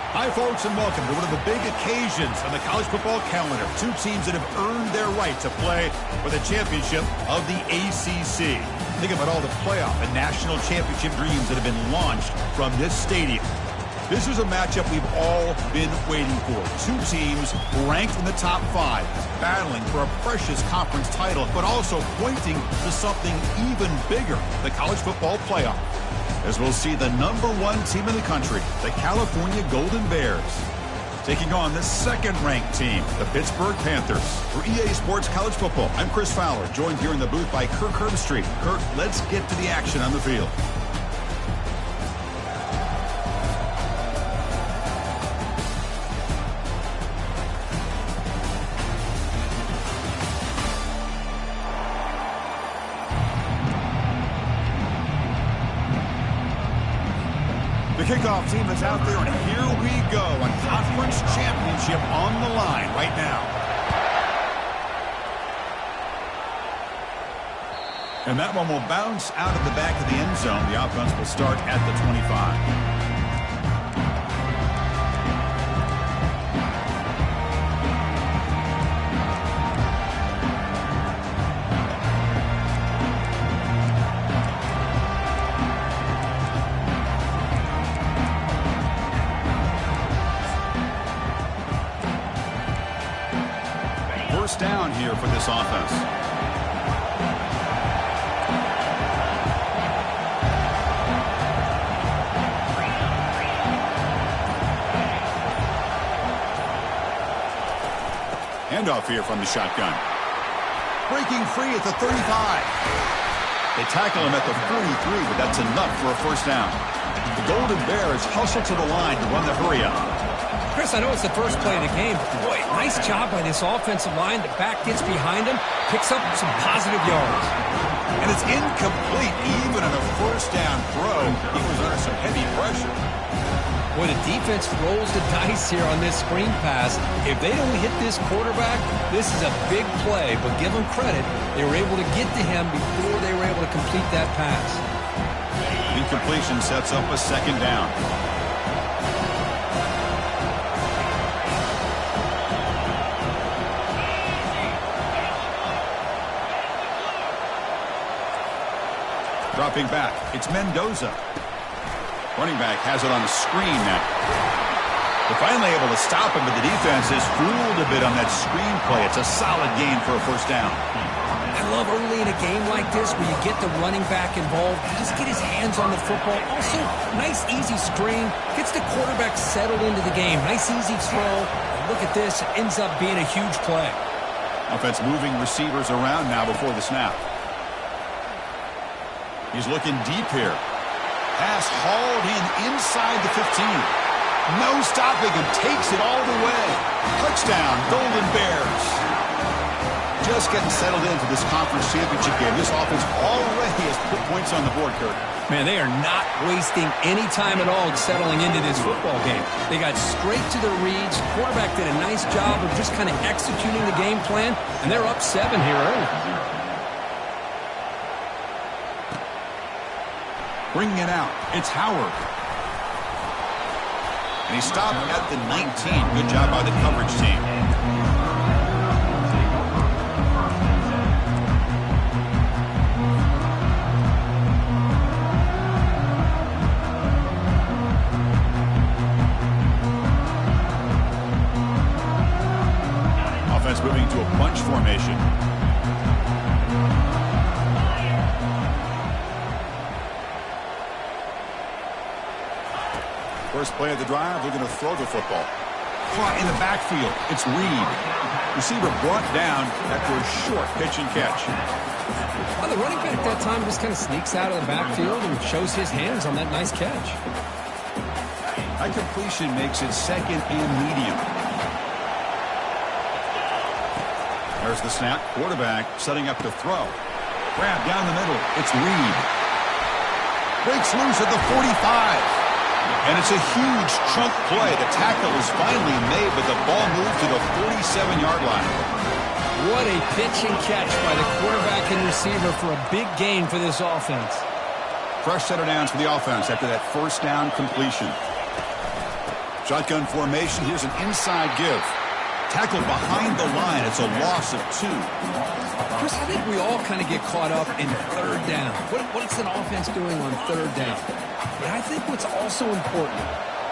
Hi, folks, and welcome to one of the big occasions on the college football calendar. Two teams that have earned their right to play for the championship of the ACC. Think about all the playoff and national championship dreams that have been launched from this stadium. This is a matchup we've all been waiting for. Two teams ranked in the top 5, battling for a precious conference title, but also pointing to something even bigger, the college football playoff. As we'll see the #1 team in the country, the California Golden Bears, taking on the second-ranked team, the Pittsburgh Panthers. For EA Sports College Football, I'm Chris Fowler, joined here in the booth by Kirk Herbstreit. Kirk, let's get to the action on the field. The kickoff team is out there, and here we go. A conference championship on the line right now. And that one will bounce out of the back of the end zone. The offense will start at the 25. Down here for this offense. Handoff here from the shotgun. Breaking free at the 35. They tackle him at the 43, but that's enough for a first down. The Golden Bears hustle to the line to run the hurry up. Chris, I know it's the first play of the game, but boy, nice job by this offensive line. The back gets behind him, picks up some positive yards. And it's incomplete, even on a first down throw. He was under some heavy pressure. Boy, the defense rolls the dice here on this screen pass. If they don't hit this quarterback, this is a big play, but give them credit. They were able to get to him before they were able to complete that pass. Incompletion sets up a second down. Dropping back, it's Mendoza. Running back has it on the screen now. They're finally able to stop him, but the defense is fooled a bit on that screen play. It's a solid gain for a first down. I love early in a game like this where you get the running back involved. Just get his hands on the football. Also, nice easy screen. Gets the quarterback settled into the game. Nice easy throw. And look at this. It ends up being a huge play. Offense moving receivers around now before the snap. He's looking deep here. Pass hauled in inside the 15. No stopping him. Takes it all the way. Touchdown, Golden Bears. Just getting settled into this conference championship game. This offense already has put points on the board, Kirk. Man, they are not wasting any time at all settling into this football game. They got straight to the reads. Quarterback did a nice job of just kind of executing the game plan, and they're up 7 here early. Bringing it out, it's Howard. And he stopped at the 19. Good job by the coverage team. Offense moving to a bunch formation. First play of the drive, they're going to throw the football. Caught in the backfield, it's Reed. Receiver brought down after a short pitch and catch. Well, the running back that time just kind of sneaks out of the backfield and shows his hands on that nice catch. High completion makes it second and medium. There's the snap. Quarterback setting up to throw. Grab down the middle. It's Reed. Breaks loose at the 45. And it's a huge chunk play. The tackle is finally made, but the ball moved to the 47-yard line. What a pitch and catch by the quarterback and receiver for a big gain for this offense. Fresh set of downs for the offense after that first down completion. Shotgun formation. Here's an inside give. Tackled behind the line. It's a loss of 2. Chris, I think we all kind of get caught up in third down. What's an offense doing on third down? But I think what's also important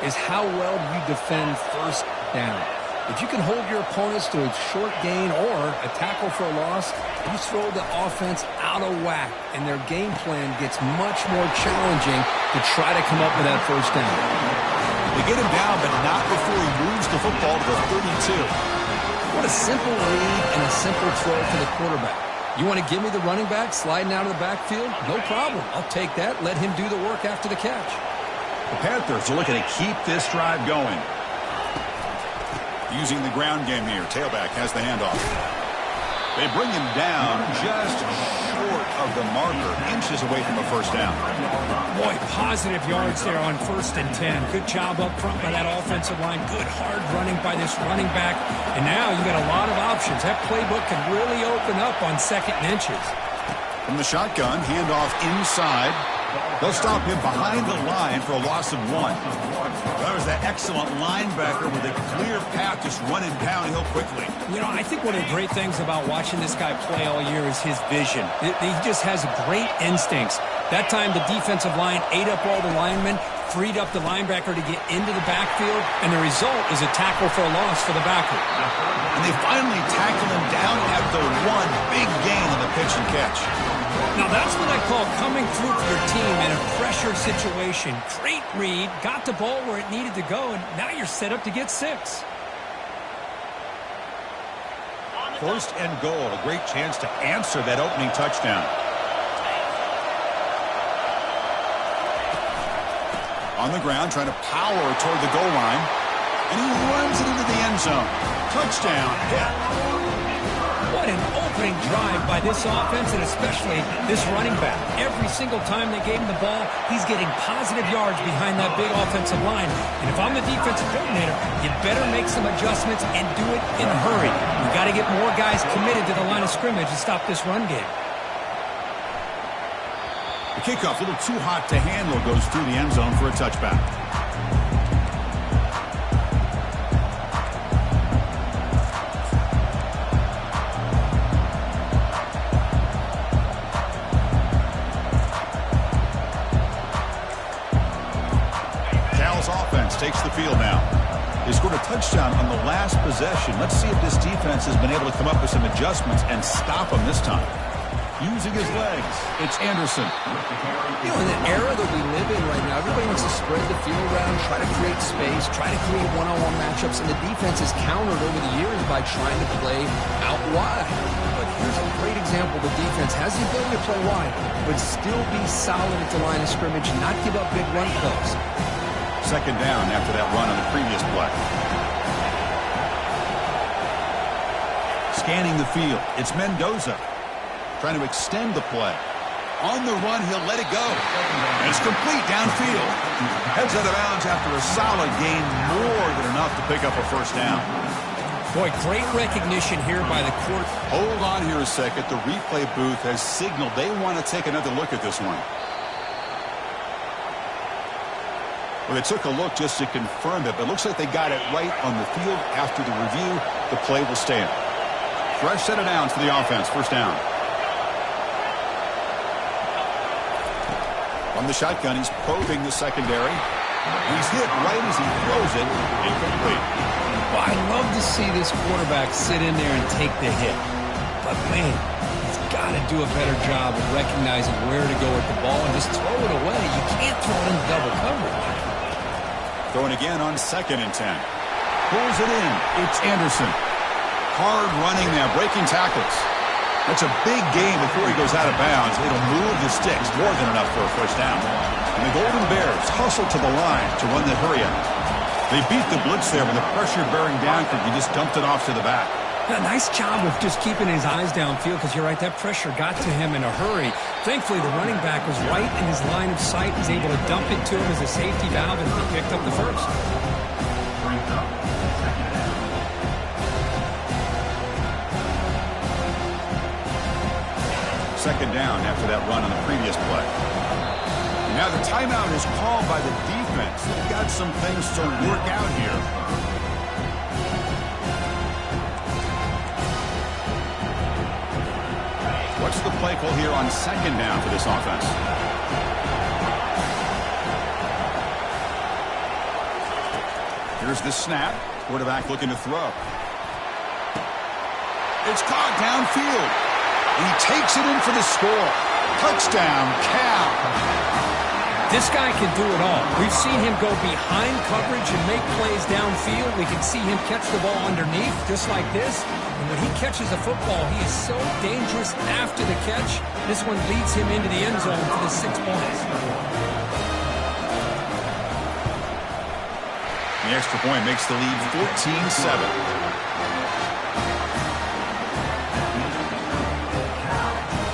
is how well you defend first down. If you can hold your opponents to a short gain or a tackle for a loss, you throw the offense out of whack, and their game plan gets much more challenging to try to come up with that first down. They get him down, but not before he moves the football to the 32. What a simple read and a simple throw for the quarterback. You want to give me the running back sliding out of the backfield? No problem. I'll take that. Let him do the work after the catch. The Panthers are looking to keep this drive going. Using the ground game here. Tailback has the handoff. They bring him down just short of the marker, inches away from a first down. Boy, positive yards there on 1st and 10. Good job up front by that offensive line. Good hard running by this running back. And now you got a lot of options. That playbook can really open up on 2nd and inches. From the shotgun, handoff inside. They'll stop him behind the line for a loss of 1. That was that excellent linebacker with a clear path just running downhill quickly. You know, I think one of the great things about watching this guy play all year is his vision. He just has great instincts. That time the defensive line ate up all the linemen, freed up the linebacker to get into the backfield, and the result is a tackle for a loss for the backer. And they finally tackle him down at the 1. Big gain on the pitch and catch. Now that's what I call coming through for your team in a pressure situation. Great read, got the ball where it needed to go, and now you're set up to get 6. First and goal, a great chance to answer that opening touchdown. On the ground, trying to power toward the goal line, and he runs it into the end zone. Touchdown, hit. What an opening drive by this offense, and especially this running back. Every single time they gave him the ball, he's getting positive yards behind that big offensive line. And if I'm the defensive coordinator, you better make some adjustments and do it in a hurry. You've got to get more guys committed to the line of scrimmage to stop this run game. The kickoff, a little too hot to handle, goes through the end zone for a touchback. Offense takes the field now. They scored a touchdown on the last possession. Let's see if this defense has been able to come up with some adjustments and stop them this time. Using his legs, it's Anderson. You know, in the era that we live in right now, everybody wants to spread the field around, try to create space, try to create one-on-one matchups, and the defense has countered over the years by trying to play out wide. But here's a great example. The defense has the ability to play wide, but still be solid at the line of scrimmage and not give up big run plays. Second down after that run on the previous play. Scanning the field, it's Mendoza trying to extend the play. On the run, he'll let it go. And it's complete downfield. Heads out of bounds after a solid gain, more than enough to pick up a first down. Boy, great recognition here by the court. Hold on here a second. The replay booth has signaled they want to take another look at this one. Well, they took a look just to confirm it, but it looks like they got it right on the field. After the review, the play will stand. Fresh set of downs for the offense. First down. On the shotgun, he's probing the secondary. He's hit right as he throws it. Incomplete. Well, I love to see this quarterback sit in there and take the hit. But, man, he's got to do a better job of recognizing where to go with the ball and just throw it away. You can't throw it in double coverage. Throwing again on 2nd and 10. Pulls it in. It's Anderson. Hard running now, breaking tackles. That's a big gain before he goes out of bounds. It'll move the sticks, more than enough for a first down. And the Golden Bears hustle to the line to run the hurry up. They beat the blitz there with the pressure bearing down because he just dumped it off to the back. Yeah, nice job of just keeping his eyes downfield, because you're right, that pressure got to him in a hurry. Thankfully, the running back was right in his line of sight. He's able to dump it to him as a safety valve, and he picked up the first. Second down after that run on the previous play. Now the timeout is called by the defense. They've got some things to work out here. What's the play call here on second down for this offense? Here's the snap. Quarterback looking to throw. It's caught downfield. He takes it in for the score. Touchdown, Cal. This guy can do it all. We've seen him go behind coverage and make plays downfield. We can see him catch the ball underneath, just like this. And when he catches a football, he is so dangerous after the catch. This one leads him into the end zone for the 6 points. The extra point makes the lead 14-7.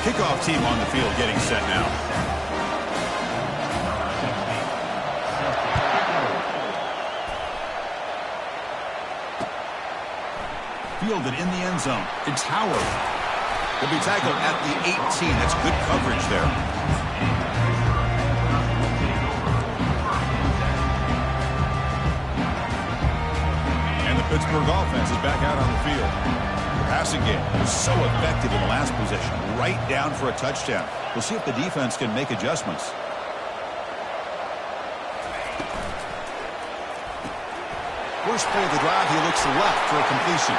Kickoff team on the field getting set now. Fielded in the end zone. It's Howard. Will be tackled at the 18. That's good coverage there. And the Pittsburgh offense is back out on the field. The passing game was so effective in the last possession. Right down for a touchdown. We'll see if the defense can make adjustments. First play of the drive, he looks left for a completion.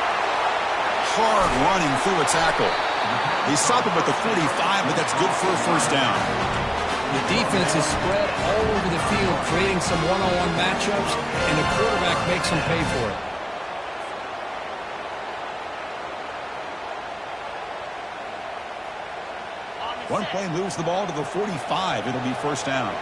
Hard running through a tackle. He stopped him at the 45, but that's good for a first down. The defense is spread all over the field, creating some one-on-one matchups, and the quarterback makes them pay for it. One play moves the ball to the 45. It'll be first down.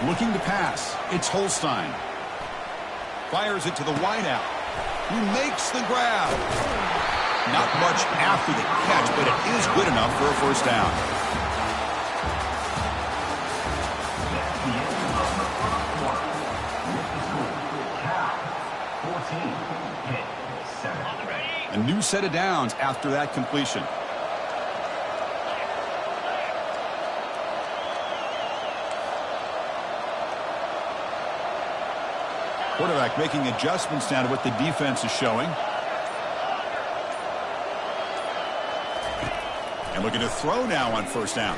Looking to pass. It's Holstein. Fires it to the wideout. He makes the grab. Not much after the catch, but it is good enough for a first down. A new set of downs after that completion. Quarterback making adjustments now to what the defense is showing. And looking to throw now on first down.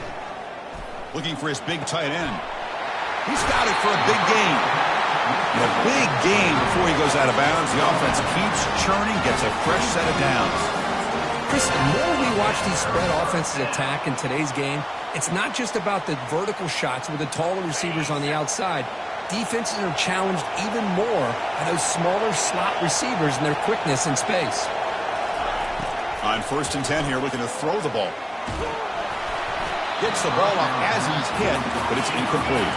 Looking for his big tight end. He's got it for a big gain. And a big gain before he goes out of bounds. The offense keeps churning, gets a fresh set of downs. Chris, the more we watch these spread offenses attack in today's game, it's not just about the vertical shots with the taller receivers on the outside. Defenses are challenged even more by those smaller slot receivers and their quickness in space. On 1st and 10 here, looking to throw the ball. Gets the ball off as he's hit, but it's incomplete.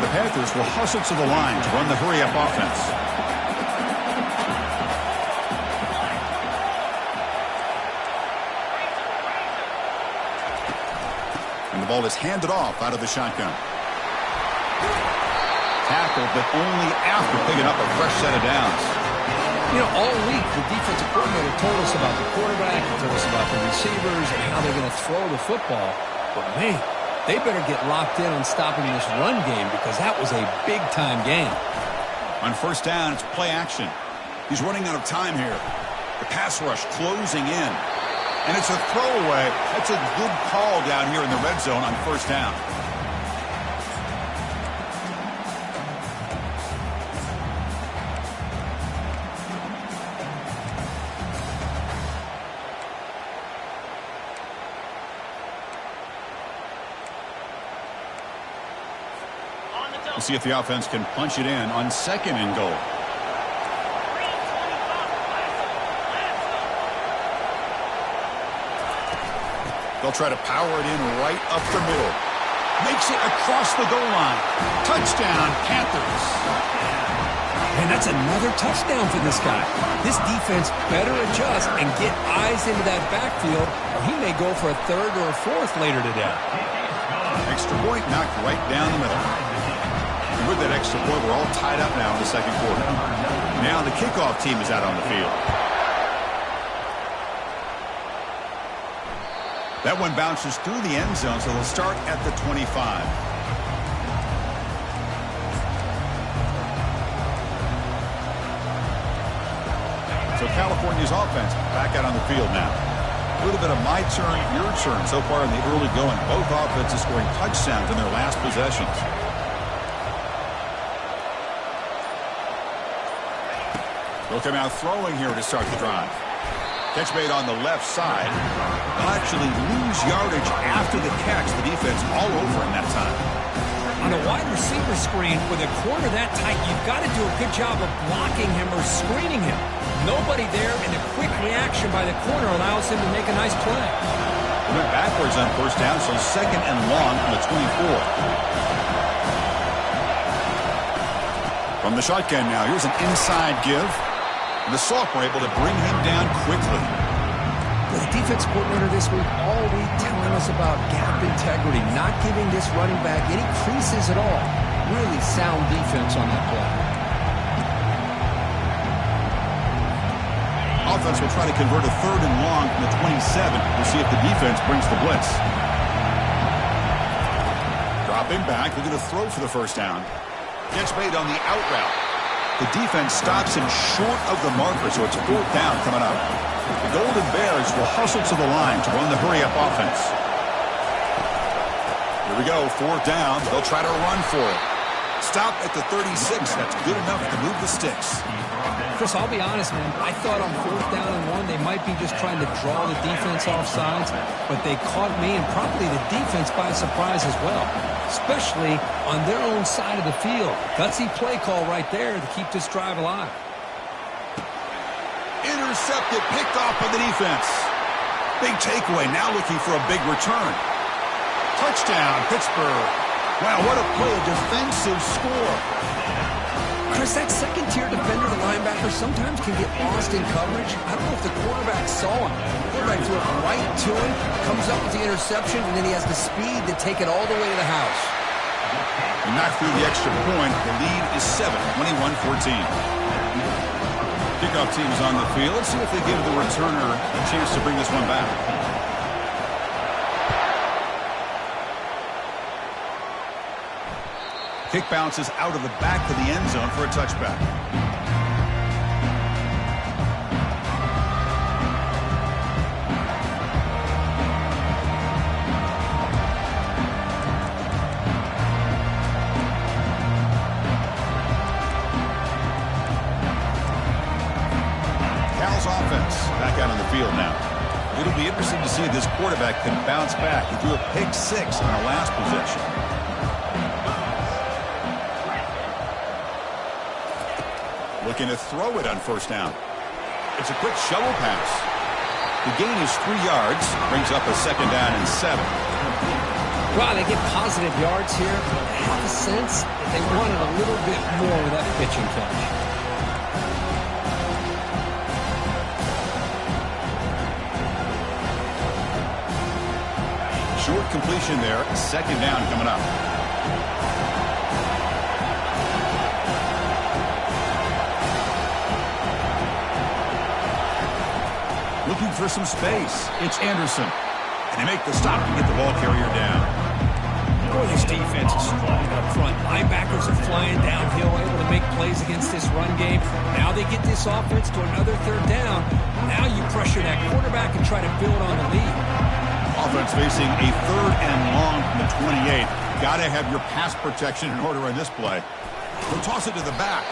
The Panthers will hustle to the line to run the hurry-up offense. And the ball is handed off out of the shotgun. Tackled, but only after picking up a fresh set of downs. You know, all week, the defensive coordinator told us about the quarterback, he told us about the receivers and how they're going to throw the football. But, man, they better get locked in on stopping this run game because that was a big-time game. On first down, it's play action. He's running out of time here. The pass rush closing in. And it's a throwaway. That's a good call down here in the red zone on first down. We'll see if the offense can punch it in on 2nd and goal. They'll try to power it in right up the middle. Makes it across the goal line. Touchdown, Panthers. And that's another touchdown for this guy. This defense better adjust and get eyes into that backfield, or he may go for a 3rd or a 4th later today. Extra point knocked right down the middle. And with that extra point, we're all tied up now in the 2nd quarter. Now the kickoff team is out on the field. That one bounces through the end zone, so they'll start at the 25. So California's offense back out on the field now. A little bit of my turn, your turn so far in the early going. Both offenses scoring touchdowns in their last possessions. They'll come out throwing here to start the drive. Catch made on the left side. They'll actually lose yardage after the catch. The defense all over him that time. On a wide receiver screen with a corner that tight, you've got to do a good job of blocking him or screening him. Nobody there, and a quick reaction by the corner allows him to make a nice play. He went backwards on first down, so second and long on the 24. From the shotgun now, here's an inside give. And the sophomore able to bring him down quickly. The defense coordinator this week all week telling us about gap integrity, not giving this running back any creases at all. Really sound defense on that play. Offense will try to convert a third and long from the 27. We'll see if the defense brings the blitz. Dropping back, looking to throw for the first down. Catch made on the out route. The defense stops him short of the marker, so it's fourth down coming up. The Golden Bears will hustle to the line to run the hurry-up offense. Here we go, fourth down. They'll try to run for it. Stop at the 36. That's good enough to move the sticks. Chris, I'll be honest, man. I thought on fourth down and one, they might be just trying to draw the defense off sides, but they caught me and probably the defense by surprise as well, especially on their own side of the field. Gutsy play call right there to keep this drive alive. Intercepted, picked off by the defense. Big takeaway, now looking for a big return. Touchdown, Pittsburgh. Wow, what a play, a defensive score. Chris, that second-tier defender, the linebacker, sometimes can get lost in coverage. I don't know if the quarterback saw him. The quarterback threw it right to him, comes up with the interception, and then he has the speed to take it all the way to the house. He knocked through the extra point. The lead is 7, 21-14. Kickoff team is on the field. Let's see if they give the returner a chance to bring this one back. Kick bounces out of the back of the end zone for a touchback. Cal's offense back out on the field now. It'll be interesting to see if this quarterback can bounce back. He threw a pick 6 on our last possession. Looking to throw it on first down. It's a quick shovel pass. The gain is 3 yards. Brings up a second down and 7. Wow, they get positive yards here. I have a sense that they wanted a little bit more with that pitching catch. Short completion there. Second down coming up. Looking for some space. It's Anderson. And they make the stop to get the ball carrier down. Boy, this defense is strong up front. Linebackers are flying downhill, able to make plays against this run game. Now they get this offense to another third down. Now you pressure that quarterback and try to build on the lead. Offense facing a third and long from the 28. Got to have your pass protection in order on this play. They'll toss it to the back.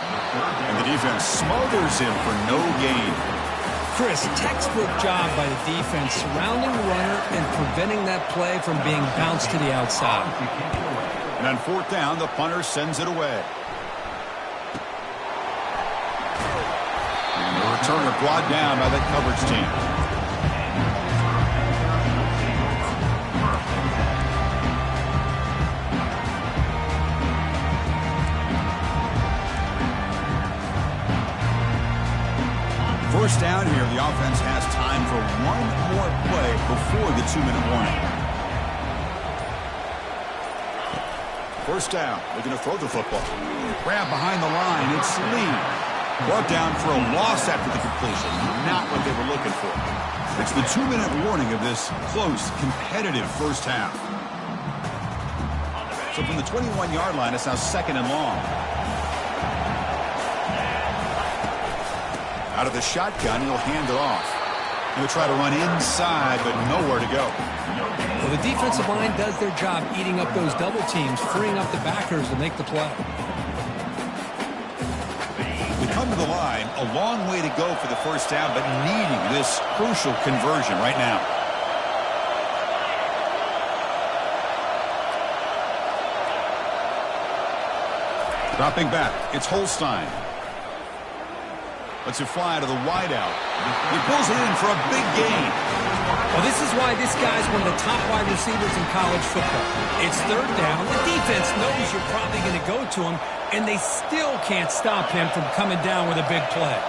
And the defense smothers him for no gain. Chris, textbook job by the defense surrounding the runner and preventing that play from being bounced to the outside. And on fourth down, the punter sends it away. And the returner brought down by the coverage team. First down here, the offense has time for one more play before the 2-minute warning. First down, looking to throw the football. Grab behind the line, it's Lee. Brought down for a loss after the completion. Not what they were looking for. It's the 2-minute warning of this close, competitive first half. So from the 21-yard line, it's now 2nd and long. Out of the shotgun, he'll hand it off. He'll try to run inside, but nowhere to go. Well, the defensive line does their job eating up those double teams, freeing up the backers to make the play. We come to the line, a long way to go for the first down, but needing this crucial conversion right now. Dropping back, it's Holstein. Lets it fly to the wideout. He pulls it in for a big gain. Well, this is why this guy's one of the top wide receivers in college football. It's 3rd down. The defense knows you're probably going to go to him, and they still can't stop him from coming down with a big play.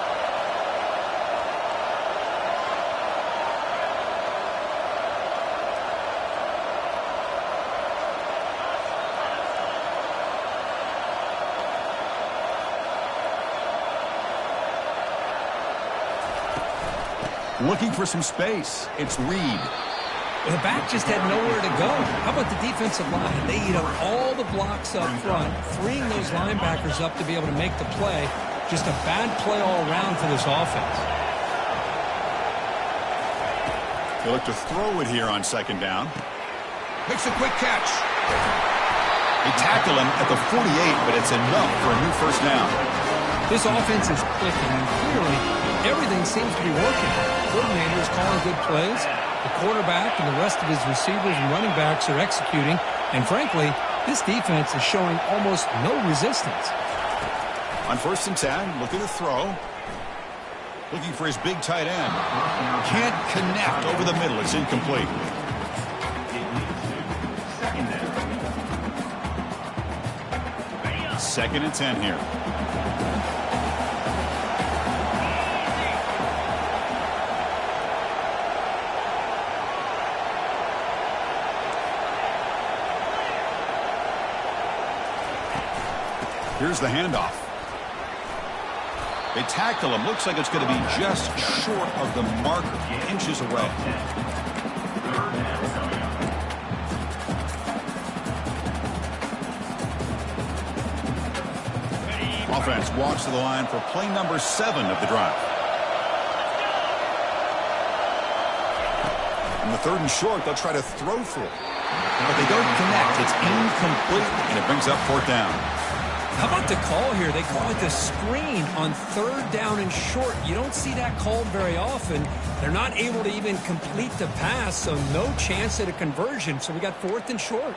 Looking for some space. It's Reed. Well, the back just had nowhere to go. How about the defensive line? They eat up all the blocks up front, freeing those linebackers up to be able to make the play. Just a bad play all around for this offense. They look to throw it here on 2nd down. Makes a quick catch. They tackle him at the 48, but it's enough for a new first down. This offense is clicking, and clearly everything seems to be working. The coordinator is calling good plays. The quarterback and the rest of his receivers and running backs are executing. And frankly, this defense is showing almost no resistance. On 1st and 10, looking to throw. Looking for his big tight end. Can't connect over the middle. It's incomplete. Second and 10 here. Here's the handoff. They tackle him. Looks like it's going to be just short of the marker, inches away. Offense walks to the line for play number 7 of the drive. On the 3rd and short, they'll try to throw for it. But they don't connect. It's incomplete, and it brings up 4th down. How about the call here? They call it the screen on 3rd down and short. You don't see that called very often. They're not able to even complete the pass, so no chance at a conversion. So we got 4th and short.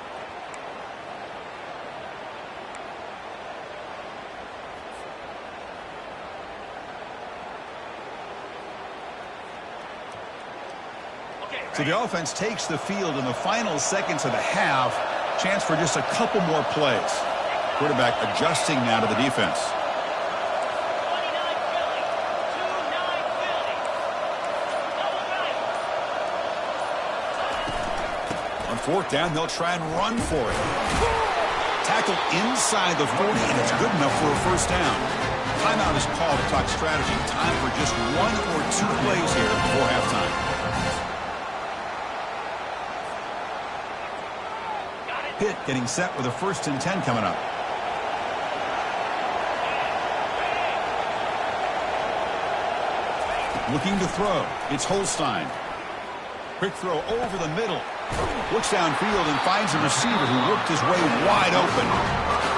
So the offense takes the field in the final seconds of the half. Chance for just a couple more plays. Quarterback adjusting now to the defense. On 4th down, they'll try and run for it. Tackle inside the 40, and it's good enough for a first down. Timeout is called to talk strategy. Time for just 1 or 2 plays here before halftime. Pitt getting set with a 1st and 10 coming up. Looking to throw. It's Holstein. Quick throw over the middle. Looks downfield and finds a receiver who worked his way wide open.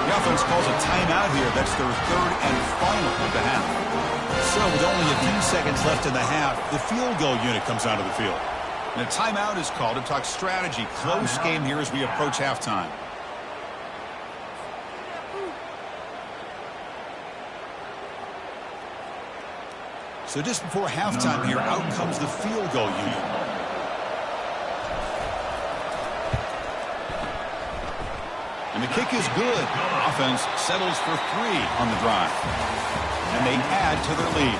The offense calls a timeout here. That's their 3rd and final of the half. So with only a few seconds left in the half, the field goal unit comes out of the field. And a timeout is called to talk strategy. Close game here as we approach halftime. So just before halftime here, out comes the field goal unit. And the kick is good. Offense settles for 3 on the drive. And they add to their lead.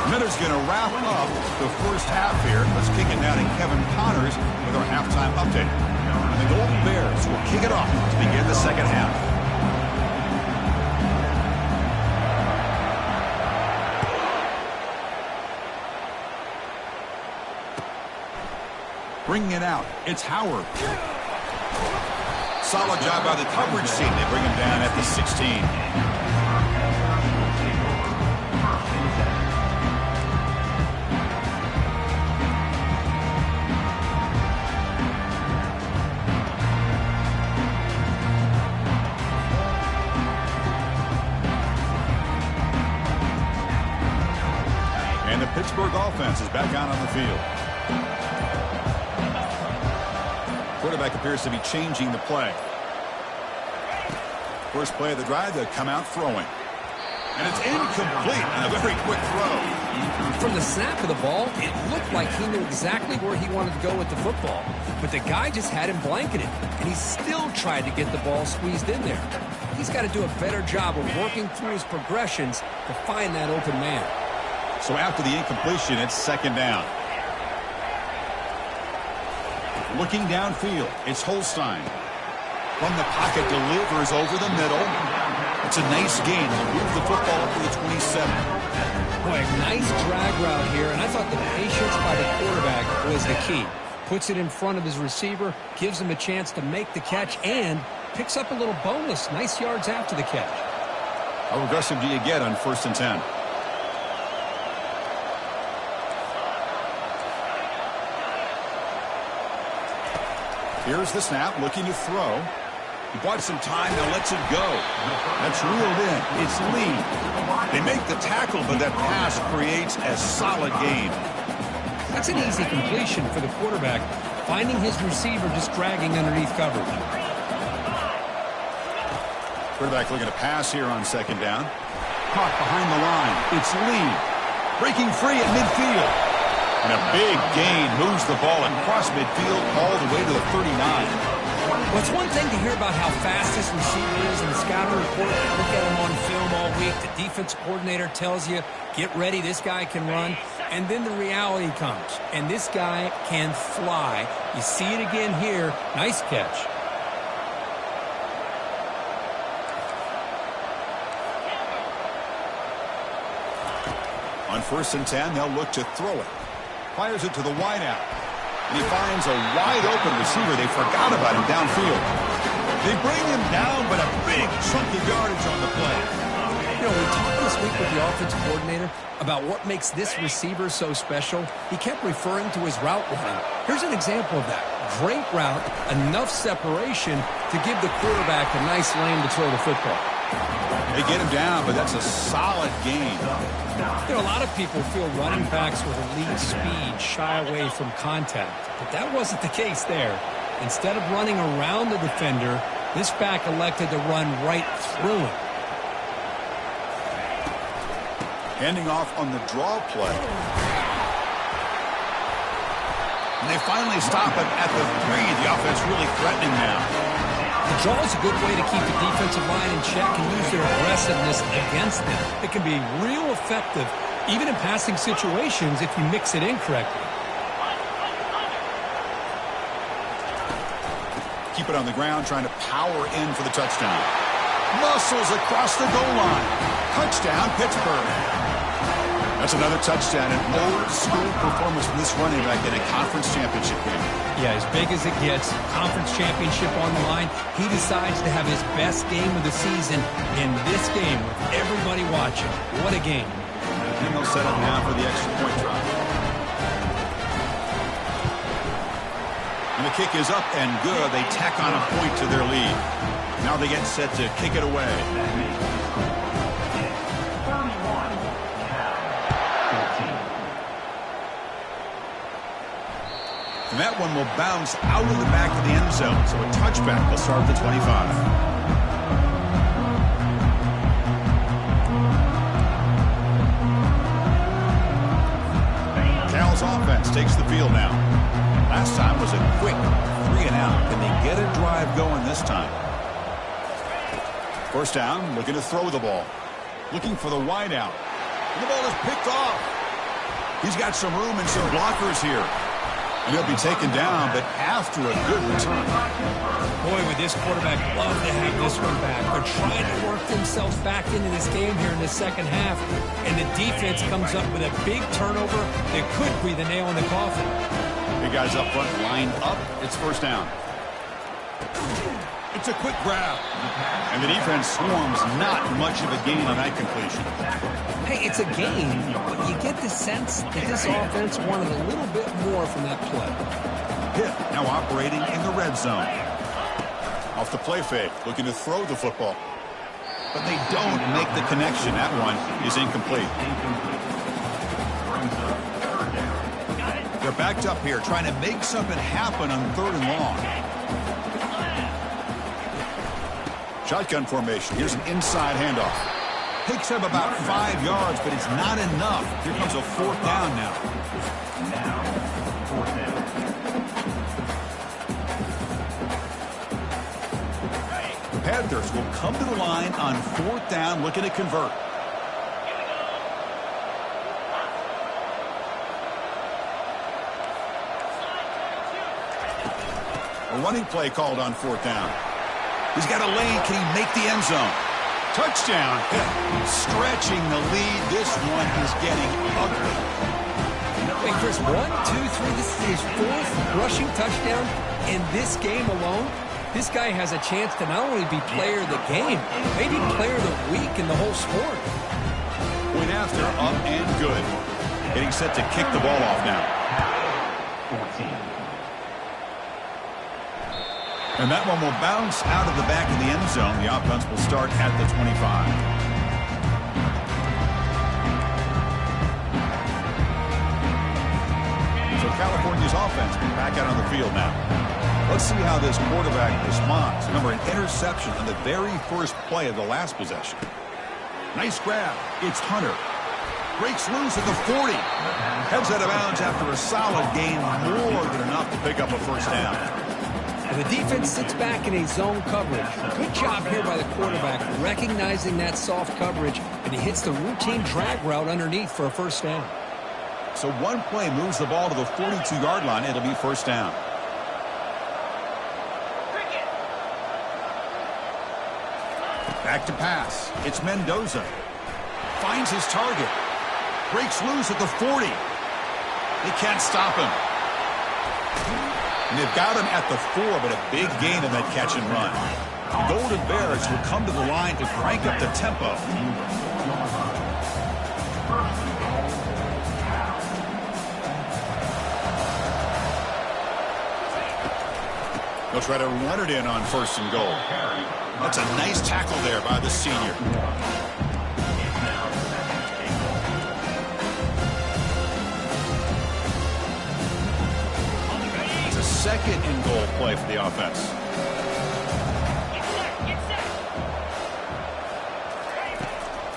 Miller's going to wrap up the first half here. Let's kick it now to Kevin Connors with our halftime update. And the Golden Bears will kick it off to begin the second half. Bringing it out, it's Howard. Solid job by the coverage team. They bring him down at the 16. And the Pittsburgh offense is back out on the field. Quarterback appears to be changing the play. First play of the drive, they come out throwing. And it's incomplete and a very quick throw. From the snap of the ball, it looked like he knew exactly where he wanted to go with the football. But the guy just had him blanketed, and he still tried to get the ball squeezed in there. He's got to do a better job of working through his progressions to find that open man. So after the incompletion, it's second down. Looking downfield, it's Holstein. From the pocket, delivers over the middle. It's a nice gain. He'll move the football up to the 27. Boy, nice drag route here, and I thought the patience by the quarterback was the key. Puts it in front of his receiver, gives him a chance to make the catch, and picks up a little bonus. Nice yards after the catch. How aggressive do you get on 1st and 10? Here's the snap, looking to throw. He bought some time, now lets it go. That's reeled in. It's Lee. They make the tackle, but that pass creates a solid gain. That's an easy completion for the quarterback, finding his receiver just dragging underneath coverage. Quarterback looking to pass here on second down. Caught behind the line. It's Lee. Breaking free at midfield. And a big gain moves the ball across midfield all the way to the 39. Well, it's one thing to hear about how fast this receiver is in the scouting report. Look at him on film all week. The defense coordinator tells you, get ready, this guy can run. And then the reality comes, and this guy can fly. You see it again here. Nice catch. On 1st and 10, they'll look to throw it. Fires it to the wideout. And he finds a wide-open receiver. They forgot about him downfield. They bring him down, but a big chunk of yardage on the play. You know, we talked this week with the offensive coordinator about what makes this receiver so special. He kept referring to his route running. Here's an example of that. Great route, enough separation to give the quarterback a nice lane to throw the football. They get him down, but that's a solid gain. You know, a lot of people feel running backs with elite speed shy away from contact, but that wasn't the case there. Instead of running around the defender, this back elected to run right through him. Handing off on the draw play. And they finally stop him at the 3. The offense really threatening now. The draw is a good way to keep the defensive line in check and use their aggressiveness against them. It can be real effective, even in passing situations, if you mix it in correctly. Keep it on the ground, trying to power in for the touchdown. Muscles across the goal line. Touchdown, Pittsburgh. That's another touchdown, an old-school performance from this running back in a conference championship game. Yeah, as big as it gets, conference championship on the line, he decides to have his best game of the season in this game with everybody watching. What a game. And they'll settle down for the extra point try. And the kick is up and good. They tack on a point to their lead. Now they get set to kick it away. And that one will bounce out of the back of the end zone. So a touchback will start at the 25. Cal's offense takes the field now. Last time was a quick 3 and out. Can they get a drive going this time? First down, looking to throw the ball. Looking for the wideout. And the ball is picked off. He's got some room and some blockers here. And he'll be taken down, but after a good return. Boy, would this quarterback love to have this one back. They're trying to work themselves back into this game here in the second half. And the defense comes up with a big turnover that could be the nail in the coffin. The guys up front line up. It's first down. It's a quick grab. And the defense swarms. Not much of a gain on that completion. Hey, it's a gain, but you get the sense that this offense wanted a little bit more from that play. Pitt now operating in the red zone. Off the play fake, looking to throw the football. But they don't make the connection. That one is incomplete. They're backed up here, trying to make something happen on 3rd and long. Shotgun formation. Here's an inside handoff. Takes him about 5 yards, but it's not enough. Here comes a 4th down now. The Panthers will come to the line on 4th down, looking to convert. A running play called on 4th down. He's got a lane. Can he make the end zone? Touchdown. Stretching the lead. This one is getting ugly. Wait, Chris, 1, 2, 3. This is his 4th rushing touchdown in this game alone. This guy has a chance to not only be player of the game, maybe player of the week in the whole sport. Point after, up and good. Getting set to kick the ball off now. 14. And that one will bounce out of the back of the end zone. The offense will start at the 25. So California's offense is back out on the field now. Let's see how this quarterback responds. Remember, an interception on the very first play of the last possession. Nice grab. It's Hunter. Breaks loose at the 40. Heads out of bounds after a solid gain, more than enough to pick up a first down. And the defense sits back in a zone coverage. Good job here by the quarterback, recognizing that soft coverage, and he hits the routine drag route underneath for a first down. So one play moves the ball to the 42-yard line. It'll be first down. Back to pass. It's Mendoza. Finds his target. Breaks loose at the 40. They can't stop him. And they've got him at the 4, but a big gain in that catch and run. The Golden Bears will come to the line to crank up the tempo. They'll try to run it in on 1st and goal. That's a nice tackle there by the senior. Second and goal play for the offense.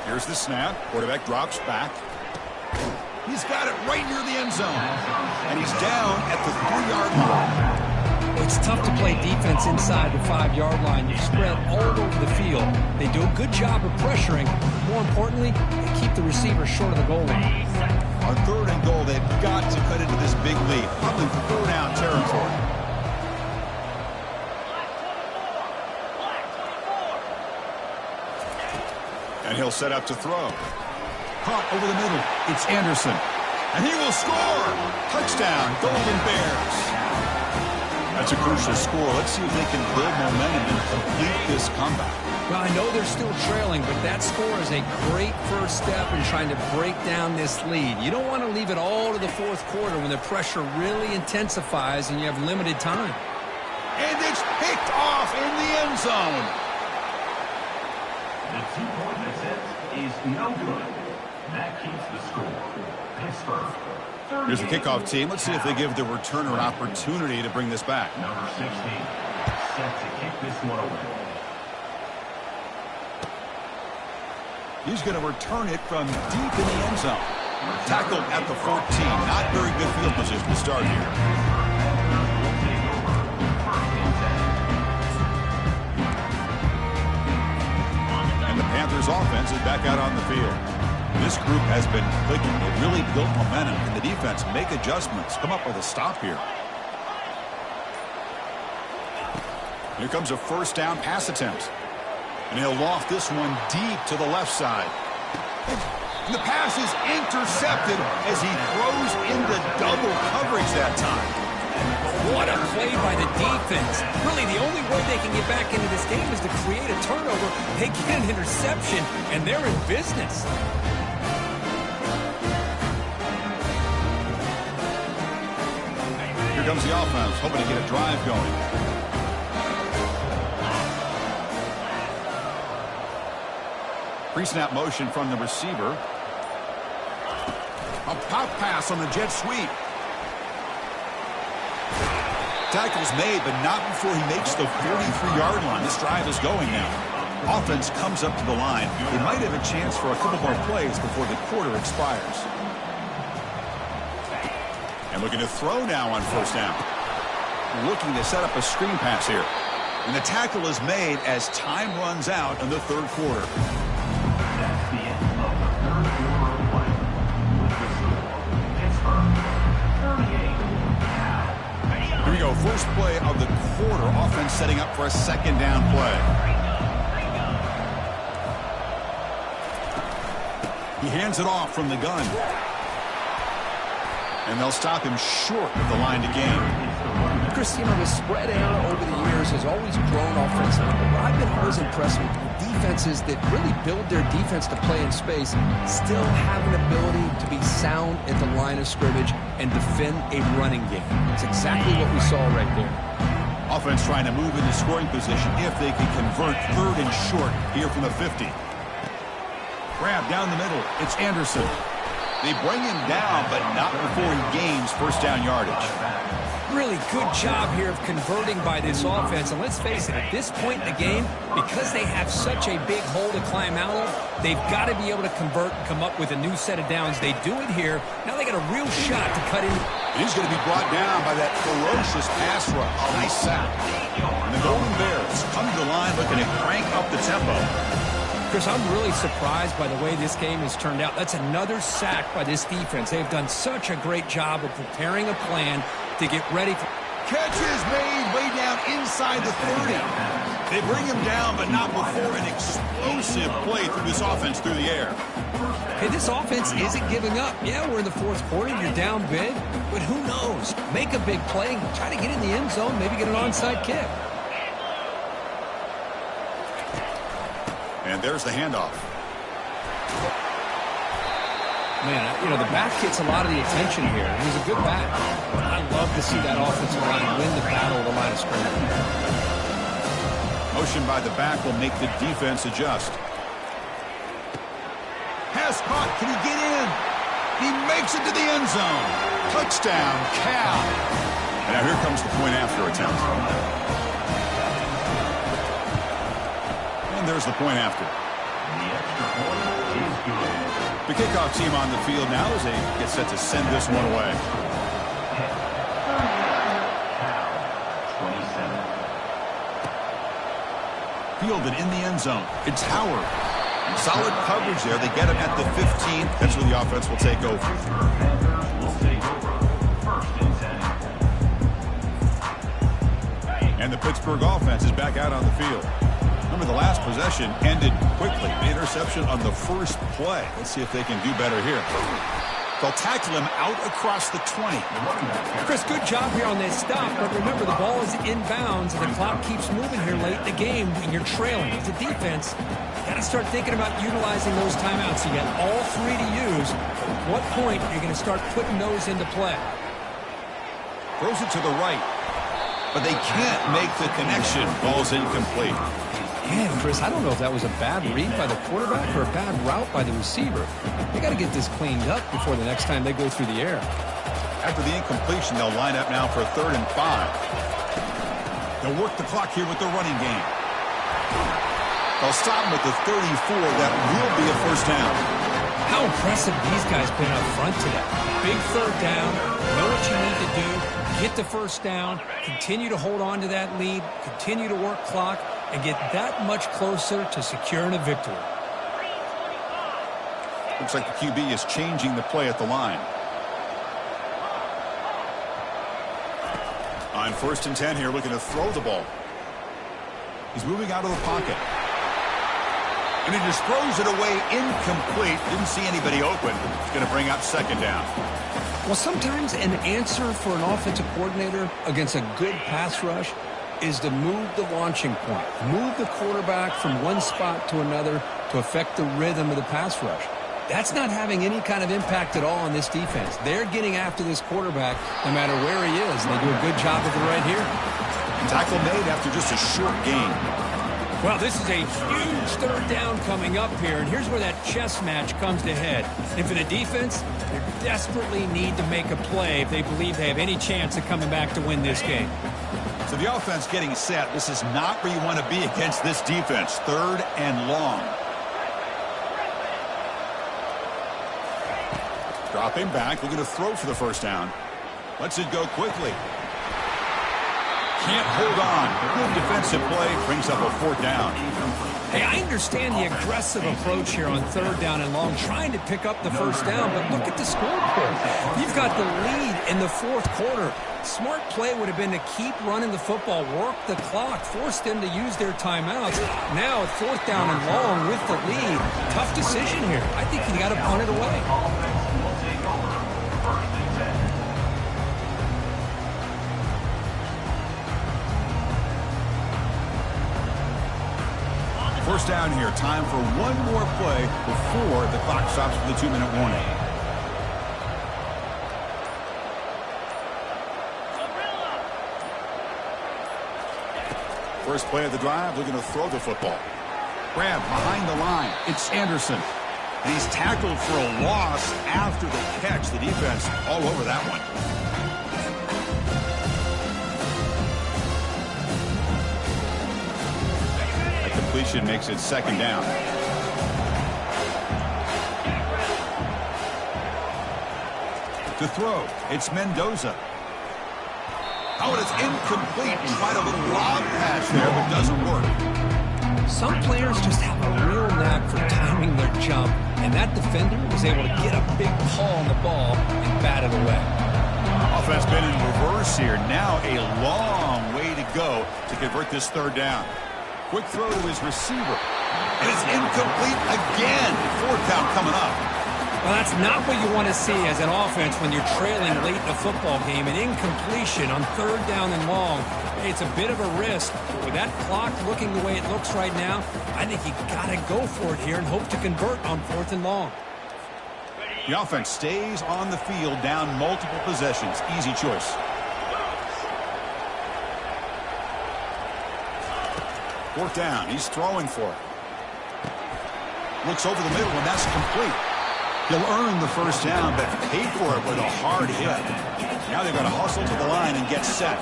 Here's the snap. Quarterback drops back. He's got it right near the end zone. And he's down at the 3-yard line. It's tough to play defense inside the 5-yard line. You're spread all over the field. They do a good job of pressuring. More importantly, they keep the receiver short of the goal line. On 3rd and goal, they've got to cut into this big lead. Probably 4-down territory. And he'll set up to throw. Caught over the middle. It's Anderson. And he will score. Touchdown, Golden Bears. That's a crucial score. Let's see if they can build momentum and complete this comeback. Well, I know they're still trailing, but that score is a great first step in trying to break down this lead. You don't want to leave it all to the 4th quarter when the pressure really intensifies and you have limited time. And it's picked off in the end zone. The 2-point attempt is no good. That keeps the score. Pittsburgh. Here's the kickoff team. Let's see if they give the returner an opportunity to bring this back. Number 16, set to kick this one away. He's going to return it from deep in the end zone. Tackled at the 14. Not very good field position to start here. And the Panthers offense is back out on the field. This group has been clicking. They've really built momentum. Can the defense make adjustments? Come up with a stop here. Here comes a first down pass attempt. And he'll loft this one deep to the left side. And the pass is intercepted as he throws into double coverage that time. What a play by the defense. Really, the only way they can get back into this game is to create a turnover. They get an interception, and they're in business. Here comes the offense, hoping to get a drive going. Pre-snap motion from the receiver. A pop pass on the jet sweep. Tackle's made, but not before he makes the 43-yard line. This drive is going now. Offense comes up to the line. They might have a chance for a couple more plays before the quarter expires. And looking to throw now on first down. Looking to set up a screen pass here. And the tackle is made as time runs out in the third quarter. That's the end of the third quarter of play. With the score, Pittsburgh 38. Here we go. First play of the quarter. Offense setting up for a second down play. He hands it off from the gun. And they'll stop him short of the line to gain. Chris, you know, the spread era over the years has always grown offensively. But I've been always impressed with defenses that really build their defense to play in space, still have an ability to be sound at the line of scrimmage and defend a running game. It's exactly what we saw right there. Offense trying to move into scoring position if they can convert third and short here from the 50. Grab down the middle. It's Anderson. They bring him down, but not before he gains first down yardage. Really good job here of converting by this offense. And let's face it, at this point in the game, because they have such a big hole to climb out of, they've got to be able to convert and come up with a new set of downs. They do it here. Now they got a real shot to cut in. He's going to be brought down by that ferocious pass rush. Nice sack. And the Golden Bears come to the line looking to crank up the tempo. Chris, I'm really surprised by the way this game has turned out. That's another sack by this defense. They've done such a great job of preparing a plan to get ready for... Catch is made way down inside the 30. They bring him down, but not before an explosive play through this offense through the air. Hey, this offense isn't giving up. Yeah, we're in the fourth quarter. You're down big. But who knows? Make a big play. Try to get in the end zone. Maybe get an onside kick. And there's the handoff. Man, you know, the back gets a lot of the attention here. He's a good back. I love to see that offensive line win the battle of the line of scrimmage. Motion by the back will make the defense adjust. Pass caught. Can he get in? He makes it to the end zone. Touchdown, Cal. And now here comes the point after attempt. And there's the point after. The extra point is good. The kickoff team on the field now as they get set to send this one away. Cal 27. Fielded in the end zone. It's Howard. Solid coverage there. They get him at the 15. That's where the offense will take over. Panthers will take over. First and 10. And the Pittsburgh offense is back out on the field. Remember, the last possession ended quickly. The interception on the first play. Let's see if they can do better here. They'll tackle him out across the 20. Chris, good job here on that stop. But remember, the ball is inbounds, and the clock keeps moving here late in the game when you're trailing. As a defense, you got to start thinking about utilizing those timeouts. You got all three to use. At what point are you going to start putting those into play? Throws it to the right. But they can't make the connection. Ball's incomplete. Man, Chris, I don't know if that was a bad read by the quarterback or a bad route by the receiver. They got to get this cleaned up before the next time they go through the air. After the incompletion, they'll line up now for a 3rd and 5. They'll work the clock here with the running game. They'll stop him at the 34. That will be a first down. How impressive these guys been up front today. Big 3rd down. Know what you need to do. Get the first down. Continue to hold on to that lead. Continue to work clock. And get that much closer to securing a victory. Looks like the QB is changing the play at the line. On 1st and 10 here, looking to throw the ball. He's moving out of the pocket. And he just throws it away incomplete. Didn't see anybody open. It's going to bring up 2nd down. Well, sometimes an answer for an offensive coordinator against a good pass rush is to move the launching point, move the quarterback from one spot to another to affect the rhythm of the pass rush. That's not having any kind of impact at all on this defense. They're getting after this quarterback no matter where he is, and they do a good job of it right here. Tackle made after just a short gain. Well, this is a huge third down coming up here, and here's where that chess match comes to head. And for the defense, they desperately need to make a play if they believe they have any chance of coming back to win this game. So the offense getting set. This is not where you want to be against this defense. 3rd and long. Dropping back, looking to throw for the first down. Lets it go quickly. Can't hold on. Good defensive play brings up a 4th down. Hey, I understand the aggressive approach here on 3rd down and long, trying to pick up the first down, but look at the scoreboard. You've got the lead in the 4th quarter. Smart play would have been to keep running the football, work the clock, force them to use their timeouts. Now at 4th down and long with the lead. Tough decision here. I think you got to punt it away. First down here. Time for one more play before the clock stops for the 2-minute warning. First play of the drive, looking to throw the football. Grab behind the line. It's Anderson. And he's tackled for a loss after the catch. The defense all over that one. Completion makes it 2nd down. To throw, it's Mendoza. Oh, and it's incomplete. Tried a little lob pass there, but doesn't work. Some players just have a real knack for timing their jump, and that defender was able to get a big paw on the ball and bat it away. Offense been in reverse here. Now a long way to go to convert this 3rd down. Quick throw to his receiver. And it's incomplete again. 4th down coming up. Well, that's not what you want to see as an offense when you're trailing late in a football game. An incompletion on 3rd down and long. It's a bit of a risk. But with that clock looking the way it looks right now, I think you got to go for it here and hope to convert on 4th and long. The offense stays on the field down multiple possessions. Easy choice. Fourth down. He's throwing for it. Looks over the middle, and that's complete. He'll earn the first down, but paid for it with a hard hit. Now they've got to hustle to the line and get set.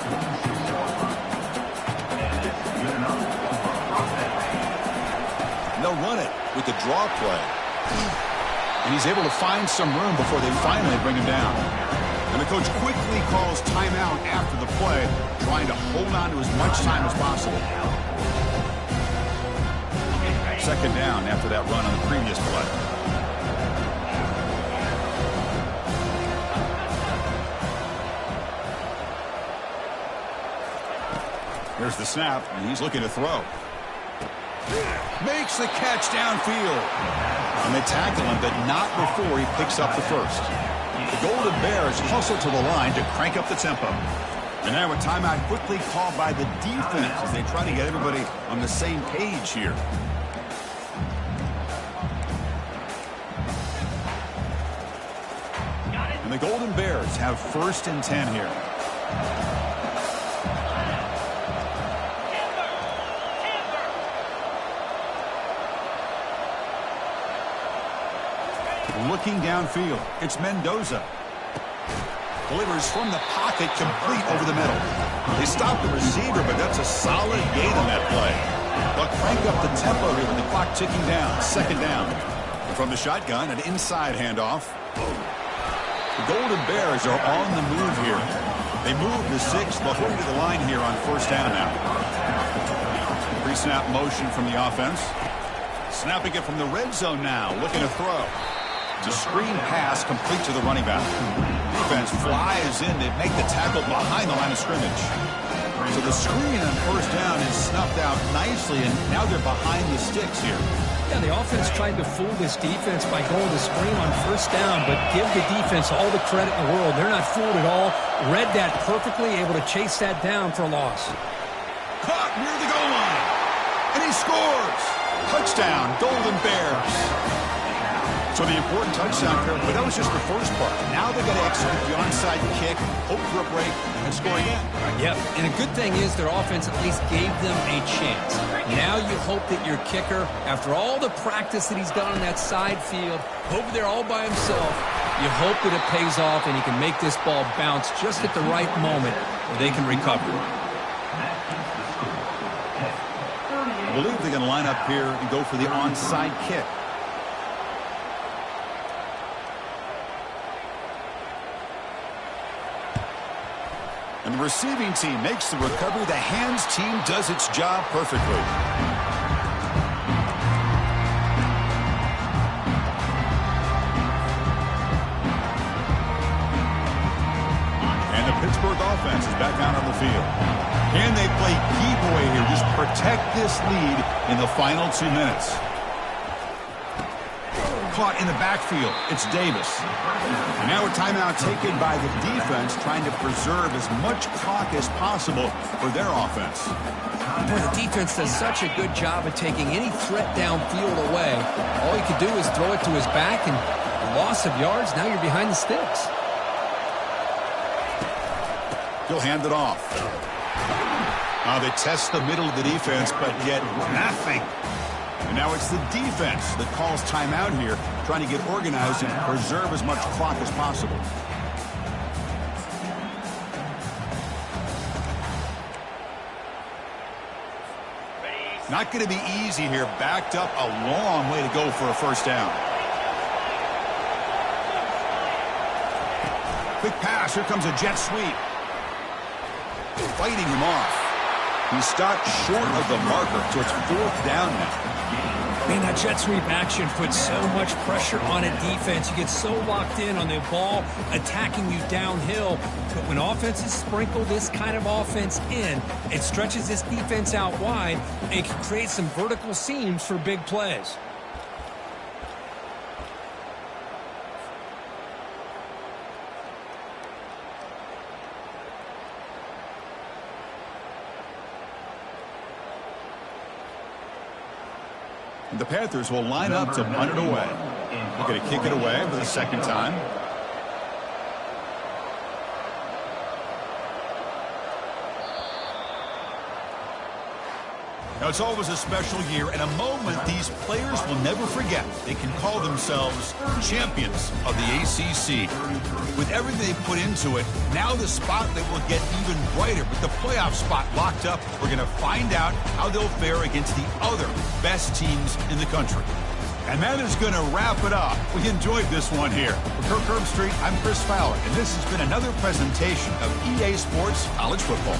They'll run it with the draw play. And he's able to find some room before they finally bring him down. And the coach quickly calls timeout after the play, trying to hold on to as much time as possible. 2nd down after that run on the previous play. Here's the snap, and he's looking to throw. Makes the catch downfield. And they tackle him, but not before he picks up the first. The Golden Bears hustle to the line to crank up the tempo. And now a timeout quickly called by the defense as they try to get everybody on the same page here. And the Golden Bears have 1st and 10 here. Looking downfield, it's Mendoza. Delivers from the pocket, complete over the middle. They stop the receiver, but that's a solid gain on that play. They'll crank up the tempo here with the clock ticking down. 2nd down. From the shotgun, an inside handoff. The Golden Bears are on the move here. They move the 6th. They'll hurry to the line here on 1st down now. Pre-snap motion from the offense. Snapping it from the red zone now. Looking to throw. It's a screen pass complete to the running back. Defense flies in. They make the tackle behind the line of scrimmage. So the screen on 1st down is snuffed out nicely, and now they're behind the sticks here. Yeah, the offense tried to fool this defense by going to screen on first down, but give the defense all the credit in the world. They're not fooled at all. Read that perfectly, able to chase that down for a loss. Caught near the goal line. And he scores. Touchdown, Golden Bears. So the important touchdown here, but that was just the first part. Now they've got to execute the onside kick, hope for a break, and score again. Yep, and a good thing is their offense at least gave them a chance. Now you hope that your kicker, after all the practice that he's done on that side field, over there all by himself, you hope that it pays off and he can make this ball bounce just at the right moment where they can recover. I believe they're going to line up here and go for the onside kick. And the receiving team makes the recovery. The hands team does its job perfectly. And the Pittsburgh offense is back out on the field. And they play keep away here. Just protect this lead in the final 2 minutes. Caught in the backfield. It's Davis. And now a timeout taken by the defense, trying to preserve as much clock as possible for their offense. Boy, the defense does such a good job of taking any threat downfield away. All you can do is throw it to his back, and loss of yards, now you're behind the sticks. He'll hand it off. Now they test the middle of the defense, but get nothing. And now it's the defense that calls timeout here, trying to get organized and preserve as much clock as possible. Not going to be easy here. Backed up, a long way to go for a first down. Quick pass. Here comes a jet sweep. Fighting him off. He stopped short of the marker, so it's fourth down now. Man, that jet sweep action puts so much pressure on a defense. You get so locked in on the ball attacking you downhill. But when offenses sprinkle this kind of offense in, it stretches this defense out wide and can create some vertical seams for big plays. The Panthers will line up to punt it away. They're going to kick it away for the second time. Now, it's always a special year and a moment these players will never forget. They can call themselves champions of the ACC. With everything they put into it, now the spotlight will get even brighter. With the playoff spot locked up, we're going to find out how they'll fare against the other best teams in the country. And that is going to wrap it up. We enjoyed this one here. For Kirk Herbstreit, I'm Chris Fowler, and this has been another presentation of EA Sports College Football.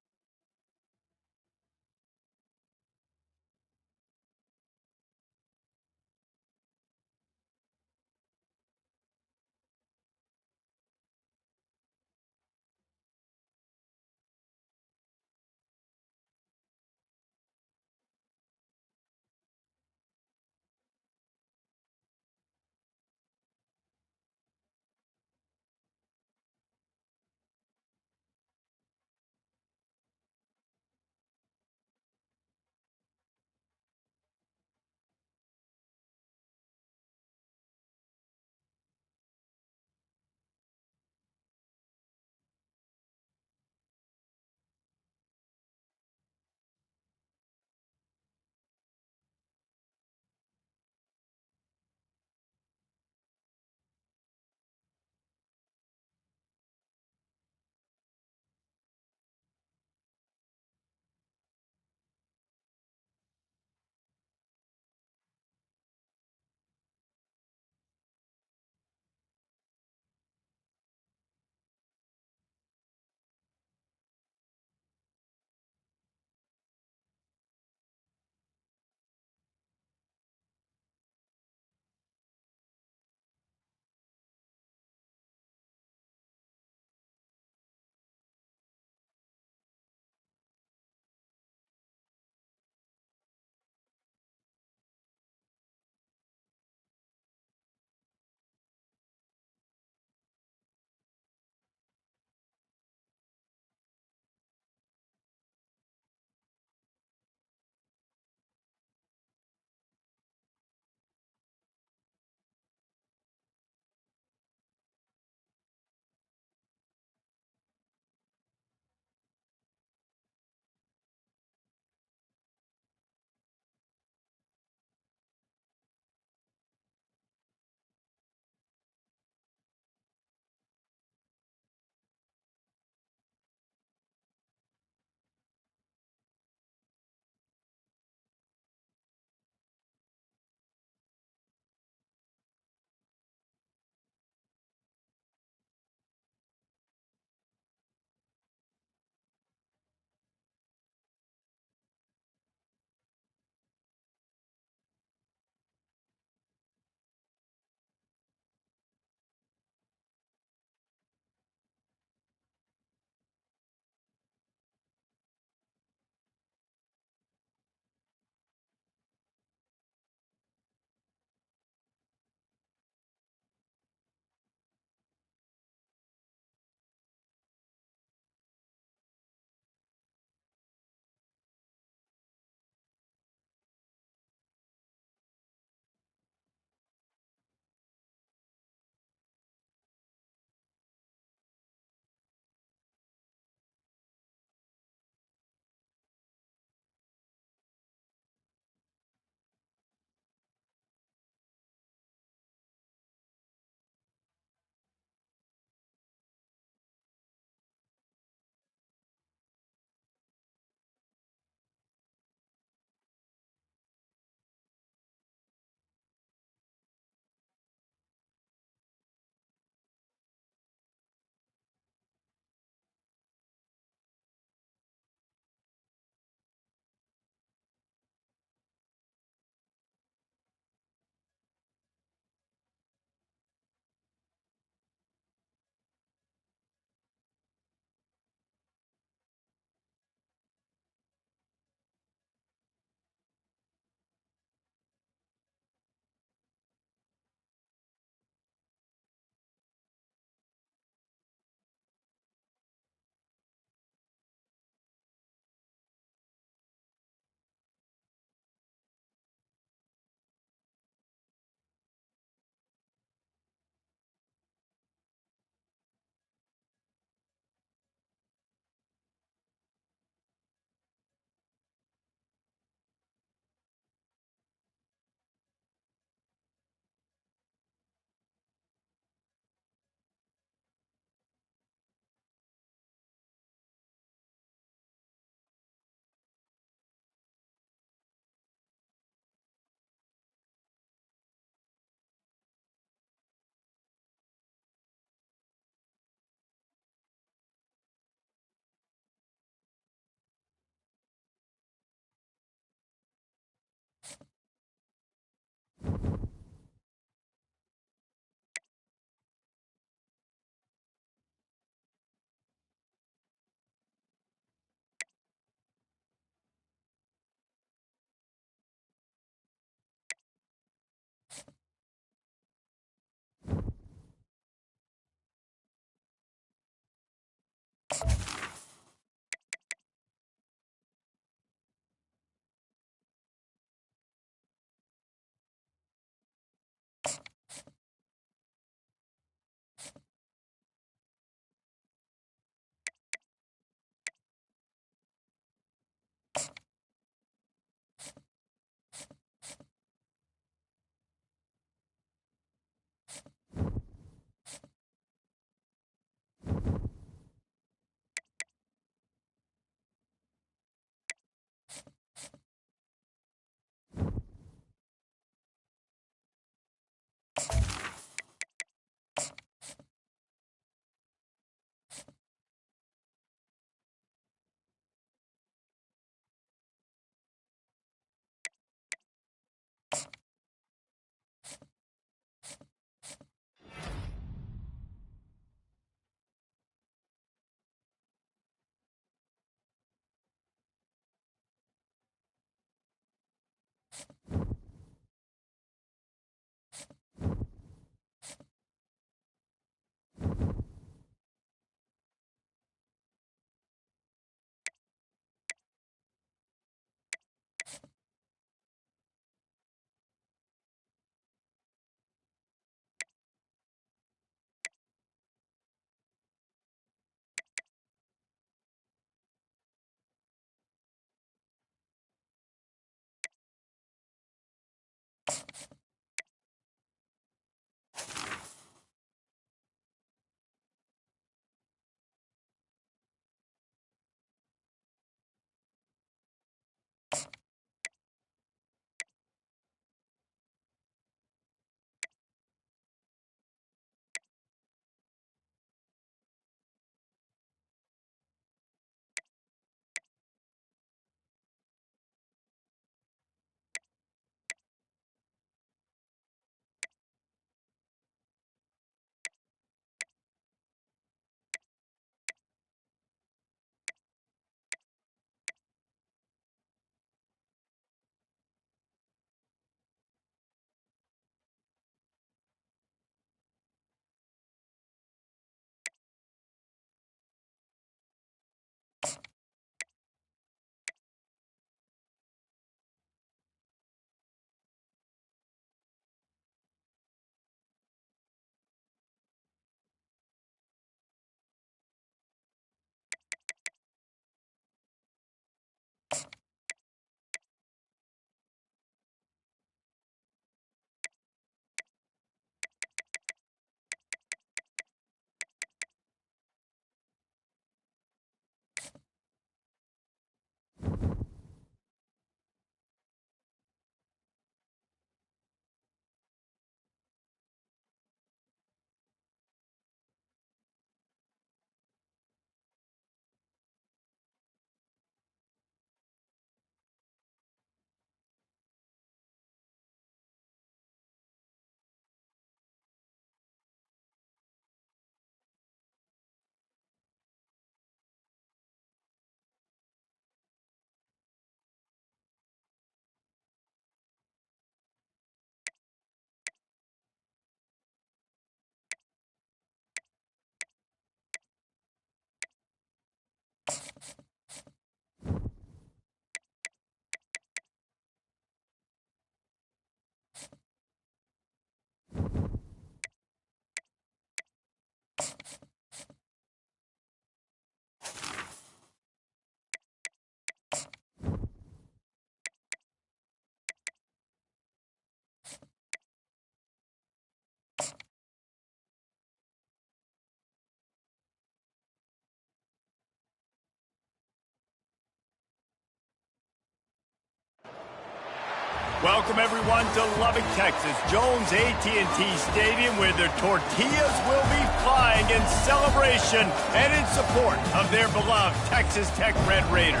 Welcome, everyone, to Lubbock, Texas, Jones AT&T Stadium, where their tortillas will be flying in celebration and in support of their beloved Texas Tech Red Raiders.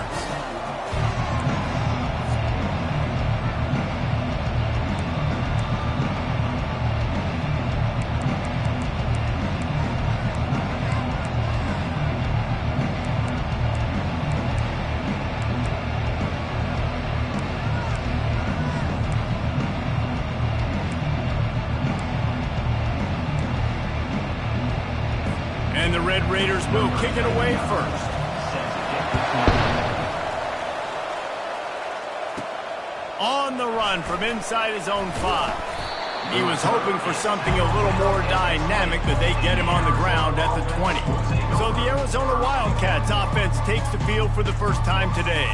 And the Red Raiders will kick it away first. On the run from inside his own 5. He was hoping for something a little more dynamic, but they get him on the ground at the 20. So the Arizona Wildcats offense takes the field for the first time today.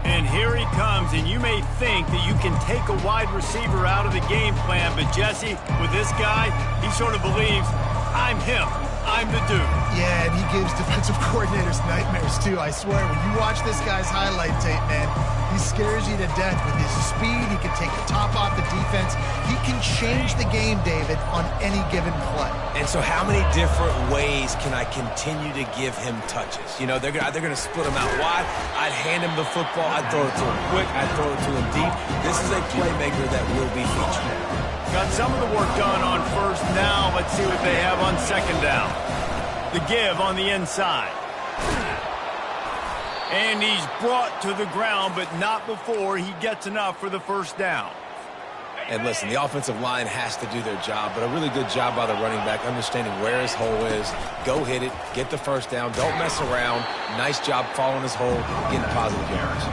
And here he comes, and you may think that you can take a wide receiver out of the game plan, but Jesse, with this guy, he sort of believes, I'm him. I'm the dude. Yeah, and he gives defensive coordinators nightmares, too. I swear, when you watch this guy's highlight tape, man, he scares you to death with his speed. He can take the top off the defense. He can change the game, David, on any given play. And so how many different ways can I continue to give him touches? You know, they're going to split him out wide. I'd hand him the football. I'd throw it to him quick. I'd throw it to him deep. This is a playmaker that will be featured. Got some of the work done on first. Now let's see what they have on second down. The give on the inside. And he's brought to the ground, but not before he gets enough for the first down. And listen, the offensive line has to do their job, but a really good job by the running back, understanding where his hole is. Go hit it, get the first down, don't mess around. Nice job following his hole, getting positive yards.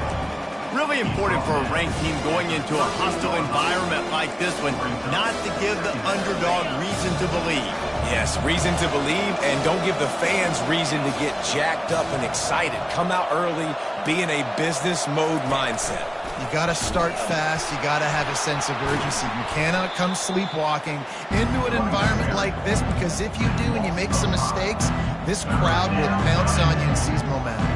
Really important for a ranked team going into a hostile environment like this one, not to give the underdog reason to believe. Yes, reason to believe, and don't give the fans reason to get jacked up and excited. Come out early, be in a business mode mindset. You got to start fast. You got to have a sense of urgency. You cannot come sleepwalking into an environment like this, because if you do and you make some mistakes, this crowd will pounce on you and seize momentum.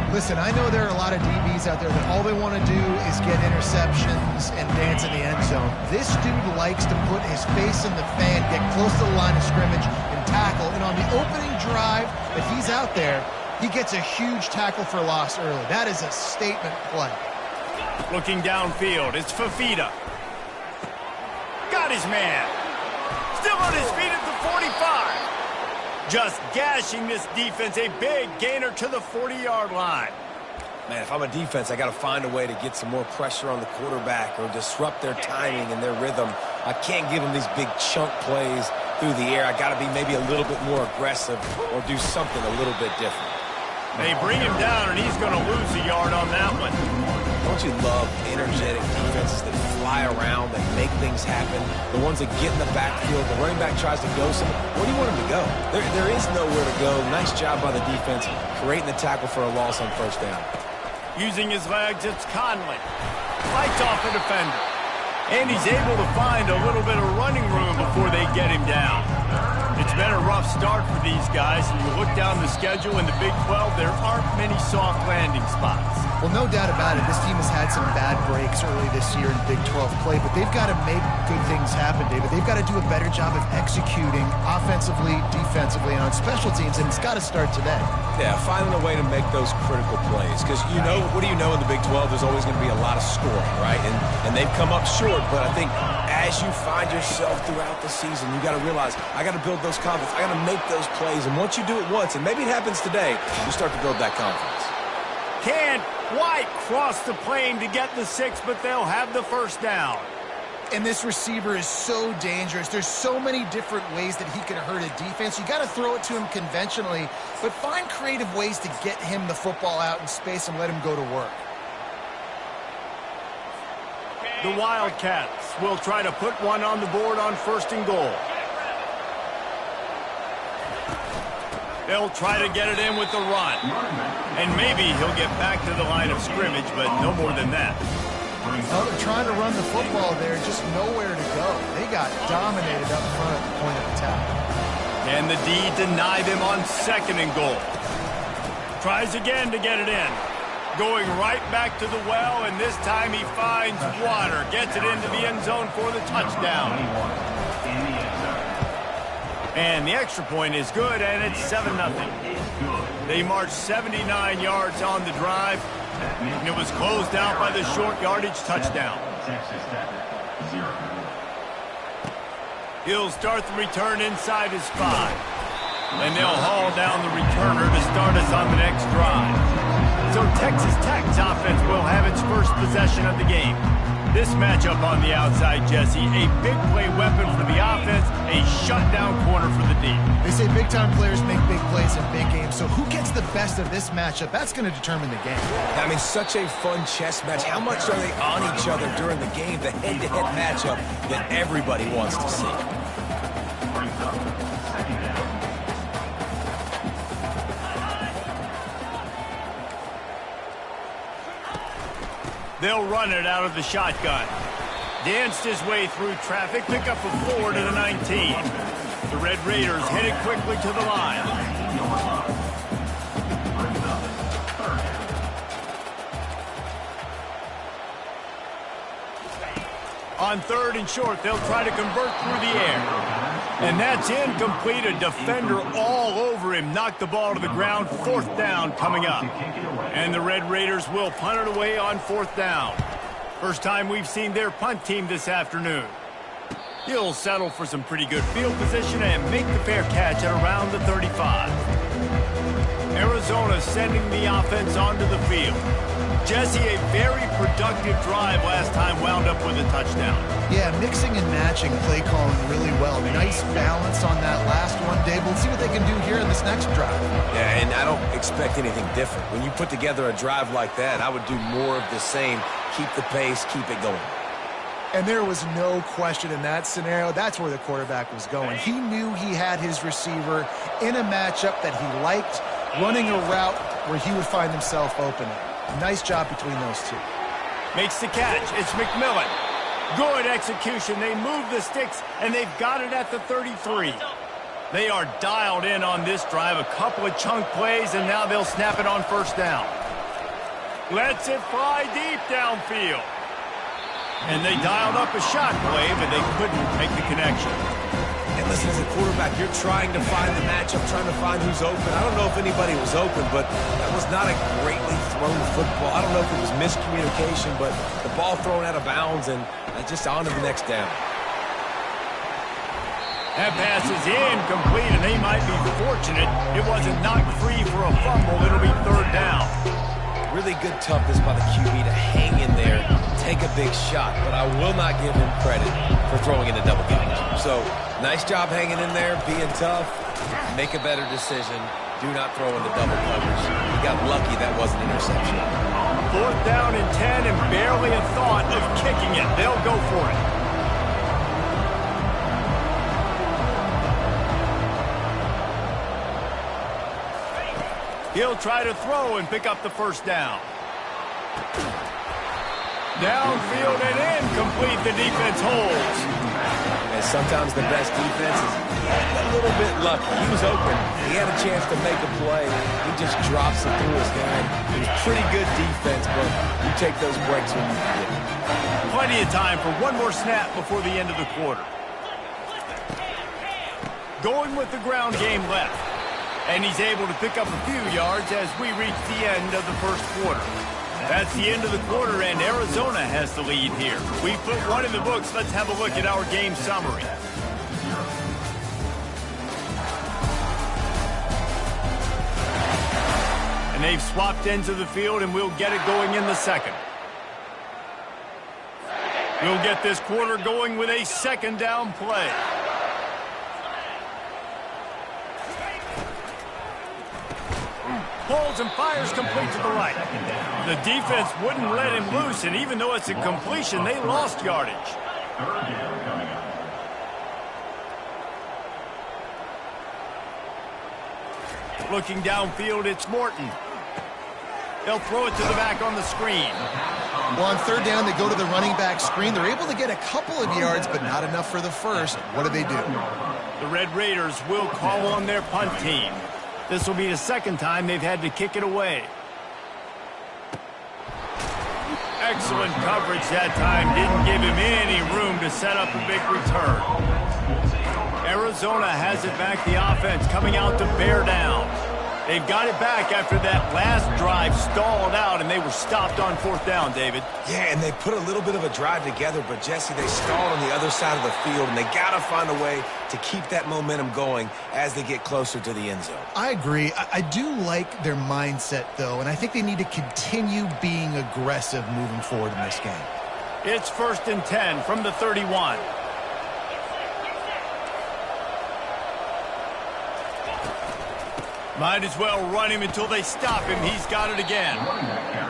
Listen, I know there are a lot of DBs out there that all they want to do is get interceptions and dance in the end zone. This dude likes to put his face in the fan, get close to the line of scrimmage, and tackle. And on the opening drive that he's out there, he gets a huge tackle for loss early. That is a statement play. Looking downfield, it's Fafita. Got his man. Still on his feet at the 45. Just gashing this defense, a big gainer to the 40-yard line. Man, if I'm a defense, I got to find a way to get some more pressure on the quarterback or disrupt their timing and their rhythm. I can't give them these big chunk plays through the air. I got to be maybe a little bit more aggressive or do something a little bit different. They bring him down, and he's going to lose a yard on that one. Don't you love energetic defenses that fly around, that make things happen? The ones that get in the backfield, the running back tries to go somewhere. Where do you want him to go? There is nowhere to go. Nice job by the defense, creating the tackle for a loss on first down. Using his legs, it's Conley. Fights off the defender. And he's able to find a little bit of running room before they get him down. It's been a rough start for these guys, and you look down the schedule in the Big 12, there aren't many soft landing spots. Well, no doubt about it. This team has had some bad breaks early this year in Big 12 play, but they've got to make good things happen, David. They've got to do a better job of executing offensively, defensively, and on special teams, and it's got to start today. Yeah, finding a way to make those critical plays. Because, you know, what do you know in the Big 12? There's always going to be a lot of scoring, right? And they've come up short, but I think as you find yourself throughout the season, you got to realize, I got to build those confidence. I got to make those plays. And once you do it once, and maybe it happens today, you start to build that confidence. Can White cross the plane to get the 6, but they'll have the first down. And this receiver is so dangerous. There's so many different ways that he can hurt a defense. You got to throw it to him conventionally, but find creative ways to get him the football out in space and let him go to work. The Wildcats will try to put one on the board on 1st and goal. They'll try to get it in with the run. And maybe he'll get back to the line of scrimmage, but no more than that. Well, they're trying to run the football there, just nowhere to go. They got dominated up front at the point of attack. And the D denied him on 2nd and goal. Tries again to get it in. Going right back to the well, and this time he finds water. Gets it into the end zone for the touchdown. And the extra point is good, and it's 7-0. They marched 79 yards on the drive, and it was closed out by the short yardage touchdown. He'll start the return inside his 5. And they'll haul down the returner to start us on the next drive. So Texas Tech's offense will have its first possession of the game. This matchup on the outside, Jesse, a big play weapon for the offense, a shutdown corner for the D. They say big-time players make big plays in big games, so who gets the best of this matchup? That's going to determine the game. I mean, such a fun chess match. How much are they on each other during the game, the head-to-head matchup that everybody wants to see? They'll run it out of the shotgun. Danced his way through traffic, pick up a 4 to the 19. The Red Raiders headed quickly to the line. On 3rd and short, they'll try to convert through the air. And that's incomplete. A defender all over him. Knocked the ball to the ground. 4th down coming up. And the Red Raiders will punt it away on 4th down. First time we've seen their punt team this afternoon. He'll settle for some pretty good field position and make the fair catch at around the 35. Arizona sending the offense onto the field. Jesse, a very productive drive last time wound up with a touchdown. Yeah, mixing and matching play calling really well. Nice balance on that last one, Dave. We'll see what they can do here in this next drive. Yeah, and I don't expect anything different. When you put together a drive like that, I would do more of the same. Keep the pace, keep it going. And there was no question in that scenario. That's where the quarterback was going. He knew he had his receiver in a matchup that he liked, running a route where he would find himself open. Nice job between those two. Makes the catch. It's McMillan. Good execution. They move the sticks, and they've got it at the 33. They are dialed in on this drive. A couple of chunk plays, and now they'll snap it on first down. Lets it fly deep downfield. And they dialed up a shot play, but they couldn't make the connection. And listen, as a quarterback, you're trying to find the matchup, trying to find who's open. I don't know if anybody was open, but that was not a greatly thrown football. I don't know if it was miscommunication, but the ball thrown out of bounds and just on to the next down. That pass is incomplete, and they might be fortunate it wasn't knocked free for a fumble. It'll be third down. Really good toughness by the QB to hang in there, take a big shot, but I will not give him credit for throwing in a double coverage. So, nice job hanging in there, being tough, make a better decision, do not throw in the double coverage. He got lucky that wasn't an interception. Fourth down and 10 and barely a thought of kicking it. They'll go for it. He'll try to throw and pick up the first down. Downfield and incomplete. The defense holds. And sometimes the best defense is a little bit lucky. He was open. He had a chance to make a play. He just drops it through his hand. It was pretty good defense, but you take those breaks when you can get it. Plenty of time for one more snap before the end of the quarter. Going with the ground game left. And he's able to pick up a few yards as we reach the end of the first quarter. That's the end of the quarter, and Arizona has the lead here. We put one in the books. Let's have a look at our game summary. And they've swapped ends of the field, and we'll get it going in the second. We'll get this quarter going with a second down play. Pulls and fires complete to the right. The defense wouldn't let him loose, and even though it's a completion, they lost yardage. Looking downfield, it's Morton. They'll throw it to the back on the screen. Well, on third down, they go to the running back screen. They're able to get a couple of yards, but not enough for the first. What do? The Red Raiders will call on their punt team. This will be the second time they've had to kick it away. Excellent coverage that time. Didn't give him any room to set up a big return. Arizona has it back. The offense coming out to bear down. They've got it back after that last drive stalled out, and they were stopped on fourth down, David. Yeah, and they put a little bit of a drive together, but, Jesse, they stalled on the other side of the field, and they got to find a way to keep that momentum going as they get closer to the end zone. I agree. I do like their mindset, though, and I think they need to continue being aggressive moving forward in this game. It's 1st and 10 from the 31. Might as well run him until they stop him. He's got it again.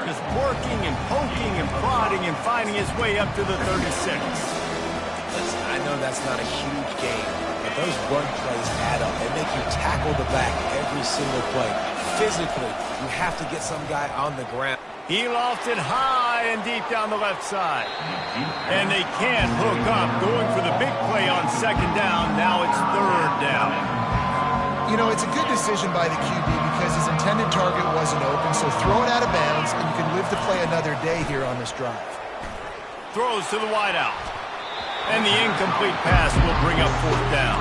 Just working and poking and prodding and finding his way up to the 36. Listen, I know that's not a huge game, but those run plays add up. They make you tackle the back every single play. Physically, you have to get some guy on the ground. He lofted high and deep down the left side. And they can't hook up. Going for the big play on second down. Now it's third down. You know, it's a good decision by the QB because his intended target wasn't open, so throw it out of bounds, and you can live to play another day here on this drive. Throws to the wideout. And the incomplete pass will bring up fourth down.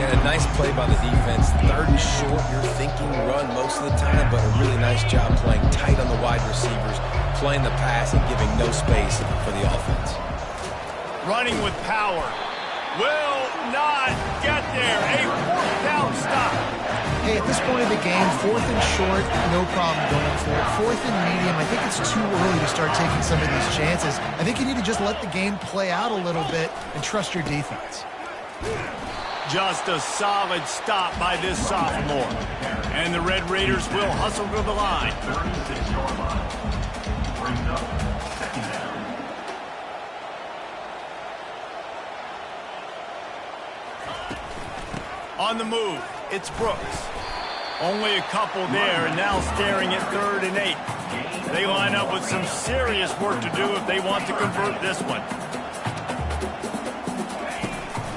And a nice play by the defense. Third and short, you're thinking run most of the time, but a really nice job playing tight on the wide receivers, playing the pass and giving no space for the offense. Running with power. Will not get there. A fourth down stop. Hey, at this point of the game, 4th and short, no problem going for it. 4th and medium, I think it's too early to start taking some of these chances. I think you need to just let the game play out a little bit and trust your defense. Just a solid stop by this sophomore. And the Red Raiders will hustle to the line. On the move, it's Brooks. Only a couple there, and now staring at 3rd and 8. They line up with some serious work to do if they want to convert this one.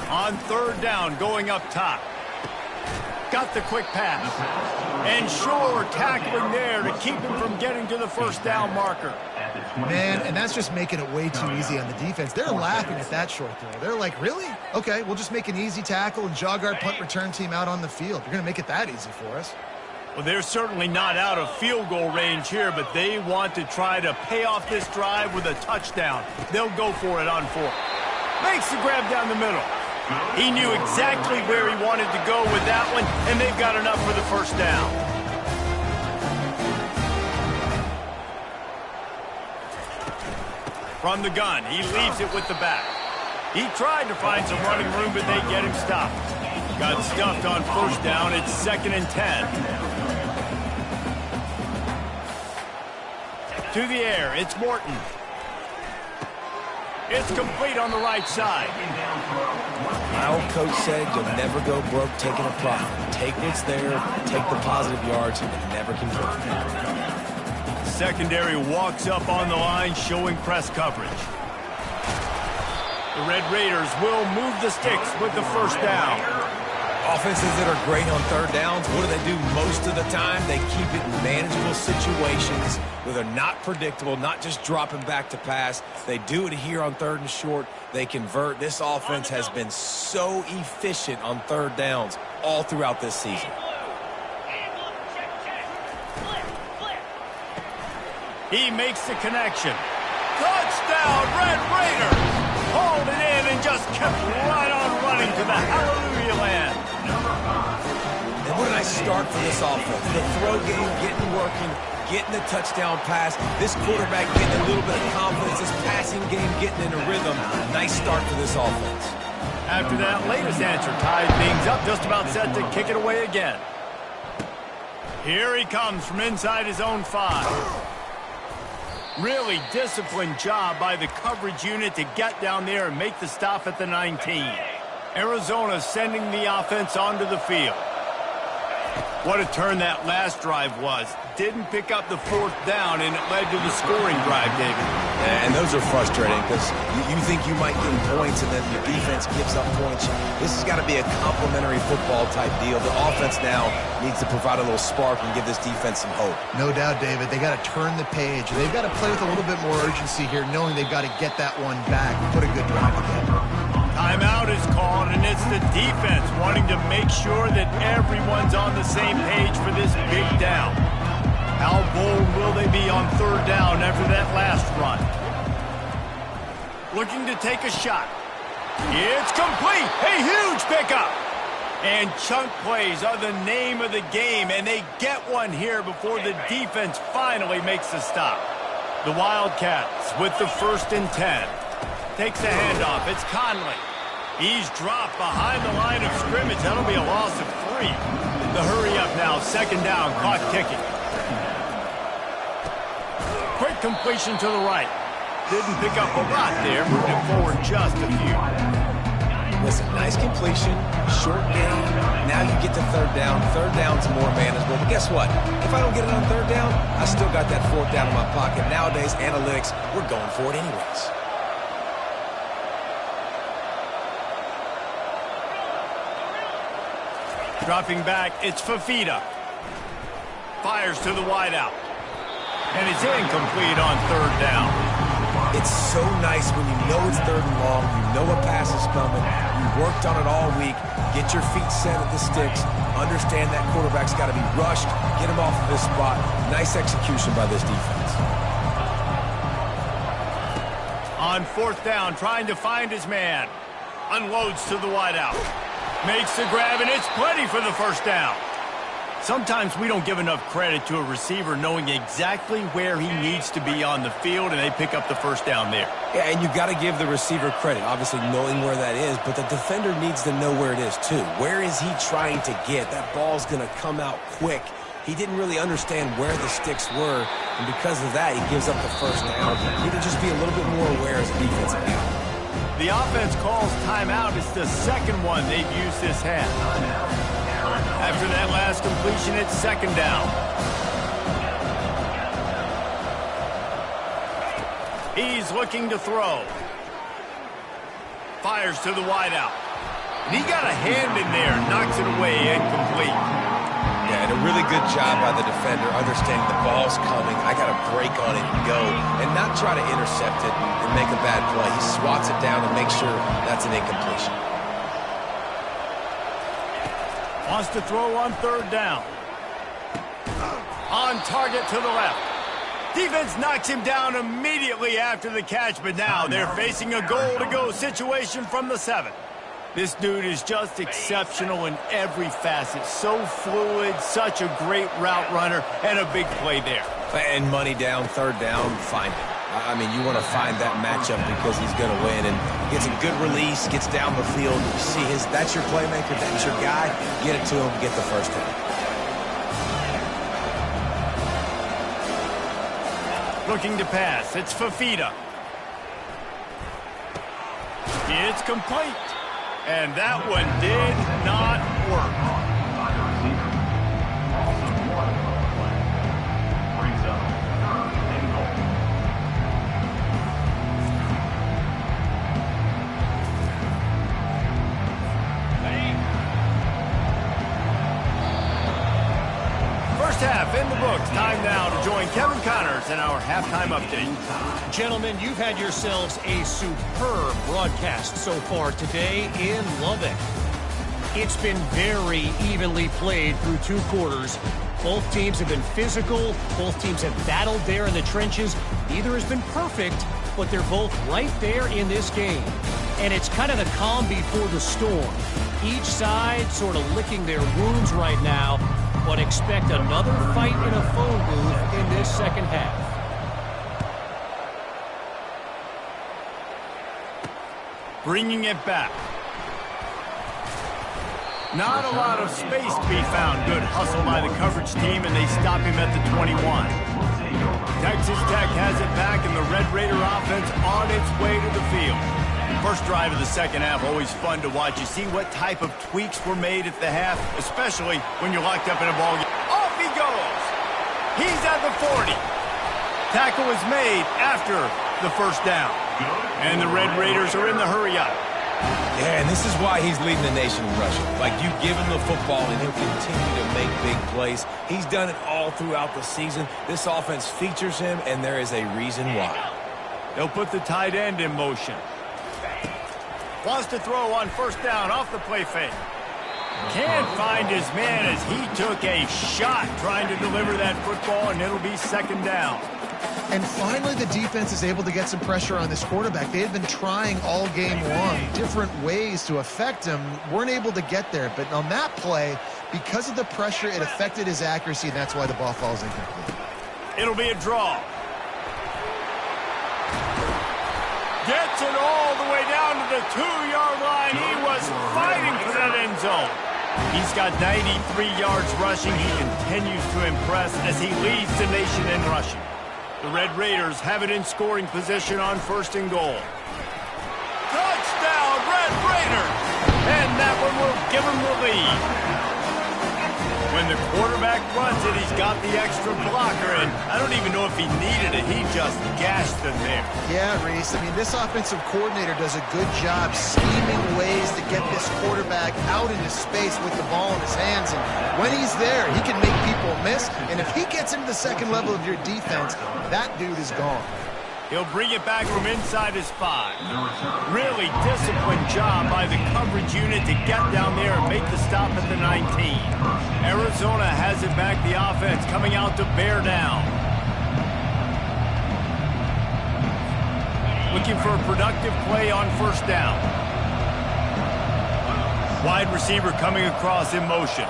On 3rd down, going up top. Got the quick pass. And Shore tackling there to keep him from getting to the 1st down marker. Man, and that's just making it way too easy on the defense. They're laughing at that short throw. They're like, really? Okay, we'll just make an easy tackle and jog our punt return team out on the field. You're going to make it that easy for us. Well, they're certainly not out of field goal range here, but they want to try to pay off this drive with a touchdown. They'll go for it on 4th. Makes the grab down the middle. He knew exactly where he wanted to go with that one, and they've got enough for the 1st down. From the gun, he leaves it with the back. He tried to find some running room, but they get him stopped. Got stuffed on 1st down. It's 2nd and 10. To the air, it's Morton. It's complete on the right side. My old coach said you'll never go broke taking a profit. Take what's there, take the positive yards, and never convert. Secondary walks up on the line, showing press coverage. The Red Raiders will move the sticks with the 1st down. Offenses that are great on 3rd downs, what do they do most of the time? They keep it in manageable situations where they're not predictable, not just dropping back to pass. They do it here on 3rd and short. They convert. This offense has been so efficient on 3rd downs all throughout this season. He makes the connection. Touchdown, Red Raiders! Hauled it in and just kept right on running to the hallelujah land. And what a nice start for this offense. The throw game getting working, getting the touchdown pass. This quarterback getting a little bit of confidence. This passing game getting in a rhythm. Nice start for this offense. After that latest answer tied things up, just about set to kick it away again. Here he comes from inside his own 5. Really disciplined job by the coverage unit to get down there and make the stop at the 19. Arizona sending the offense onto the field. What a turn that last drive was. Didn't pick up the 4th down, and it led to the scoring drive, David. And those are frustrating because you think you might get points and then your defense gives up points. This has got to be a complementary football type deal. The offense now needs to provide a little spark and give this defense some hope. No doubt, David. They got to turn the page. They've got to play with a little bit more urgency here, knowing they've got to get that one back and put a good drive together. Timeout is called, and it's the defense wanting to make sure that everyone's on the same page for this big down. How bold will they be on 3rd down after that last run? Looking to take a shot. It's complete. A huge pickup. And chunk plays are the name of the game, and they get one here before the defense finally makes the stop. The Wildcats with the 1st and 10. Takes the handoff. It's Conley. He's dropped behind the line of scrimmage. That'll be a loss of 3. The hurry up now. 2nd down. Clock ticking. Quick completion to the right. Didn't pick up a lot there. Moved it forward just a few. Listen, nice completion. Short game. Now you get to 3rd down. 3rd down's more manageable. But guess what? If I don't get it on 3rd down, I still got that 4th down in my pocket. Nowadays, analytics, we're going for it anyways. Dropping back, it's Fafita. Fires to the wideout. And it's incomplete on 3rd down. It's so nice when you know it's 3rd and long, you know a pass is coming, you worked on it all week, get your feet set at the sticks, understand that quarterback's got to be rushed, get him off of this spot. Nice execution by this defense. On 4th down, trying to find his man. Unloads to the wideout. Makes the grab, and it's plenty for the 1st down. Sometimes we don't give enough credit to a receiver knowing exactly where he needs to be on the field, and they pick up the first down there. Yeah, and you've got to give the receiver credit, obviously knowing where that is, but the defender needs to know where it is too. Where is he trying to get? That ball's going to come out quick. He didn't really understand where the sticks were, and because of that, he gives up the first down. He can just be a little bit more aware as a defensive guy. The offense calls timeout. It's the second one they've used this half. After that last completion, it's second down. He's looking to throw. Fires to the wideout. And he got a hand in there, knocks it away, incomplete. Yeah, and a really good job by the defender understanding the ball's coming. I got to break on it and go, and not try to intercept it and make a bad play. He swats it down and makes sure that's an incompletion. Wants to throw on third down. On target to the left. Defense knocks him down immediately after the catch, but now they're facing a goal-to-go situation from the 7. This dude is just exceptional in every facet. So fluid, such a great route runner, and a big play there. And money down, third down, find him. I mean, you want to find that matchup because he's going to win. And gets a good release, gets down the field. You see that's your playmaker, that's your guy. Get it to him, get the first down. Looking to pass. It's Fafita. It's complete. And that one did not work. Half in the books. Time now to join Kevin Connors in our halftime update. Gentlemen, you've had yourselves a superb broadcast so far today in Lubbock. It's been very evenly played through 2 quarters. Both teams have been physical. Both teams have battled there in the trenches. Neither has been perfect, but they're both right there in this game. And it's kind of the calm before the storm. Each side sort of licking their wounds right now, but expect another fight in a phone booth in this second half. Bringing it back. Not a lot of space to be found. Good hustle by the coverage team, and they stop him at the 21. Texas Tech has it back, and the Red Raider offense on its way to the field. First drive of the second half, always fun to watch. You see what type of tweaks were made at the half, especially when you're locked up in a ball game. Off he goes. He's at the 40. Tackle is made after the first down. And the Red Raiders are in the hurry-up. Yeah, and this is why he's leading the nation in rushing. Like, you give him the football, and he'll continue to make big plays. He's done it all throughout the season. This offense features him, and there is a reason why. They'll put the tight end in motion. Wants to throw on first down off the play fake. Can't find his man as he took a shot trying to deliver that football, and it'll be second down. And finally, the defense is able to get some pressure on this quarterback. They had been trying all game long different ways to affect him, weren't able to get there. But on that play, because of the pressure, it affected his accuracy, and that's why the ball falls incomplete. It'll be a draw. Gets it all the way down to the 2-yard line. He was fighting for that end zone. He's got 93 yards rushing. He continues to impress as he leads the nation in rushing. The Red Raiders have it in scoring position on first and goal. Touchdown, Red Raiders! And that one will give them the lead. When the quarterback runs it, he's got the extra blocker, and I don't even know if he needed it. He just gashed them there. Yeah, Reese. I mean, this offensive coordinator does a good job scheming ways to get this quarterback out into space with the ball in his hands. And when he's there, he can make people miss. And if he gets into the second level of your defense, that dude is gone. He'll bring it back from inside his 5. Really disciplined job by the coverage unit to get down there and make the stop at the 19. Arizona has it back, the offense coming out to bear down. Looking for a productive play on first down. Wide receiver coming across in motion.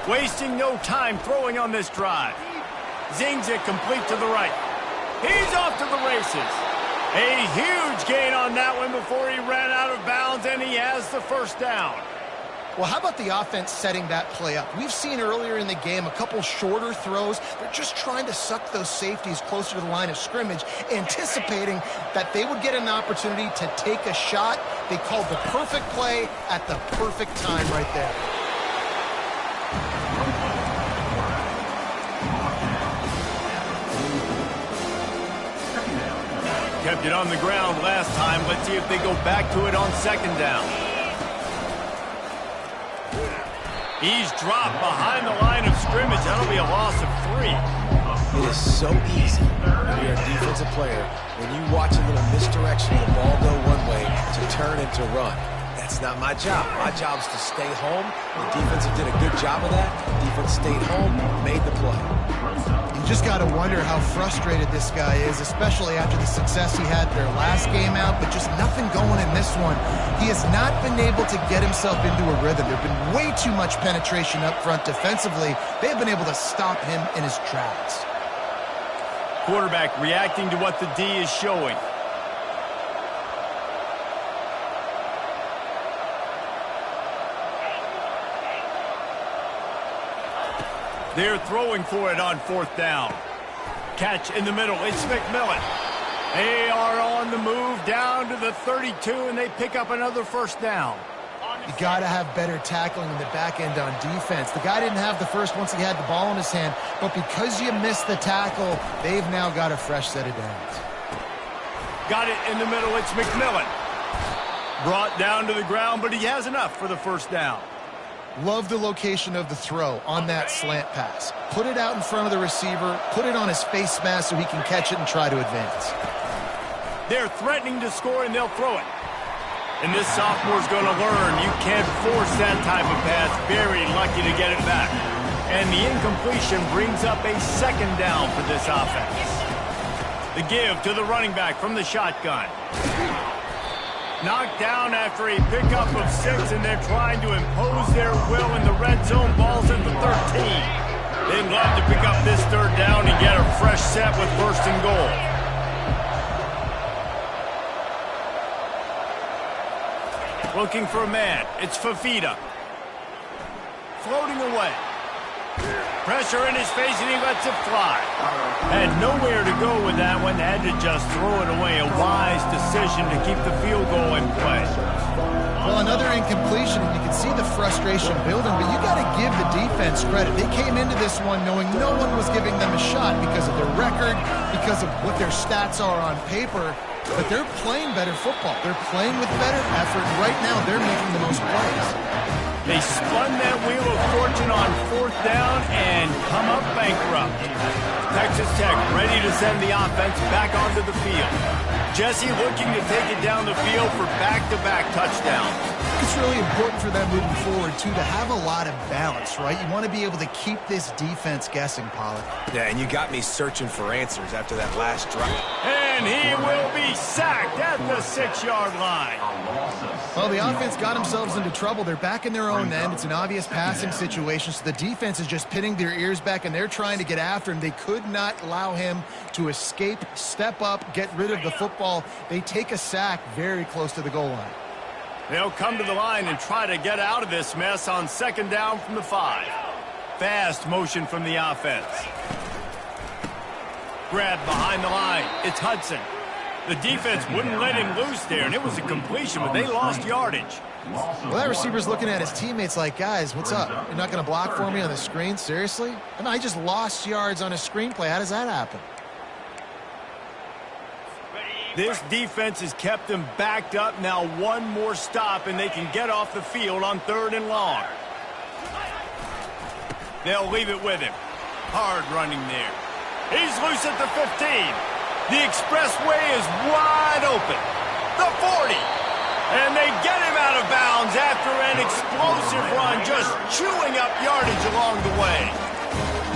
Wasting no time throwing on this drive. Zings it complete to the right. He's off to the races. A huge gain on that one before he ran out of bounds, and he has the first down. Well, how about the offense setting that play up? We've seen earlier in the game a couple shorter throws. They're just trying to suck those safeties closer to the line of scrimmage, anticipating that they would get an opportunity to take a shot. They called the perfect play at the perfect time right there. Kept it on the ground last time. Let's see if they go back to it on second down. He's dropped behind the line of scrimmage. That'll be a loss of 3. It is so easy when you're a defensive player, when you watch a little misdirection of the ball go one way to turn and to run. That's not my job. My job is to stay home. The defense did a good job of that. The defense stayed home, made the play. You just got to wonder how frustrated this guy is, especially after the success he had their last game out, but just nothing going in this one. He has not been able to get himself into a rhythm. There's been way too much penetration up front defensively. They've been able to stop him in his tracks. Quarterback reacting to what the D is showing. They're throwing for it on fourth down. Catch in the middle. It's McMillan. They are on the move down to the 32, and they pick up another first down. You got to have better tackling in the back end on defense. The guy didn't have the first once he had the ball in his hand, but because you missed the tackle, they've now got a fresh set of downs. Got it in the middle. It's McMillan. Brought down to the ground, but he has enough for the first down. Love the location of the throw on that slant pass. Put it out in front of the receiver, put it on his face mask so he can catch it and try to advance. They're threatening to score, and they'll throw it. And this sophomore's going to learn you can't force that type of pass. Very lucky to get it back. And the incompletion brings up a second down for this offense. The give to the running back from the shotgun. Knocked down after a pickup of 6, and they're trying to impose their will in the red zone. Ball's at the 13. They'd love to pick up this third down and get a fresh set with first and goal. Looking for a man. It's Fafita. Floating away. Pressure in his face, and he lets it fly. Had nowhere to go with that one. Had to just throw it away. A wise decision to keep the field goal in play. Well, another incompletion, and you can see the frustration building, but you got to give the defense credit. They came into this one knowing no one was giving them a shot because of their record, because of what their stats are on paper, but they're playing better football. They're playing with better effort. Right now, they're making the most plays. They spun that wheel of fortune on fourth down and come up bankrupt. Texas Tech ready to send the offense back onto the field. Jesse looking to take it down the field for back-to-back touchdowns. It's really important for them moving forward, too, to have a lot of balance, right? You want to be able to keep this defense guessing, Pollard. Yeah, and you got me searching for answers after that last drive. And he will be sacked at the 6-yard line. Well, the offense got themselves into trouble. They're back in their own end. It's an obvious passing situation, so the defense is just pinning their ears back, and they're trying to get after him. They could not allow him to escape, step up, get rid of the football. They take a sack very close to the goal line. They'll come to the line and try to get out of this mess on second down from the 5. Fast motion from the offense. Grab behind the line. It's Hudson. The defense wouldn't let him loose there, and it was a completion, but they lost yardage. Well, that receiver's looking at his teammates like, guys, what's up? You're not going to block for me on the screen? Seriously? And I just lost yards on a screenplay. How does that happen? This defense has kept them backed up. Now one more stop, and they can get off the field on third and long. They'll leave it with him. Hard running there. He's loose at the 15. The expressway is wide open. The 40. And they get him out of bounds after an explosive run, just chewing up yardage along the way.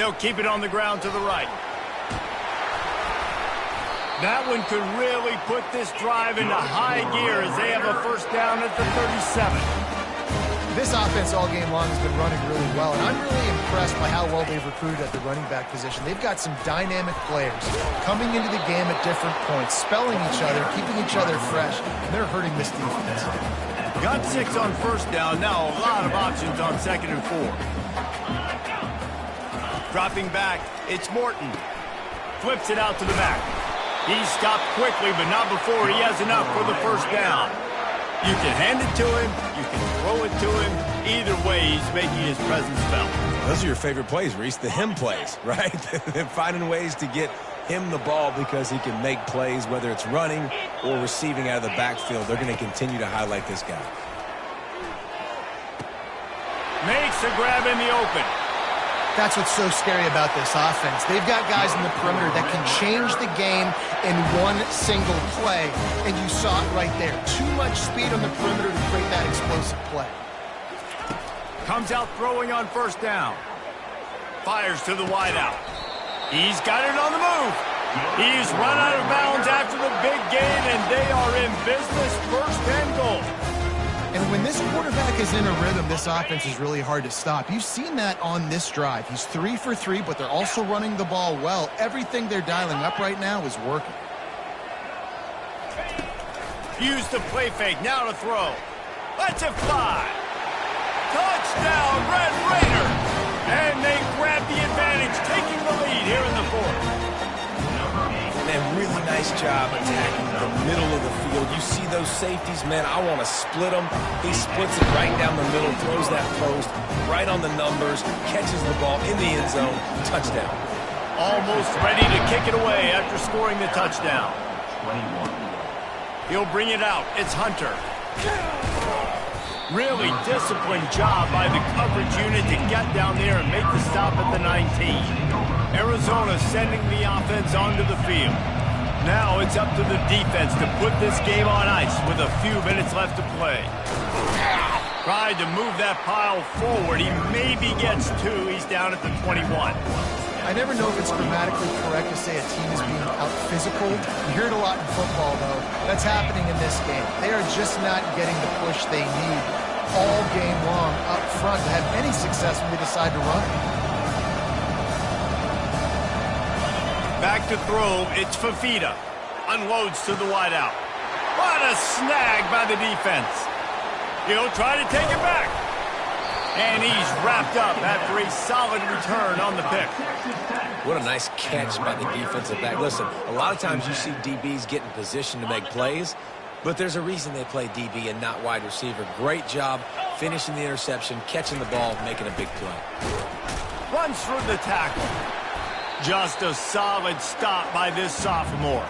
They'll keep it on the ground to the right. That one could really put this drive into high gear as they have a first down at the 37. This offense all game long has been running really well, and I'm really impressed by how well they've recruited at the running back position. They've got some dynamic players coming into the game at different points, spelling each other, keeping each other fresh, and they're hurting this defense. Got 6 on first down. Now a lot of options on 2nd and 4. Dropping back, it's Morton. Flips it out to the back. He's stopped quickly, but not before he has enough for the first down. You can hand it to him, you can throw it to him. Either way, he's making his presence felt. Those are your favorite plays, Reese, the him plays, right? Finding ways to get him the ball because he can make plays, whether it's running or receiving out of the backfield. They're going to continue to highlight this guy. Makes a grab in the open. That's what's so scary about this offense. They've got guys in the perimeter that can change the game in one single play, and you saw it right there. Too much speed on the perimeter to create that explosive play. Comes out throwing on first down. Fires to the wideout. He's got it on the move. He's run out of bounds after the big gain, and they are in business, 1st and goal. And when this quarterback is in a rhythm, this offense is really hard to stop. You've seen that on this drive. He's 3 for 3, but they're also running the ball well. Everything they're dialing up right now is working. Use the play fake, now to throw. Let's it fly. Touchdown, Red Raiders! And they grab the advantage, taking the lead here in the 4th. Man, really nice job attacking the middle of the field. You see those safeties, man, I want to split them. He splits it right down the middle, throws that post, right on the numbers, catches the ball in the end zone, touchdown. Almost ready to kick it away after scoring the touchdown. 21. He'll bring it out. It's Hunter. Really disciplined job by the coverage unit to get down there and make the stop at the 19. Arizona sending the offense onto the field. Now it's up to the defense to put this game on ice with a few minutes left to play. Tried to move that pile forward. He maybe gets 2. He's down at the 21. I never know if it's grammatically correct to say a team is being out-physical. You hear it a lot in football, though. That's happening in this game. They are just not getting the push they need all game long up front to have any success when they decide to run. Back to throw, it's Fafita. Unloads to the wideout. What a snag by the defense. He'll try to take it back. And he's wrapped up after a solid return on the pick. What a nice catch by the defensive back. Listen, a lot of times you see DBs get in position to make plays, but there's a reason they play DB and not wide receiver. Great job finishing the interception, catching the ball, making a big play. Runs through the tackle. Just a solid stop by this sophomore.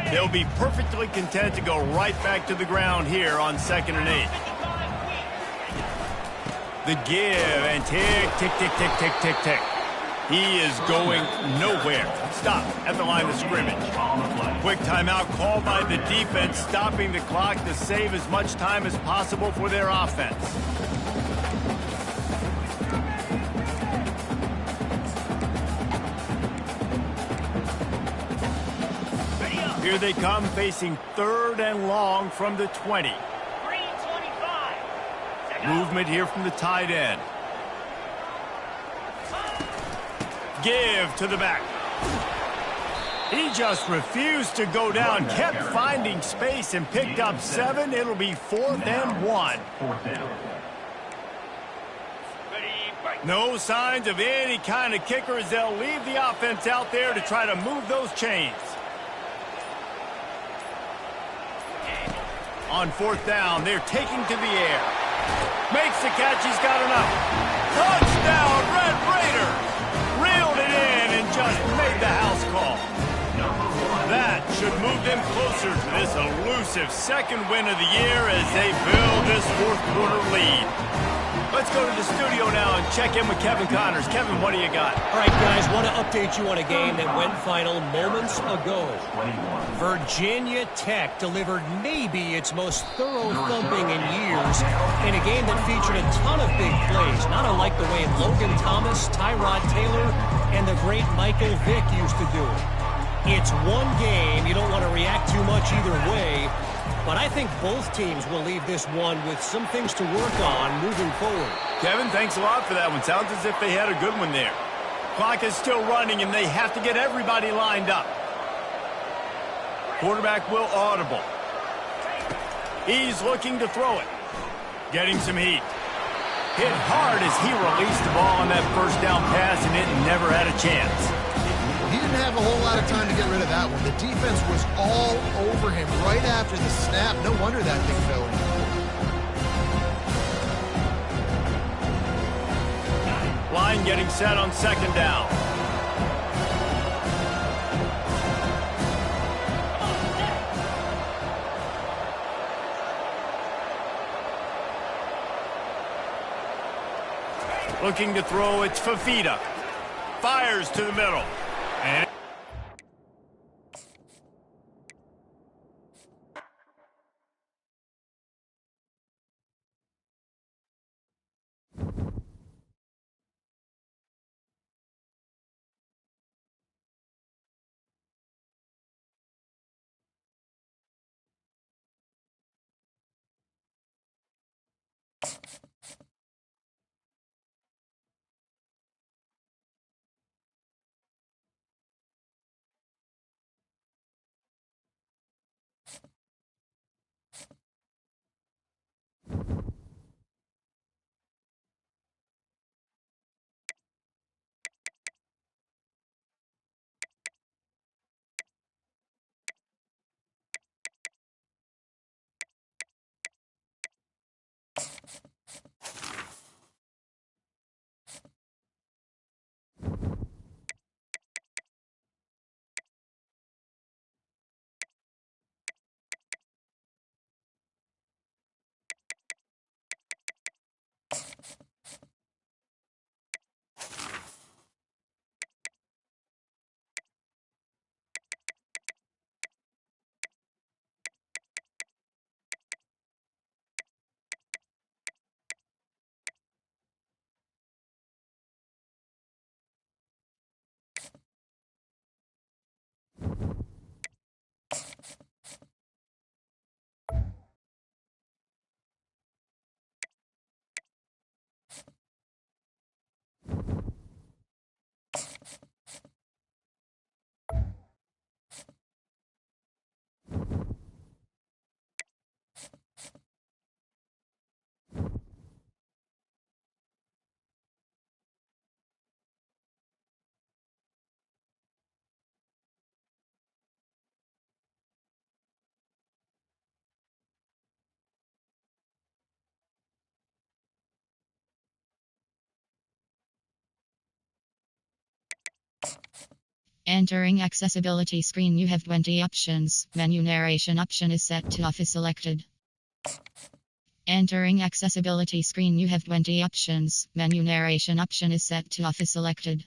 They'll be perfectly content to go right back to the ground here on 2nd and 8. The give and tick, tick, tick, tick, tick, tick, tick. He is going nowhere. Stop at the line of scrimmage. Quick timeout called by the defense, stopping the clock to save as much time as possible for their offense. Here they come, facing 3rd and long from the 20. Movement here from the tight end. Give to the back. He just refused to go down, kept finding space and picked up 7. It'll be 4th and 1. No signs of any kind of kicker as they'll leave the offense out there to try to move those chains. On 4th down, they're taking to the air. Makes the catch, he's got enough. Touchdown, Red Raiders! Reeled it in and just made the house call. That should move them closer to this elusive 2nd win of the year as they build this 4th quarter lead. Let's go to the studio now and check in with Kevin Connors. Kevin, what do you got? All right, guys, want to update you on a game that went final moments ago. Virginia Tech delivered maybe its most thorough thumping in years in a game that featured a ton of big plays, not unlike the way Logan Thomas, Tyrod Taylor, and the great Michael Vick used to do it. It's one game. You don't want to react too much either way. But I think both teams will leave this one with some things to work on moving forward. Kevin, thanks a lot for that one. Sounds as if they had a good one there. Clock is still running, and they have to get everybody lined up. Quarterback will audible. He's looking to throw it. Getting some heat. Hit hard as he released the ball on that first down pass, and it never had a chance. He didn't have a whole lot of time to get rid of that one. The defense was all over him right after the snap. No wonder that thing fell in. Line getting set on second down. Looking to throw, it's Fafita. Fires to the middle. And Entering accessibility screen, you have 20 options. Menu narration option is set to off is selected. Entering accessibility screen, you have 20 options. Menu narration option is set to off is selected.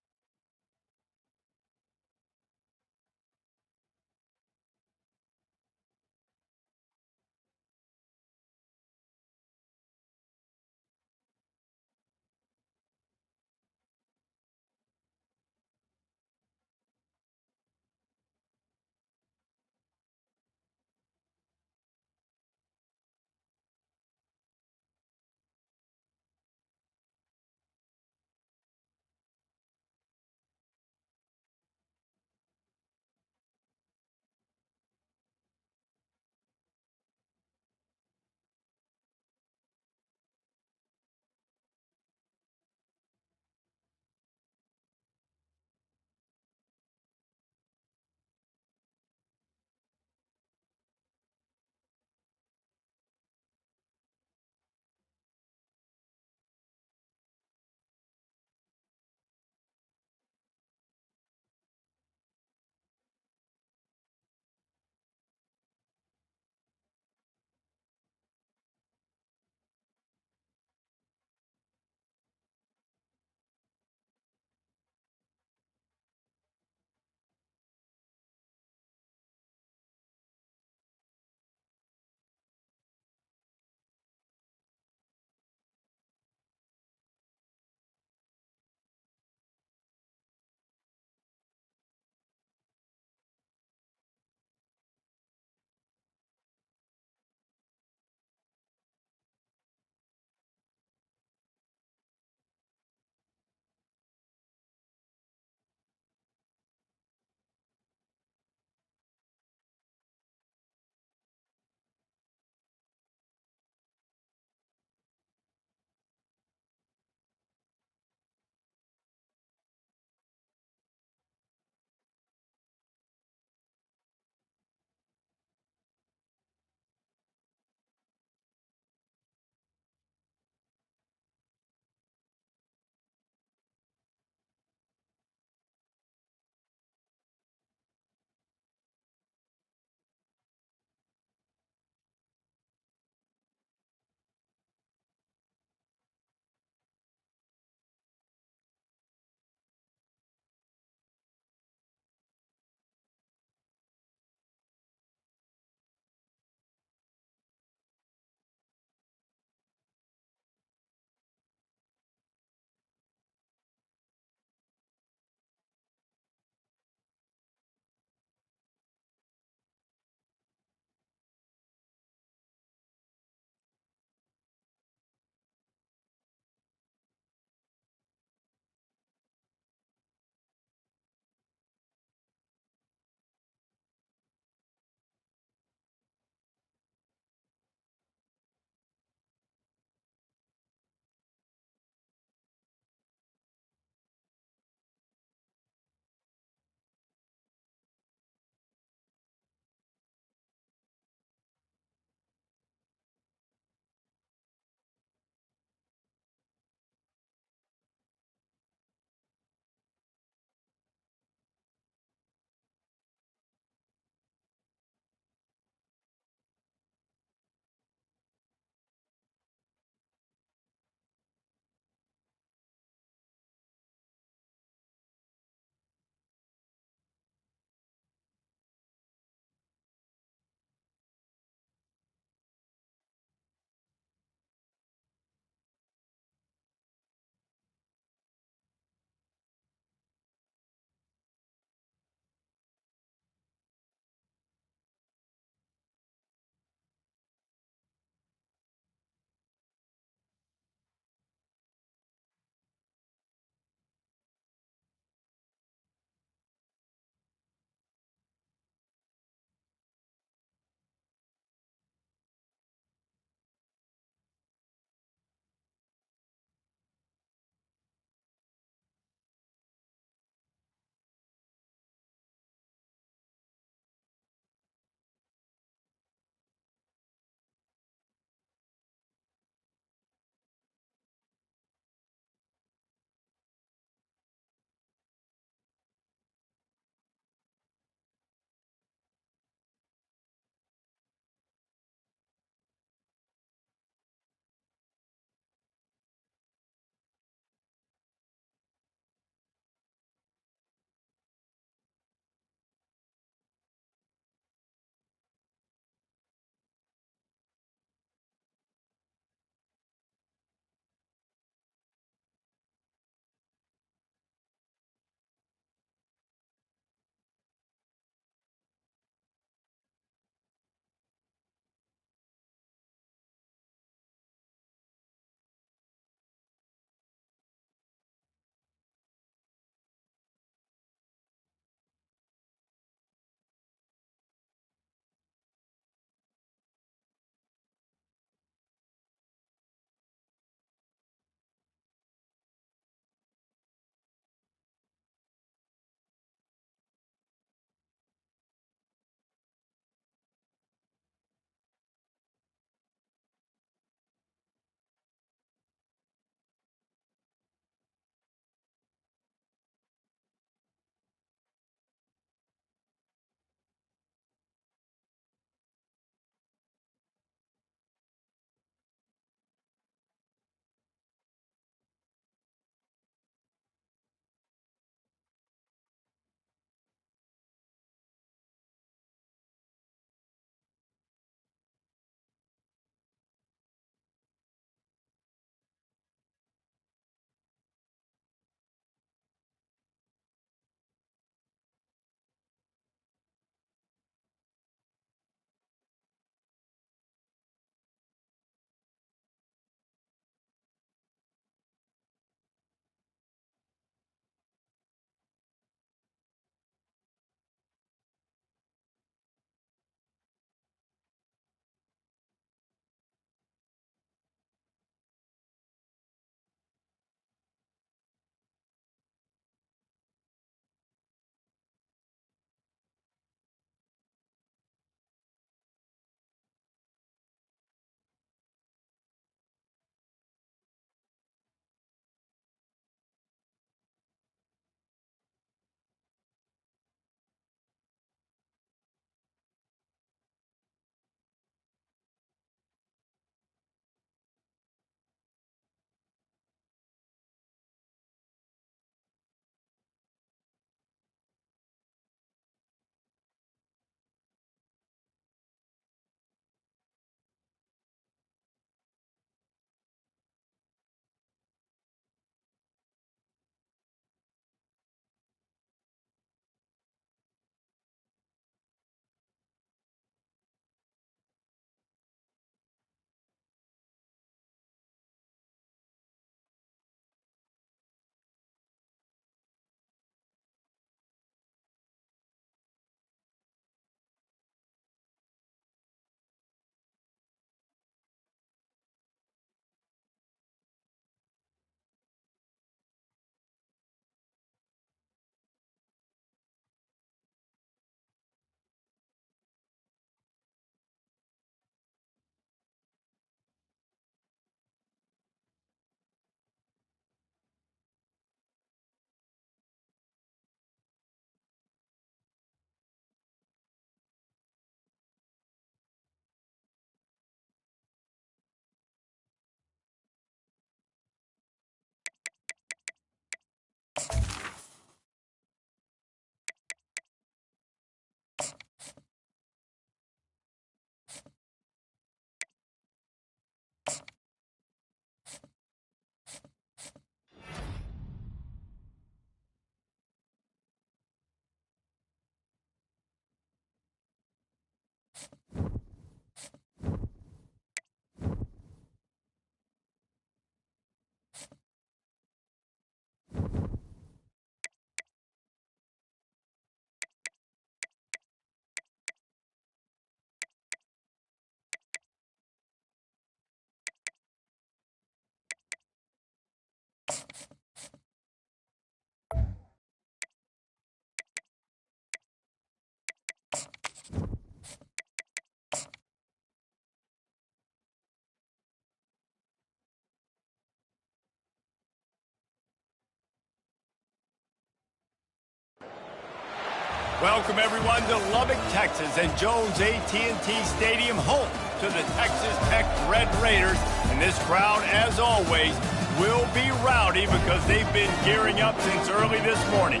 Welcome, everyone, to Lubbock, Texas, and Jones AT&T Stadium, home to the Texas Tech Red Raiders. And this crowd, as always, will be rowdy because they've been gearing up since early this morning.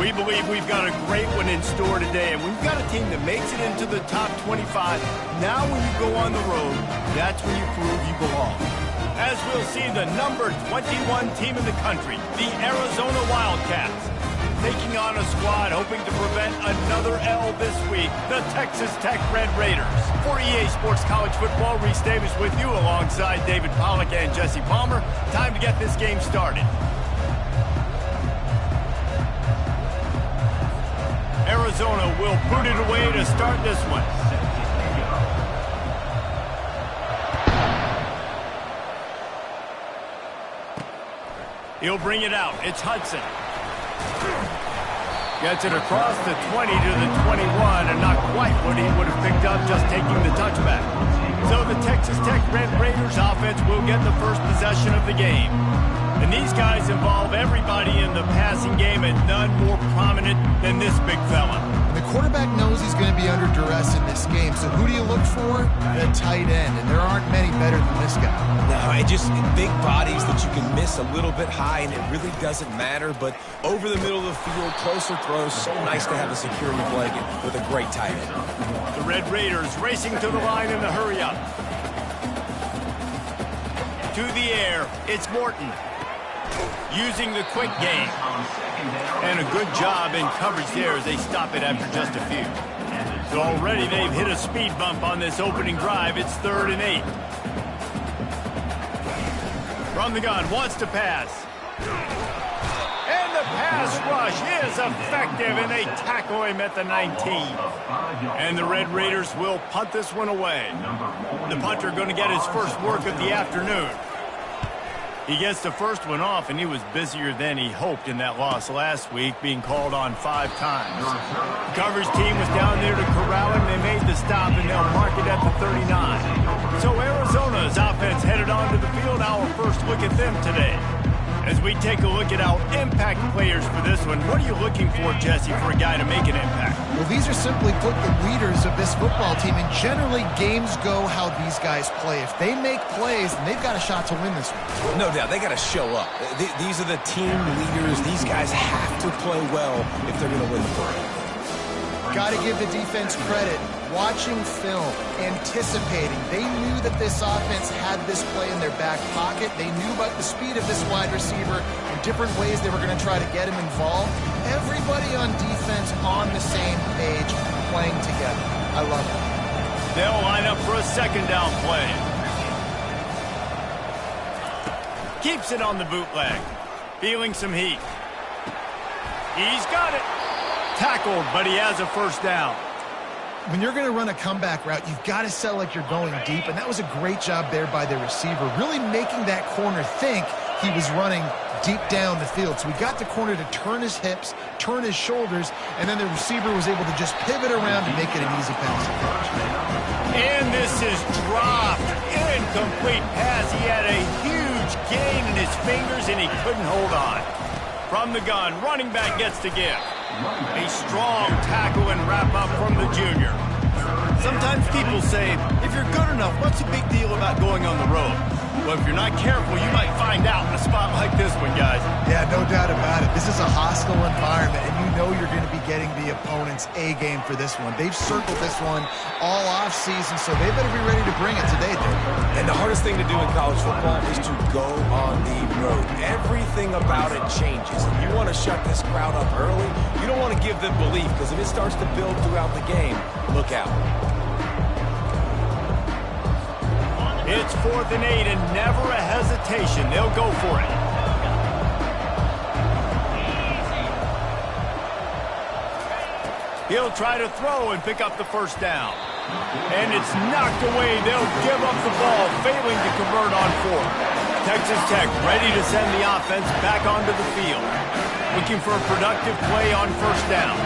We believe we've got a great one in store today, and we've got a team that makes it into the top 25. Now when you go on the road, that's when you prove you belong. As we'll see the number 21 team in the country, the Arizona Wildcats, taking on a squad hoping to prevent another L this week, the Texas Tech Red Raiders. For EA Sports College Football, Reese Davis with you alongside David Pollack and Jesse Palmer. Time to get this game started. Arizona will put it away to start this one. He'll bring it out. It's Hudson. Gets it across the 20 to the 21, and not quite what he would have picked up just taking the touchback. So the Texas Tech Red Raiders offense will get the first possession of the game. And these guys involve everybody in the passing game, and none more prominent than this big fella. The quarterback knows he's going to be under duress in this game, so who do you look for? The tight end, and there aren't many better than this guy. No, it just big bodies that you can miss a little bit high, and it really doesn't matter. But over the middle of the field, closer throws, so nice to have a security blanket with a great tight end. The Red Raiders racing to the line in the hurry-up. To the air, it's Morton. Using the quick game. And a good job in coverage there as they stop it after just a few. So already they've hit a speed bump on this opening drive. It's 3rd and 8. From the gun, wants to pass. And the pass rush is effective, and they tackle him at the 19. And the Red Raiders will punt this one away. The punter going to get his first work of the afternoon. He gets the first one off, and he was busier than he hoped in that loss last week, being called on 5 times. The coverage team was down there to corral him. They made the stop, and they'll mark it at the 39. So Arizona's offense headed onto the field. Our first look at them today. As we take a look at our impact players for this one, what are you looking for, Jesse, for a guy to make an impact? Well, these are simply put the leaders of this football team, and generally games go how these guys play. If they make plays, then they've got a shot to win this one. No doubt, they got to show up. These are the team leaders. These guys have to play well if they're going to win the game. Got to give the defense credit. Watching film, anticipating. They knew that this offense had this play in their back pocket. They knew about the speed of this wide receiver and different ways they were going to try to get him involved. Everybody on defense on the same page, playing together. I love it. They'll line up for a second down play. Keeps it on the bootleg. Feeling some heat. He's got it. Tackled, but he has a first down. When you're going to run a comeback route, you've got to sell like you're going deep, and that was a great job there by the receiver, really making that corner think he was running deep down the field. So we got the corner to turn his hips, turn his shoulders, and then the receiver was able to just pivot around and make it an easy pass. And this is dropped. Incomplete pass. He had a huge gain in his fingers, and he couldn't hold on. From the gun, running back gets to give. A strong tackle and wrap-up from the junior. Sometimes people say, if you're good enough, what's the big deal about going on the road? Well, if you're not careful, you might find out in a spot like this one, guys. Yeah, no doubt about it. This is a hostile environment, and you know you're going to be getting the opponent's A game for this one. They've circled this one all off-season, so they better be ready to bring it today, Dave. And the hardest thing to do in college football is to go on the road. Everything about it changes. And you want to shut this crowd up early. You don't want to give them belief, because if it starts to build throughout the game, look out. It's 4th and 8, and never a hesitation. They'll go for it. He'll try to throw and pick up the first down. And it's knocked away. They'll give up the ball, failing to convert on 4th. Texas Tech ready to send the offense back onto the field. Looking for a productive play on first down.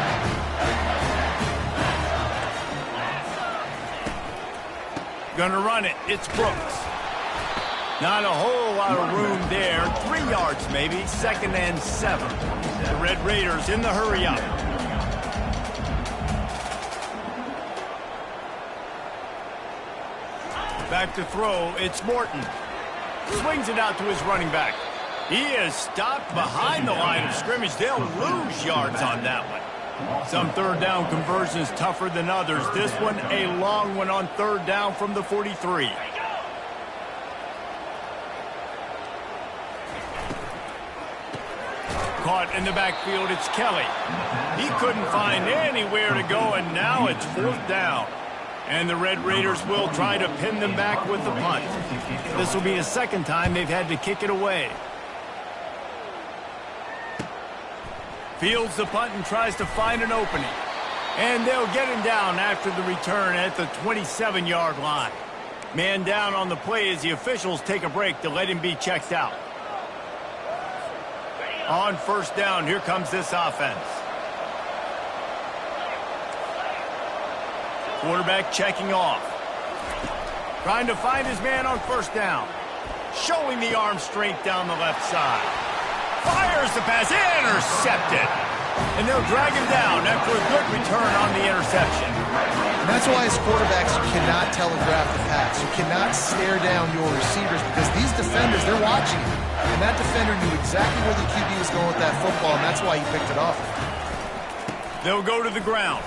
Gonna run it. It's Brooks. Not a whole lot of room there. 3 yards maybe. 2nd and 7. The Red Raiders in the hurry-up. Back to throw, it's Morton. Swings it out to his running back. He is stopped behind the line of scrimmage. They'll lose yards on that one. Some third down conversions tougher than others. This one, a long one on third down from the 43. Caught in the backfield, it's Kelly. He couldn't find anywhere to go, and now it's fourth down. And the Red Raiders will try to pin them back with the punt. This will be the second time they've had to kick it away. Fields the punt and tries to find an opening. And they'll get him down after the return at the 27-yard line. Man down on the play as the officials take a break to let him be checked out. On first down, here comes this offense. Quarterback checking off. Trying to find his man on first down. Showing the arm strength down the left side. Fires the pass, intercepted. And they'll drag him down after a good return on the interception. And that's why as quarterbacks you cannot telegraph the pass. You cannot stare down your receivers because these defenders, they're watching you. And that defender knew exactly where the QB was going with that football, and that's why he picked it off. They'll go to the ground.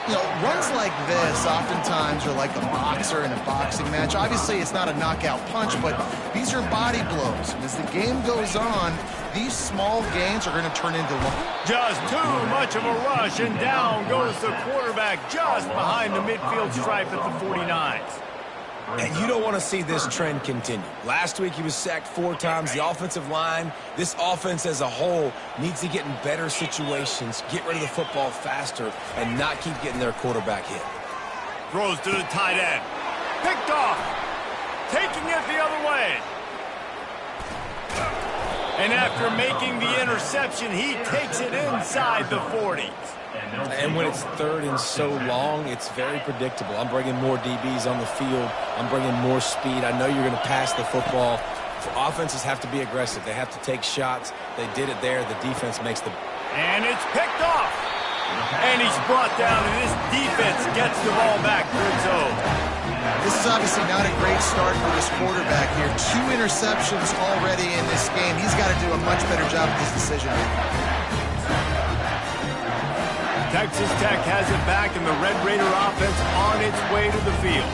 You know, runs like this oftentimes are like a boxer in a boxing match. Obviously, it's not a knockout punch, but these are body blows. And as the game goes on, these small gains are going to turn into long. Just too much of a rush, and down goes the quarterback just behind the midfield stripe at the 49. And you don't want to see this trend continue. Last week he was sacked 4 times. The offensive line, this offense as a whole, needs to get in better situations, get rid of the football faster, and not keep getting their quarterback hit. Throws to the tight end. Picked off. Taking it the other way. And after making the interception, he takes it inside the 40. And when it's third and so long, it's very predictable. I'm bringing more DBs on the field. I'm bringing more speed. I know you're going to pass the football. Offenses have to be aggressive. They have to take shots. They did it there. The defense makes the... And it's picked off. And he's brought down, and this defense gets the ball back to its own. This is obviously not a great start for this quarterback here. 2 interceptions already in this game. He's got to do a much better job with this decision. Texas Tech has it back, and the Red Raider offense on its way to the field.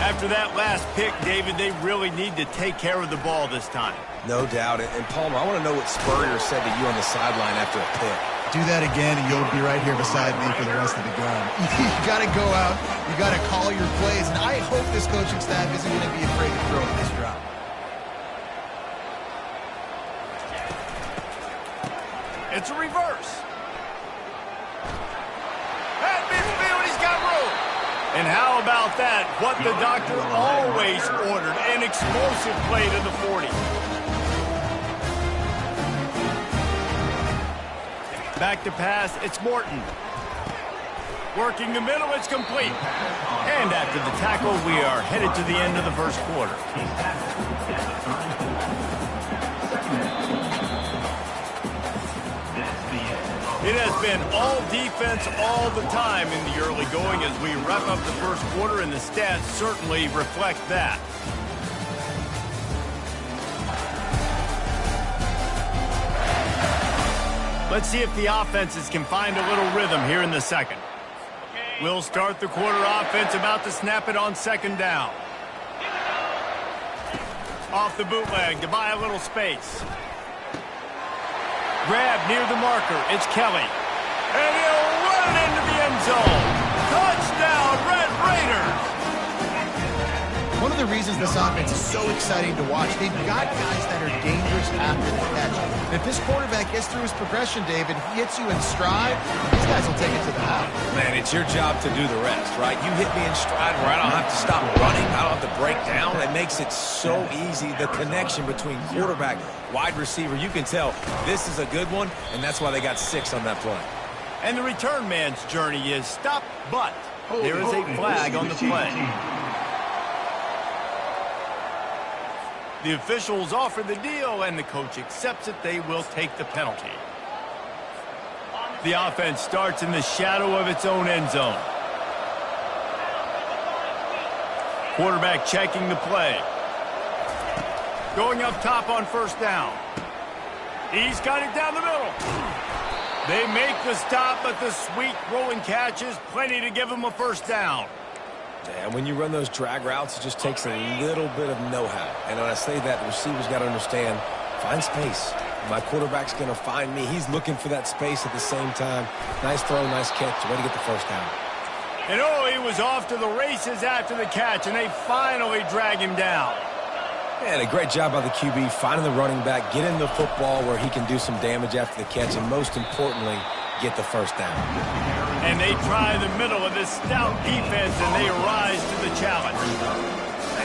After that last pick, David, they really need to take care of the ball this time. No doubt. And Palmer, I want to know what Spurrier said to you on the sideline after a pick. Do that again, and you'll be right here beside me for the rest of the game. You got to go out. You got to call your plays, and I hope this coaching staff isn't going to be afraid to throw at this drop. It's a reverse. At midfield, he's got room. And how about that? What the doctor always ordered, an explosive play to the 40. Back to pass, it's Morton. Working the middle, it's complete. And after the tackle, we are headed to the end of the first quarter. It has been all defense all the time in the early going as we wrap up the first quarter, and the stats certainly reflect that. Let's see if the offenses can find a little rhythm here in the second. We'll start the quarter offense, about to snap it on second down. Off the bootleg to buy a little space. Grab near the marker. It's Kelly. And he'll run into the end zone. Touchdown, Red Raiders! One of the reasons this offense is so exciting to watch, they've got guys that are dangerous after the catch. And if this quarterback gets through his progression, David, he hits you in stride, these guys will take it to the house. Man, it's your job to do the rest, right? You hit me in stride where I don't have to stop running. I don't have to break down. It makes it so easy, the connection between quarterback, wide receiver. You can tell this is a good one, and that's why they got 6 on that play. And the return man's journey is stop, but there is a flag on the play. The officials offer the deal, and the coach accepts it. They will take the penalty. The offense starts in the shadow of its own end zone. Quarterback checking the play. Going up top on first down. He's got it down the middle. They make the stop, but the sweet rolling catch is plenty to give him a first down. And when you run those drag routes, it just takes a little bit of know-how. And when I say that, the receiver's got to understand, find space. My quarterback's going to find me. He's looking for that space at the same time. Nice throw, nice catch. Way to get the first down. And he was off to the races after the catch, and they finally drag him down. And a great job by the QB finding the running back, getting the football where he can do some damage after the catch, and most importantly, get the first down. And they try the middle of this stout defense, and they rise to the challenge.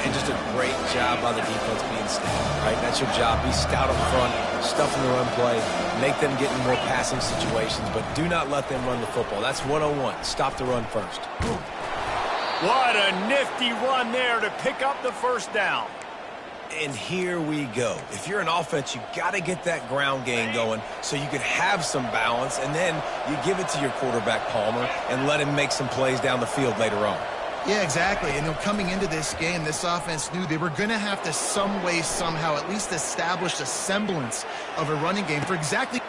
And just a great job by the defense being stout, right? That's your job. Be stout up front, stuff in the run play, make them get in more passing situations, but do not let them run the football. That's 101. Stop the run first. What a nifty run there to pick up the first down. And here we go. If you're an offense, you got to get that ground game going so you can have some balance, and then you give it to your quarterback, Palmer, and let him make some plays down the field later on. Yeah, exactly. And coming into this game, this offense knew they were going to have to some way, somehow, at least establish a semblance of a running game for exactly...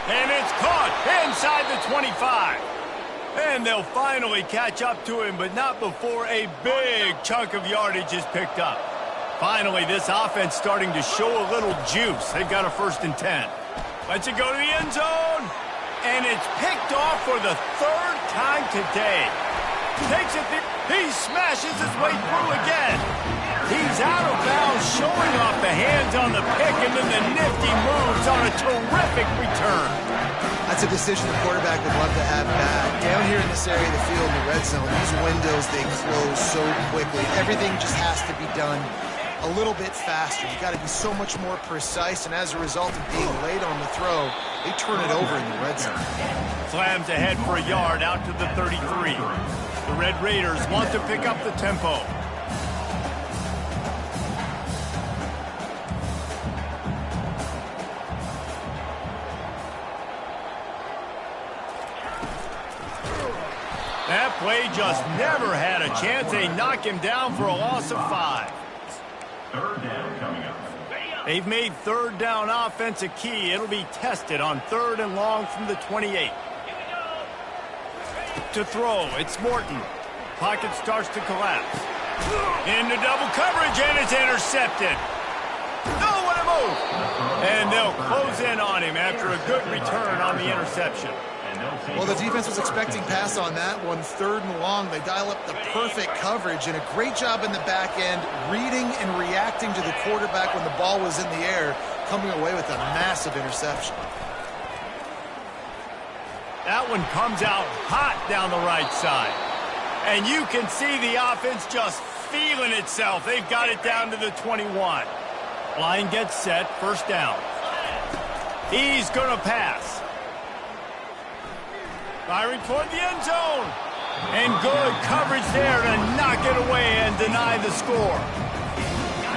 And it's caught inside the 25. And they'll finally catch up to him, but not before a big chunk of yardage is picked up. Finally, this offense starting to show a little juice. They've got a 1st and 10. Lets it go to the end zone. And it's picked off for the 3rd time today. Takes it. He smashes his way through again. He's out of bounds, showing off the hands on the pick, and then the nifty moves on a terrific return. That's a decision the quarterback would love to have back. Down here in this area of the field in the red zone, these windows, they close so quickly. Everything just has to be done a little bit faster. You got to be so much more precise, and as a result of being late on the throw, they turn it over in the red zone. Slams ahead for a yard out to the 33. The Red Raiders want to pick up the tempo. That play just never had a chance. They knock him down for a loss of 5. 3rd down coming up. They've made 3rd down offense a key. It'll be tested on 3rd and long from the 28. To throw, it's Morton. Pocket starts to collapse. Into double coverage, and it's intercepted. No, what a move! And they'll close in on him after a good return on the interception. Well, the defense was expecting pass on that one. 3rd and long, they dial up the perfect coverage, and a great job in the back end, reading and reacting to the quarterback when the ball was in the air, coming away with a massive interception. That one comes out hot down the right side. And you can see the offense just feeling itself. They've got it down to the 21. Line gets set, 1st down. He's going to pass. Firing toward the end zone. And good coverage there to knock it away and deny the score.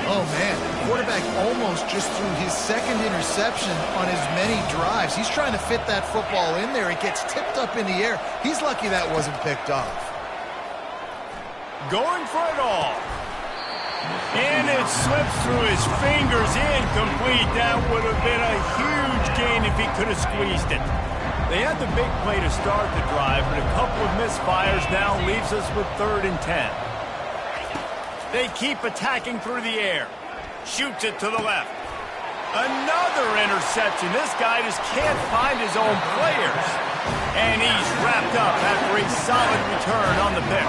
Oh, man. The quarterback almost just threw his 2nd interception on as many drives. He's trying to fit that football in there. It gets tipped up in the air. He's lucky that wasn't picked off. Going for it all. And it slips through his fingers, incomplete. That would have been a huge gain if he could have squeezed it. They had the big play to start the drive, but a couple of misfires now leaves us with 3rd and 10. They keep attacking through the air. Shoots it to the left. Another interception. This guy just can't find his own players. And he's wrapped up after a solid return on the pick.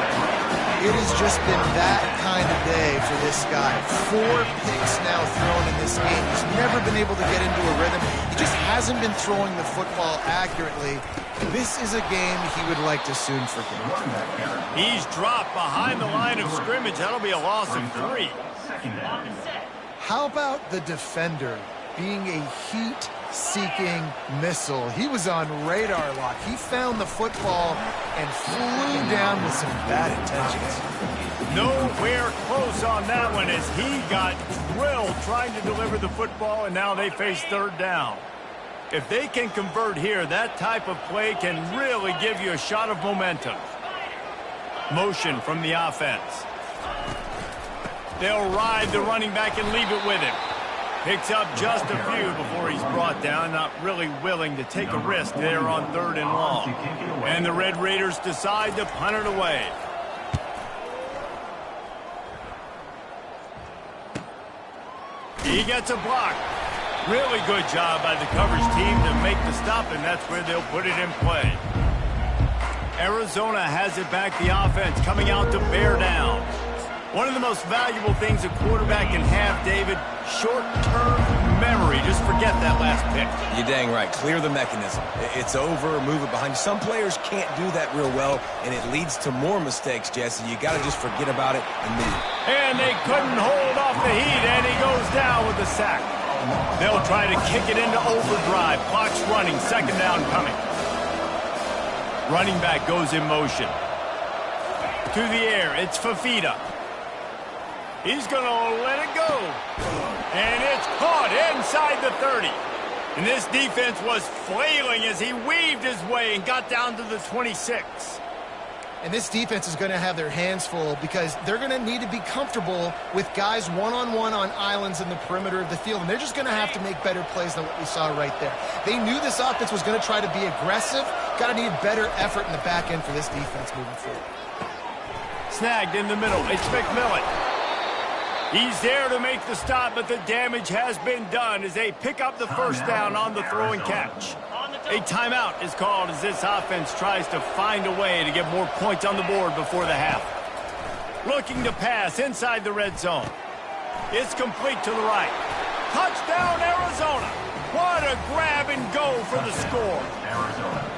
It has just been that kind of day for this guy. 4 picks now thrown in this game. He's never been able to get into a rhythm. He just hasn't been throwing the football accurately. This is a game he would like to soon forget. He's dropped behind the line of scrimmage. That'll be a loss of 3. How about the defender being a heat-seeking missile? He was on radar lock. He found the football and flew down with some bad intentions. Nowhere close on that one as he got drilled trying to deliver the football, and now they face 3rd down. If they can convert here, that type of play can really give you a shot of momentum. Motion from the offense. They'll ride the running back and leave it with him. Picks up just a few before he's brought down, not really willing to take a risk there on 3rd and long. And the Red Raiders decide to punt it away. He gets a block. Really good job by the coverage team to make the stop, and that's where they'll put it in play. Arizona has it back, the offense coming out to bear down. One of the most valuable things a quarterback can have, David, short-term memory. Just forget that last pick. You're dang right. Clear the mechanism. It's over, move it behind you. Some players can't do that real well, and it leads to more mistakes, Jesse. You got to just forget about it and move. And they couldn't hold off the heat, and he goes down with the sack. They'll try to kick it into overdrive. Clock's running, 2nd down coming. Running back goes in motion. To the air, it's Fafita. He's going to let it go. And it's caught inside the 30. And this defense was flailing as he weaved his way and got down to the 26. And this defense is going to have their hands full because they're going to need to be comfortable with guys one-on-one on islands in the perimeter of the field. And they're just going to have to make better plays than what we saw right there. They knew this offense was going to try to be aggressive. Got to need better effort in the back end for this defense moving forward. Snagged in the middle. It's McMillan. He's there to make the stop, but the damage has been done as they pick up the 1st down on the throw and catch. A timeout is called as this offense tries to find a way to get more points on the board before the half. Looking to pass inside the red zone. It's complete to the right. Touchdown, Arizona. What a grab and go for the score. Arizona.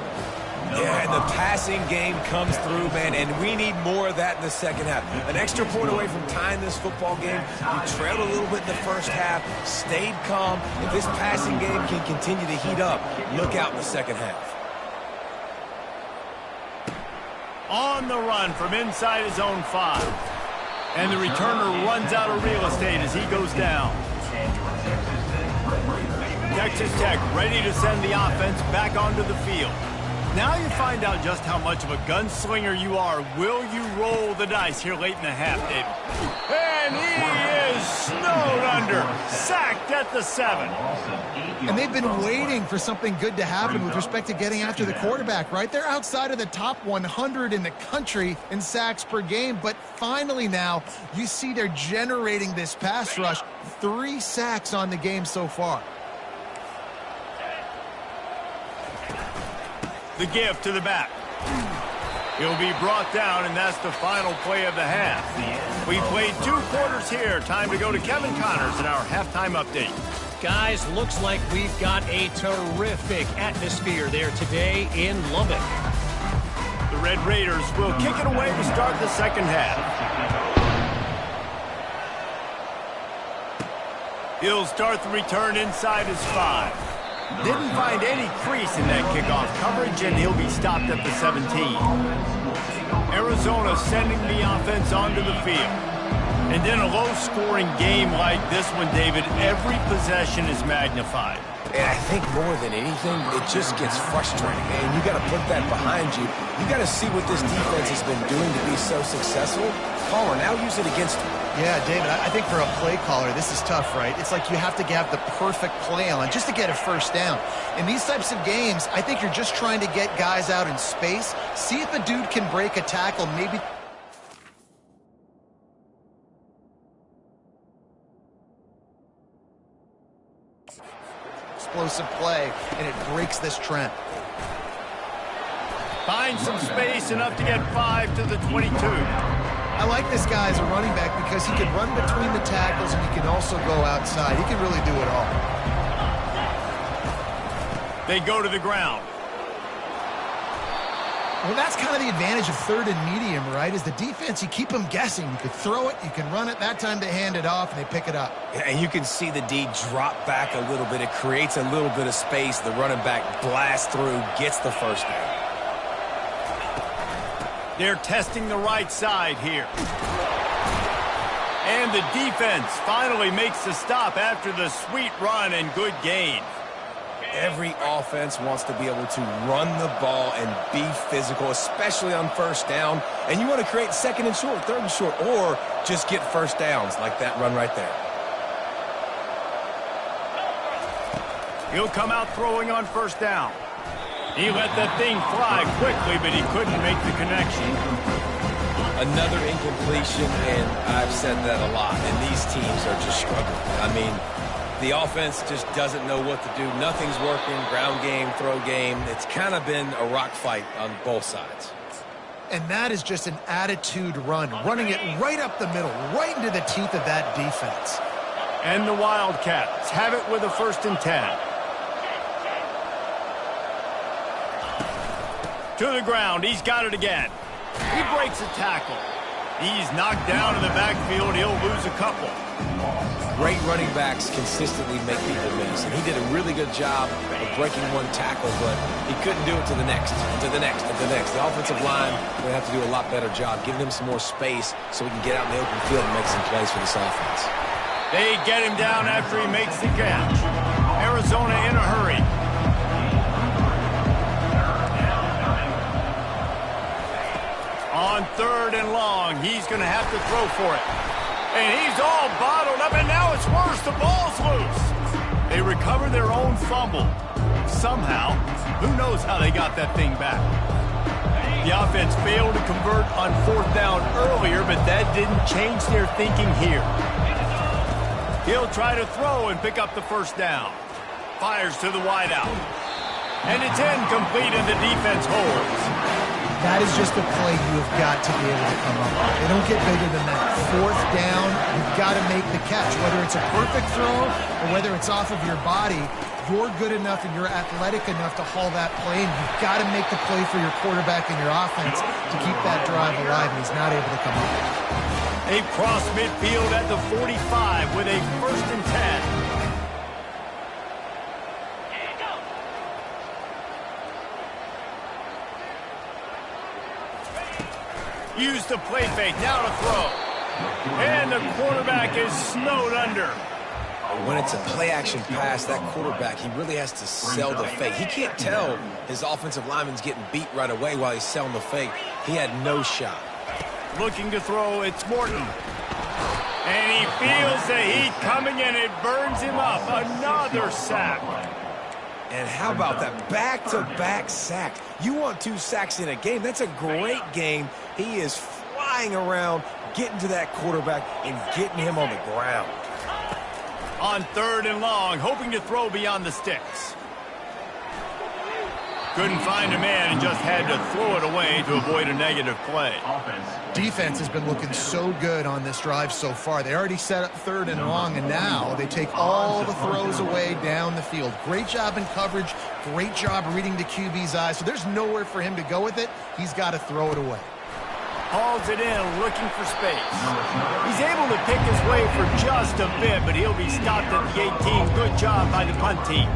Yeah, and the passing game comes through, man, and we need more of that in the 2nd half. An extra point away from tying this football game. You trailed a little bit in the 1st half, stayed calm. If this passing game can continue to heat up, look out in the 2nd half. On the run from inside his own 5. And the returner runs out of real estate as he goes down. Texas Tech ready to send the offense back onto the field. Now you find out just how much of a gunslinger you are. Will you roll the dice here late in the half, David? And he is snowed under. Sacked at the 7. And they've been waiting for something good to happen with respect to getting after the quarterback, right? They're outside of the top 100 in the country in sacks per game, but finally now you see they're generating this pass rush. 3 sacks on the game so far. The give to the back. He'll be brought down, and that's the final play of the half. We played 2 quarters here. Time to go to Kevin Connors in our halftime update. Guys, looks like we've got a terrific atmosphere there today in Lubbock. The Red Raiders will kick it away to start the 2nd half. He'll start the return inside his 5. Didn't find any crease in that kickoff coverage, and he'll be stopped at the 17. Arizona sending the offense onto the field. And in a low-scoring game like this one, David, every possession is magnified. And I think more than anything, it just gets frustrating, man. You got to put that behind you. You got to see what this defense has been doing to be so successful. Caller, now use it against them. Yeah, David, I think for a play caller, this is tough, right? It's like you have to have the perfect play on just to get a 1st down. In these types of games, I think you're just trying to get guys out in space, see if a dude can break a tackle, maybe. Explosive play, and it breaks this trend. Finds some space, enough to get 5 to the 22. I like this guy as a running back because he can run between the tackles and he can also go outside. He can really do it all. They go to the ground. Well, that's kind of the advantage of 3rd and medium, right? Is the defense, you keep them guessing. You can throw it, you can run it. That time they hand it off and they pick it up. And you can see the D drop back a little bit. It creates a little bit of space. The running back blasts through, gets the 1st down. They're testing the right side here. And the defense finally makes the stop after the sweet run and good gain. Every offense wants to be able to run the ball and be physical, especially on first down. And you want to create second and short, third and short, or just get first downs like that run right there. He'll come out throwing on first down. He let that thing fly quickly, but he couldn't make the connection. Another incompletion, and I've said that a lot, and these teams are just struggling. I mean, the offense just doesn't know what to do. Nothing's working, ground game, throw game. It's kind of been a rock fight on both sides. And that is just an attitude run, running it right up the middle, right into the teeth of that defense. And the Wildcats have it with a 1st and 10. To the ground, he's got it again. He breaks a tackle. He's knocked down in the backfield. He'll lose a couple. Great running backs consistently make people miss, and he did a really good job of breaking one tackle, but he couldn't do it to the next, to the next, to the next. The offensive line will have to do a lot better job giving him some more space so he can get out in the open field and make some plays for this offense. They get him down after he makes the catch. Arizona in a hurry. On 3rd and long, he's going to have to throw for it. And he's all bottled up, and now it's worse. The ball's loose. They recover their own fumble. Somehow, who knows how they got that thing back. The offense failed to convert on 4th down earlier, but that didn't change their thinking here. He'll try to throw and pick up the 1st down. Fires to the wideout. And it's incomplete, and the defense holds. That is just a play you have got to be able to come up with. They don't get bigger than that. 4th down, you've got to make the catch. Whether it's a perfect throw or whether it's off of your body, you're good enough and you're athletic enough to haul that play, and you've got to make the play for your quarterback and your offense to keep that drive alive, and he's not able to come up with it. They cross midfield at the 45 with a 1st and 10. Use the play fake, now to throw. And the quarterback is snowed under. When it's a play-action pass, that quarterback, he really has to sell the fake. He can't tell his offensive lineman's getting beat right away while he's selling the fake. He had no shot. Looking to throw, it's Morton. And he feels the heat coming, and it burns him up. Another sack. And how about that back-to-back sack? You want 2 sacks in a game. That's a great game. He is flying around, getting to that quarterback and getting him on the ground. On 3rd and long, hoping to throw beyond the sticks. Couldn't find a man and just had to throw it away to avoid a negative play. Defense has been looking so good on this drive so far. They already set up 3rd and long, and now they take all the throws away down the field. Great job in coverage, great job reading the QB's eyes. So there's nowhere for him to go with it. He's got to throw it away. Hauls it in, looking for space. He's able to pick his way for just a bit, but he'll be stopped at the 18. Good job by the punt team.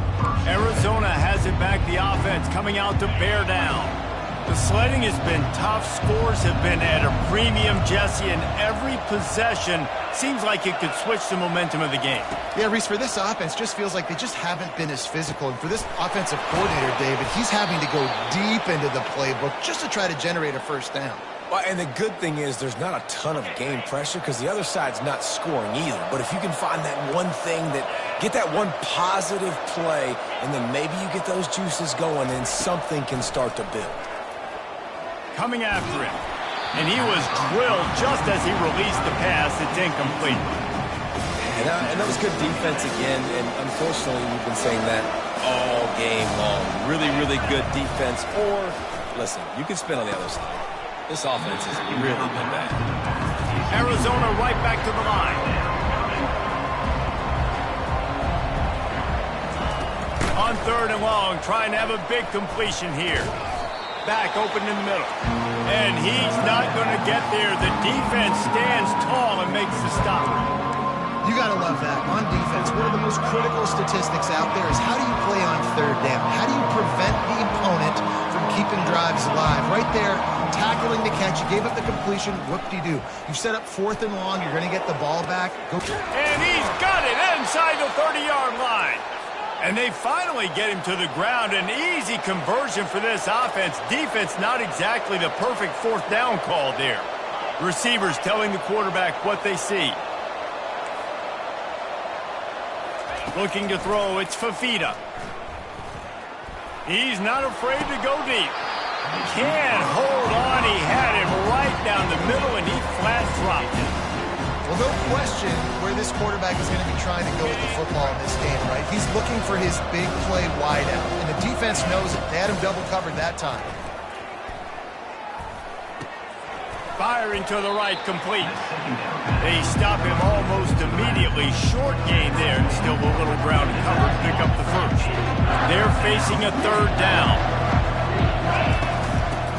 Arizona has it back, the offense coming out to bear down. The sledding has been tough. Scores have been at a premium, Jesse, and every possession seems like it could switch the momentum of the game. Yeah, Reese, for this offense, just feels like they just haven't been as physical. And for this offensive coordinator, David, he's having to go deep into the playbook just to try to generate a 1st down. Well, and the good thing is there's not a ton of game pressure because the other side's not scoring either. But if you can find that one thing get that one positive play, and then maybe you get those juices going, and something can start to build. Coming after him. And he was drilled just as he released the pass. It's incomplete. And that was good defense again. And unfortunately, we've been saying that all game long. Really, really good defense. Or, listen, you can spin on the other side. This offense has really been bad. Arizona right back to the line. On 3rd and long, trying to have a big completion here. Back open in the middle. And he's not going to get there. The defense stands tall and makes the stop. You got to love that. On defense, one of the most critical statistics out there is how do you play on 3rd down? How do you prevent the opponent from keeping drives alive? Right there, tackling the catch. You gave up the completion. Whoop-de-doo. You set up 4th and long. You're going to get the ball back. Go. And he's got it inside the 30-yard line. And they finally get him to the ground. An easy conversion for this offense. Defense, not exactly the perfect fourth down call there. Receivers telling the quarterback what they see. Looking to throw, it's Fafita. He's not afraid to go deep. Can't hold on. He had him right down the middle, and he flat dropped it. Well, no question where this quarterback is going to be trying to go with the football in this game, right? He's looking for his big play wide out, and the defense knows it. They had him double covered that time. Firing to the right, complete. They stop him almost immediately. Short gain there, and still a little ground to cover to pick up the first. They're facing a third down.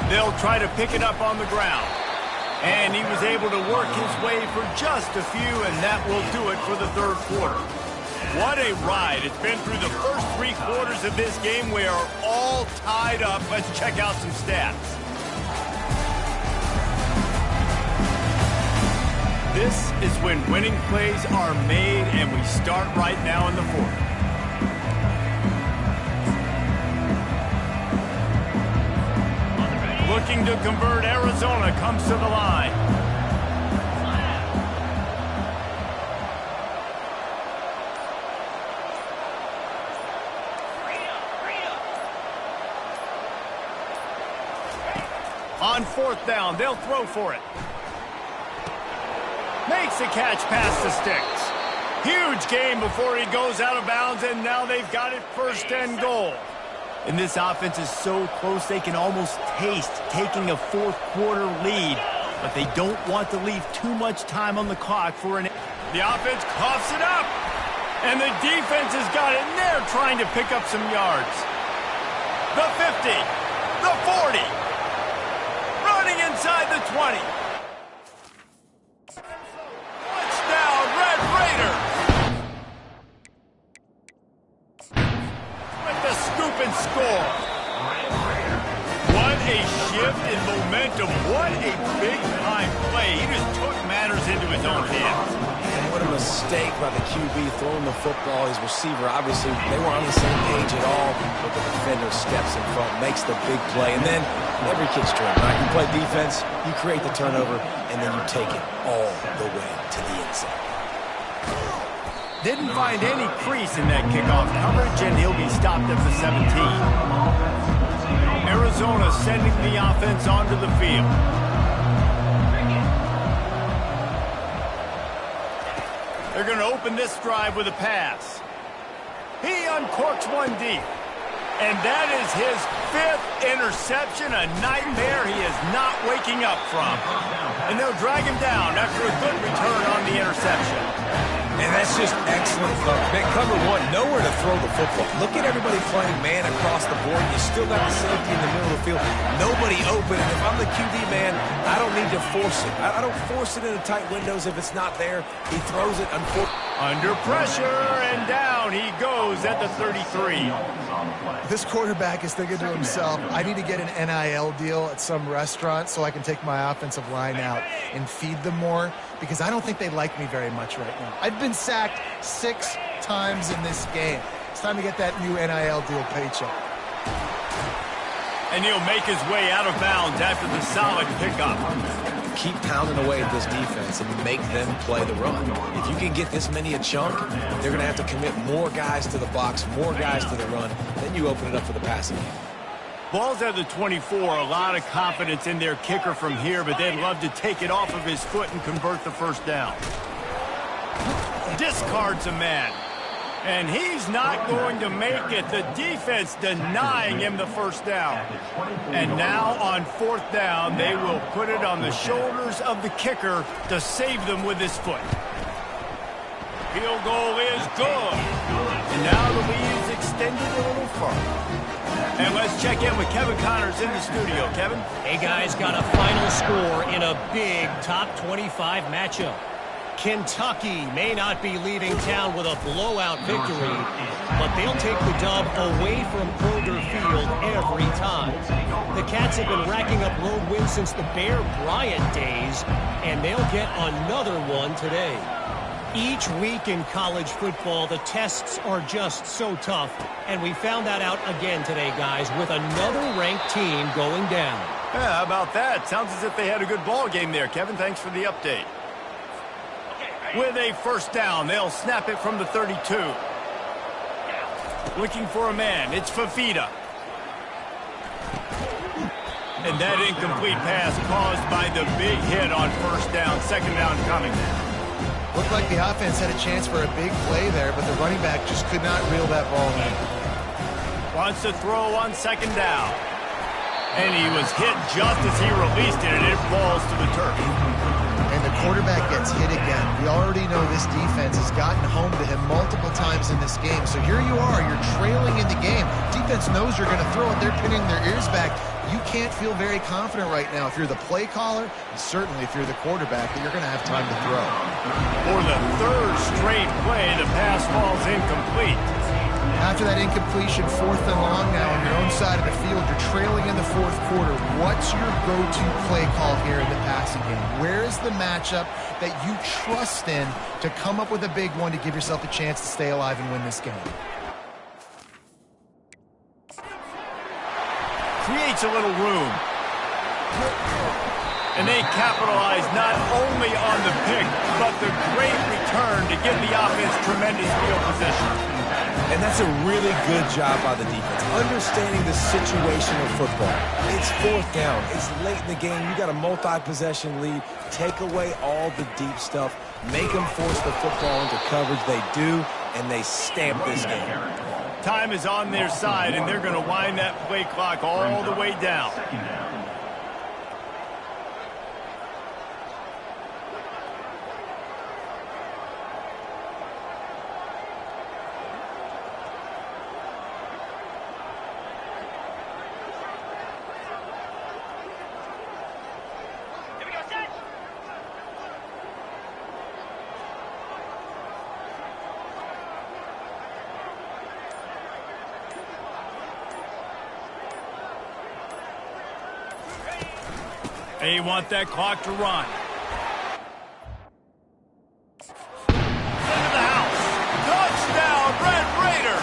They'll try to pick it up on the ground. And he was able to work his way for just a few, and that will do it for the third quarter. What a ride. It's been through the first 3 quarters of this game. We are all tied up. Let's check out some stats. This is when winning plays are made, and we start right now in the fourth. Looking to convert, Arizona comes to the line. On fourth down, they'll throw for it. Makes a catch past the sticks. Huge gain before he goes out of bounds, and now they've got it first and goal. And this offense is so close they can almost taste taking a fourth quarter lead, but they don't want to leave too much time on the clock for an... The offense coughs it up, and the defense has got it, and they're trying to pick up some yards. The 50, the 40, running inside the 20. Touchdown, Red Raiders! Scoop and score. What a shift in momentum. What a big-time play. He just took matters into his own hands. And what a mistake by the QB throwing the football. His receiver, obviously, they weren't on the same page at all, but the defender steps in front, makes the big play, and then every kid's dream, right? You play defense, you create the turnover, and then you take it all the way to the inside. Didn't find any crease in that kickoff coverage, and he'll be stopped at the 17. Arizona sending the offense onto the field. They're going to open this drive with a pass. He uncorks one deep. And that is his 5th interception, a nightmare he is not waking up from. And they'll drag him down after a good return on the interception. And that's just excellent cover. Man, cover one, nowhere to throw the football. Look at everybody playing man across the board. You still got the safety in the middle of the field. Nobody open. And if I'm the QB man, I don't need to force it. I don't force it into tight windows if it's not there. He throws it. Under pressure, and down he goes at the 33. This quarterback is thinking to himself, I need to get an NIL deal at some restaurant so I can take my offensive line out and feed them more, because I don't think they like me very much right now. I've been sacked 6 times in this game. It's time to get that new NIL deal paycheck. And he'll make his way out of bounds after the solid pickup. Keep pounding away at this defense and make them play the run. If you can get this many a chunk, they're going to have to commit more guys to the box, more guys to the run. Then you open it up for the passing game. Ball's at the 24. A lot of confidence in their kicker from here, but they'd love to take it off of his foot and convert the first down. Discards a man. And he's not going to make it. The defense denying him the first down. And now on fourth down, they will put it on the shoulders of the kicker to save them with his foot. Field goal is good. And now the lead is extended a little further. And let's check in with Kevin Connors in the studio. Kevin? Hey, guys, got a final score in a big top 25 matchup. Kentucky may not be leaving town with a blowout victory, but they'll take the dub away from Kroger Field every time. The Cats have been racking up road wins since the Bear Bryant days, and they'll get another one today. Each week in college football, the tests are just so tough. And we found that out again today, guys, with another ranked team going down. Yeah, how about that? Sounds as if they had a good ball game there, Kevin. Thanks for the update. With a first down, they'll snap it from the 32. Looking for a man. It's Fafita. And that incomplete pass caused by the big hit on first down. Second down coming. Looked like the offense had a chance for a big play there, but the running back just could not reel that ball in. Wants to throw on second down. And he was hit just as he released it, and it falls to the turf. And the quarterback gets hit again. We already know this defense has gotten home to him multiple times in this game. So here you are, you're trailing in the game. Defense knows you're going to throw it. They're pinning their ears back. You can't feel very confident right now if you're the play caller, and certainly if you're the quarterback, that you're going to have time to throw. For the third straight play, the pass falls incomplete. After that incompletion, 4th and long now on your own side of the field, you're trailing in the 4th quarter. What's your go-to play call here in the passing game? Where is the matchup that you trust in to come up with a big one to give yourself a chance to stay alive and win this game? Creates a little room. And they capitalize not only on the pick, but the great return to give the offense tremendous field position. And that's a really good job by the defense, understanding the situation of football. It's 4th down. It's late in the game. You got a multi-possession lead. Take away all the deep stuff. Make them force the football into coverage. They do, and they stamp this game. Time is on their side, and they're going to wind that play clock all the way down. They want that clock to run. Into the house. Touchdown, Red Raider.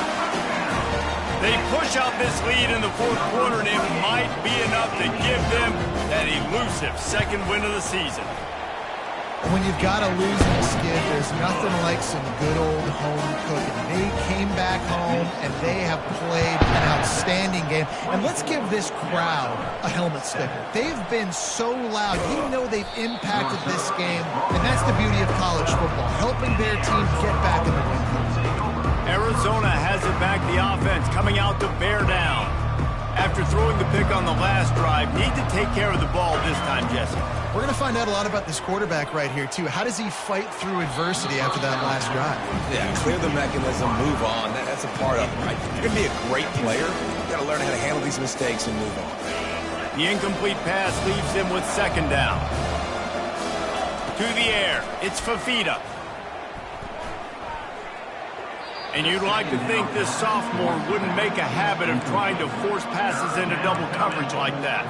They push out this lead in the 4th quarter, and it might be enough to give them that elusive second win of the season. When you've got a losing skid, there's nothing like some good old home cooking. They came back home, and they have played an outstanding game. And let's give this crowd a helmet sticker. They've been so loud. You know they've impacted this game, and that's the beauty of college football, helping their team get back in the win column. Arizona has it back, the offense coming out to bear down. After throwing the pick on the last drive, need to take care of the ball this time, Jesse. We're going to find out a lot about this quarterback right here, too. How does he fight through adversity after that last drive? Yeah, clear the mechanism, move on. That's a part of it, right? If you're going to be a great player, you got to learn how to handle these mistakes and move on. The incomplete pass leaves him with second down. To the air, it's Fafita. And you'd like to think this sophomore wouldn't make a habit of trying to force passes into double coverage like that.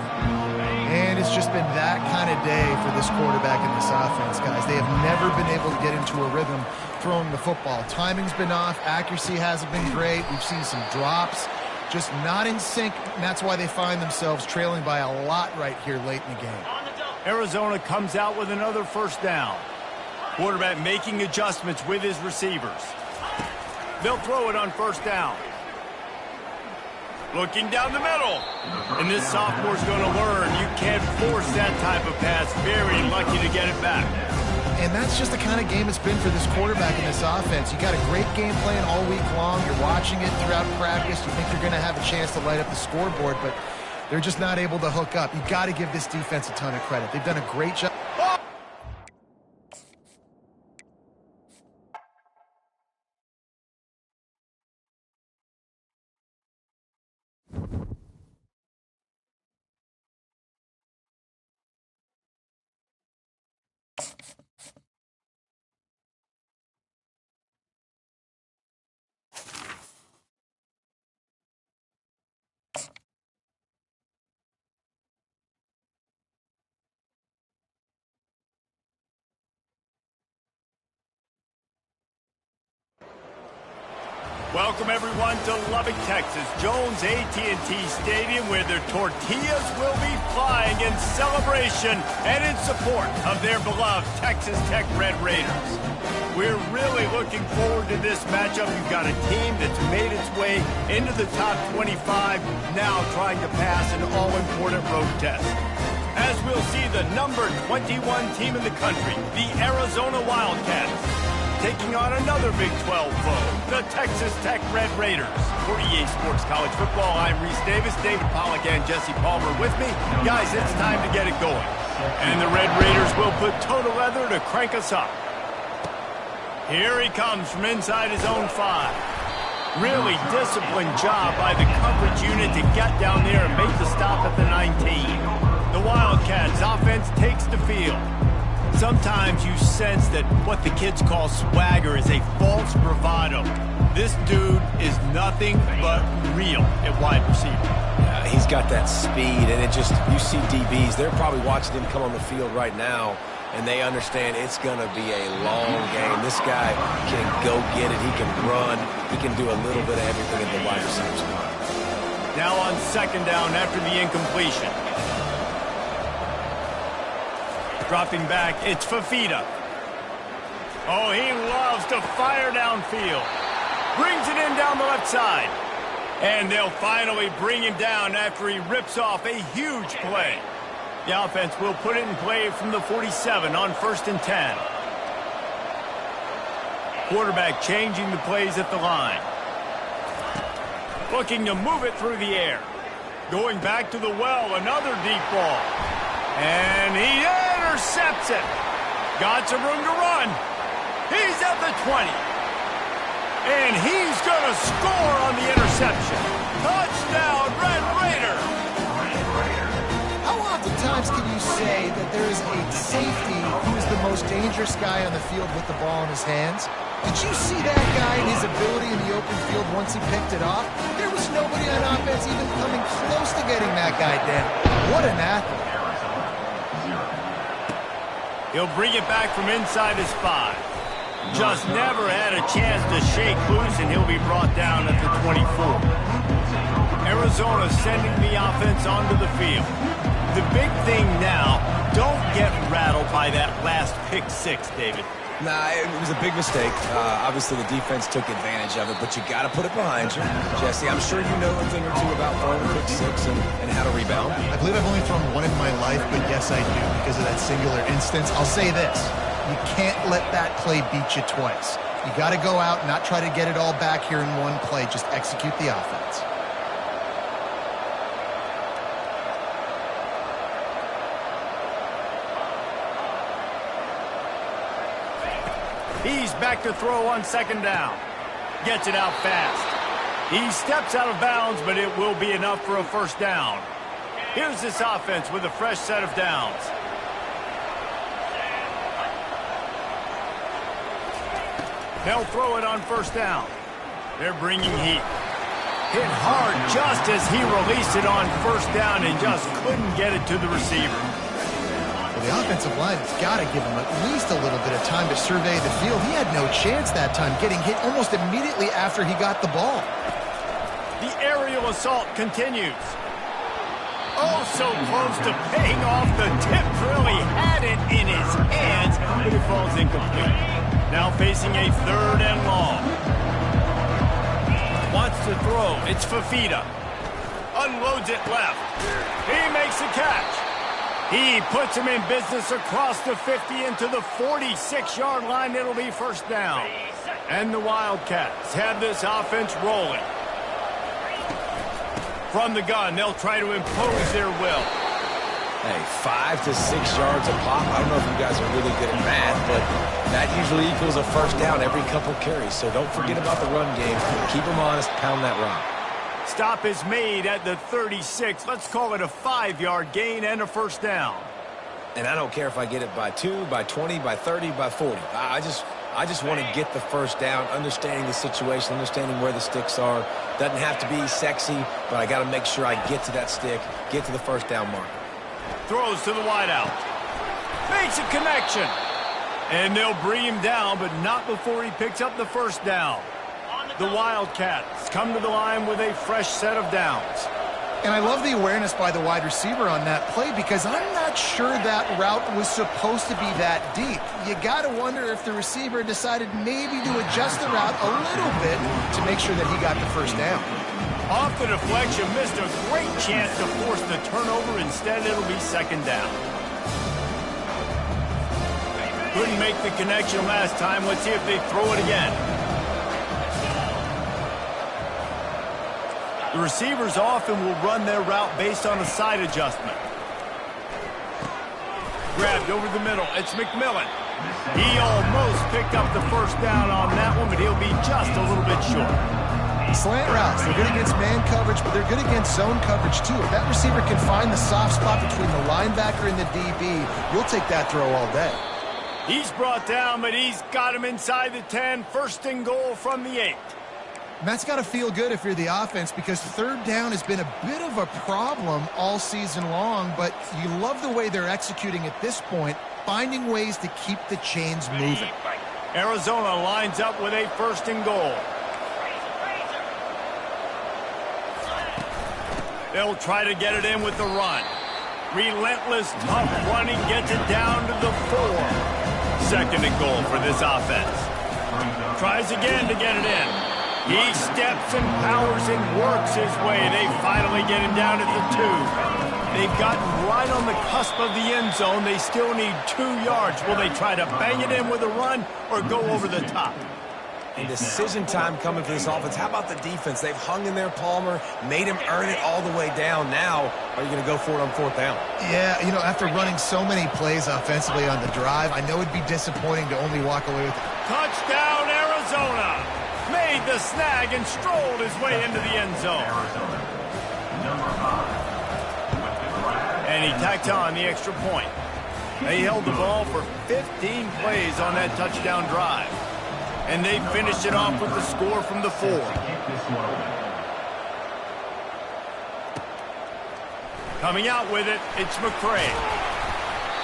And it's just been that kind of day for this quarterback and this offense, guys. They have never been able to get into a rhythm throwing the football. Timing's been off. Accuracy hasn't been great. We've seen some drops. Just not in sync, and that's why they find themselves trailing by a lot right here late in the game. Arizona comes out with another first down. Quarterback making adjustments with his receivers. They'll throw it on first down. Looking down the middle. And this sophomore's going to learn you can't force that type of pass. Very lucky to get it back. And that's just the kind of game it's been for this quarterback and this offense. You got a great game plan all week long. You're watching it throughout practice. You think you're going to have a chance to light up the scoreboard, but they're just not able to hook up. You got to give this defense a ton of credit. They've done a great job. Welcome, everyone, to Lubbock, Texas, Jones AT&T Stadium, where their tortillas will be flying in celebration and in support of their beloved Texas Tech Red Raiders. We're really looking forward to this matchup. You've got a team that's made its way into the top 25, now trying to pass an all-important road test. As we'll see the number 21 team in the country, the Arizona Wildcats, taking on another Big 12 foe, the Texas Tech Red Raiders. For EA Sports College Football, I'm Reese Davis, David Pollack, and Jesse Palmer with me. Guys, it's time to get it going. And the Red Raiders will put total leather to crank us up. Here he comes from inside his own 5. Really disciplined job by the coverage unit to get down there and make the stop at the 19. The Wildcats offense takes the field. Sometimes you sense that what the kids call swagger is a false bravado. This dude is nothing but real at wide receiver. He's got that speed, and it just, you see DBs, they're probably watching him come on the field right now, and they understand it's going to be a long game. This guy can go get it. He can run. He can do a little bit of everything at the wide receiver spot. Now on second down after the incompletion. Dropping back, it's Fafita. Oh, he loves to fire downfield. Brings it in down the left side. And they'll finally bring him down after he rips off a huge play. The offense will put it in play from the 47 on 1st and 10. Quarterback changing the plays at the line. Looking to move it through the air. Going back to the well, another deep ball. And he intercepts it. Got some room to run. He's at the 20. And he's going to score on the interception. Touchdown, Red Raider. How oftentimes can you say that there is a safety who is the most dangerous guy on the field with the ball in his hands? Did you see that guy and his ability in the open field once he picked it off? There was nobody on offense even coming close to getting that guy down. What an athlete. He'll bring it back from inside his 5. Just never had a chance to shake loose, and he'll be brought down at the 24. Arizona sending the offense onto the field. The big thing now, don't get rattled by that last pick 6, David. Nah, it was a big mistake. Obviously, the defense took advantage of it, but you got to put it behind you. Jesse, I'm sure you know a thing or two about throwing a pick 6 and how to rebound. I believe I've only thrown one in my life, but yes, I do because of that singular instance. I'll say this. You can't let that play beat you twice. You got to go out and not try to get it all back here in one play. Just execute the offense. He's back to throw on second down. Gets it out fast. He steps out of bounds, but it will be enough for a first down. Here's this offense with a fresh set of downs. They'll throw it on first down. They're bringing heat. Hit hard just as he released it on first down and just couldn't get it to the receiver. Well, the offensive line has got to give him at least a little bit of time to survey the field. He had no chance that time, getting hit almost immediately after he got the ball. The aerial assault continues. Oh, so close to paying off. The tip really had it in his hands, but it falls incomplete. Now facing a 3rd and long. Wants to throw. It's Fafita. Unloads it left. He makes the catch. He puts him in business across the 50 into the 46-yard line. It'll be first down. And the Wildcats have this offense rolling. From the gun, they'll try to impose their will. Hey, 5 to 6 yards a pop. I don't know if you guys are really good at math, but that usually equals a first down every couple carries. So don't forget about the run game. Keep them honest. Pound that rock. Stop is made at the 36. Let's call it a 5-yard gain and a first down. And I don't care if I get it by 2, by 20, by 30, by 40. I just want to get the first down, understanding the situation, understanding where the sticks are. Doesn't have to be sexy, but I got to make sure I get to that stick, get to the first down mark. Throws to the wideout. Makes a connection. And they'll bring him down, but not before he picks up the first down. The Wildcats come to the line with a fresh set of downs. And I love the awareness by the wide receiver on that play because I'm not sure that route was supposed to be that deep. You got to wonder if the receiver decided maybe to adjust the route a little bit to make sure that he got the first down. Off the deflection, missed a great chance to force the turnover. Instead, it'll be second down. Couldn't make the connection last time. Let's see if they throw it again. The receivers often will run their route based on a side adjustment. Grabbed over the middle. It's McMillan. He almost picked up the first down on that one, but he'll be just a little bit short. Slant routes, they're good against man coverage, but they're good against zone coverage too. If that receiver can find the soft spot between the linebacker and the DB, you'll take that throw all day. He's brought down, but he's got him inside the 10. First and goal from the 8. And that's got to feel good if you're the offense because third down has been a bit of a problem all season long, but you love the way they're executing at this point, finding ways to keep the chains moving. Arizona lines up with a first and goal. They'll try to get it in with the run. Relentless, tough running gets it down to the 4. Second and goal for this offense. Tries again to get it in. He steps and powers and works his way. They finally get him down at the 2. They've gotten right on the cusp of the end zone. They still need 2 yards. Will they try to bang it in with a run or go over the top? And decision time coming for this offense. How about the defense? They've hung in there, Palmer, made him earn it all the way down. Now, are you going to go for it on fourth down? Yeah, you know, after running so many plays offensively on the drive, I know it'd be disappointing to only walk away with it. Touchdown, Arizona! Made the snag and strolled his way into the end zone. And he tacked on the extra point. They held the ball for 15 plays on that touchdown drive. And they finished it off with the score from the 4. Coming out with it, it's McCray.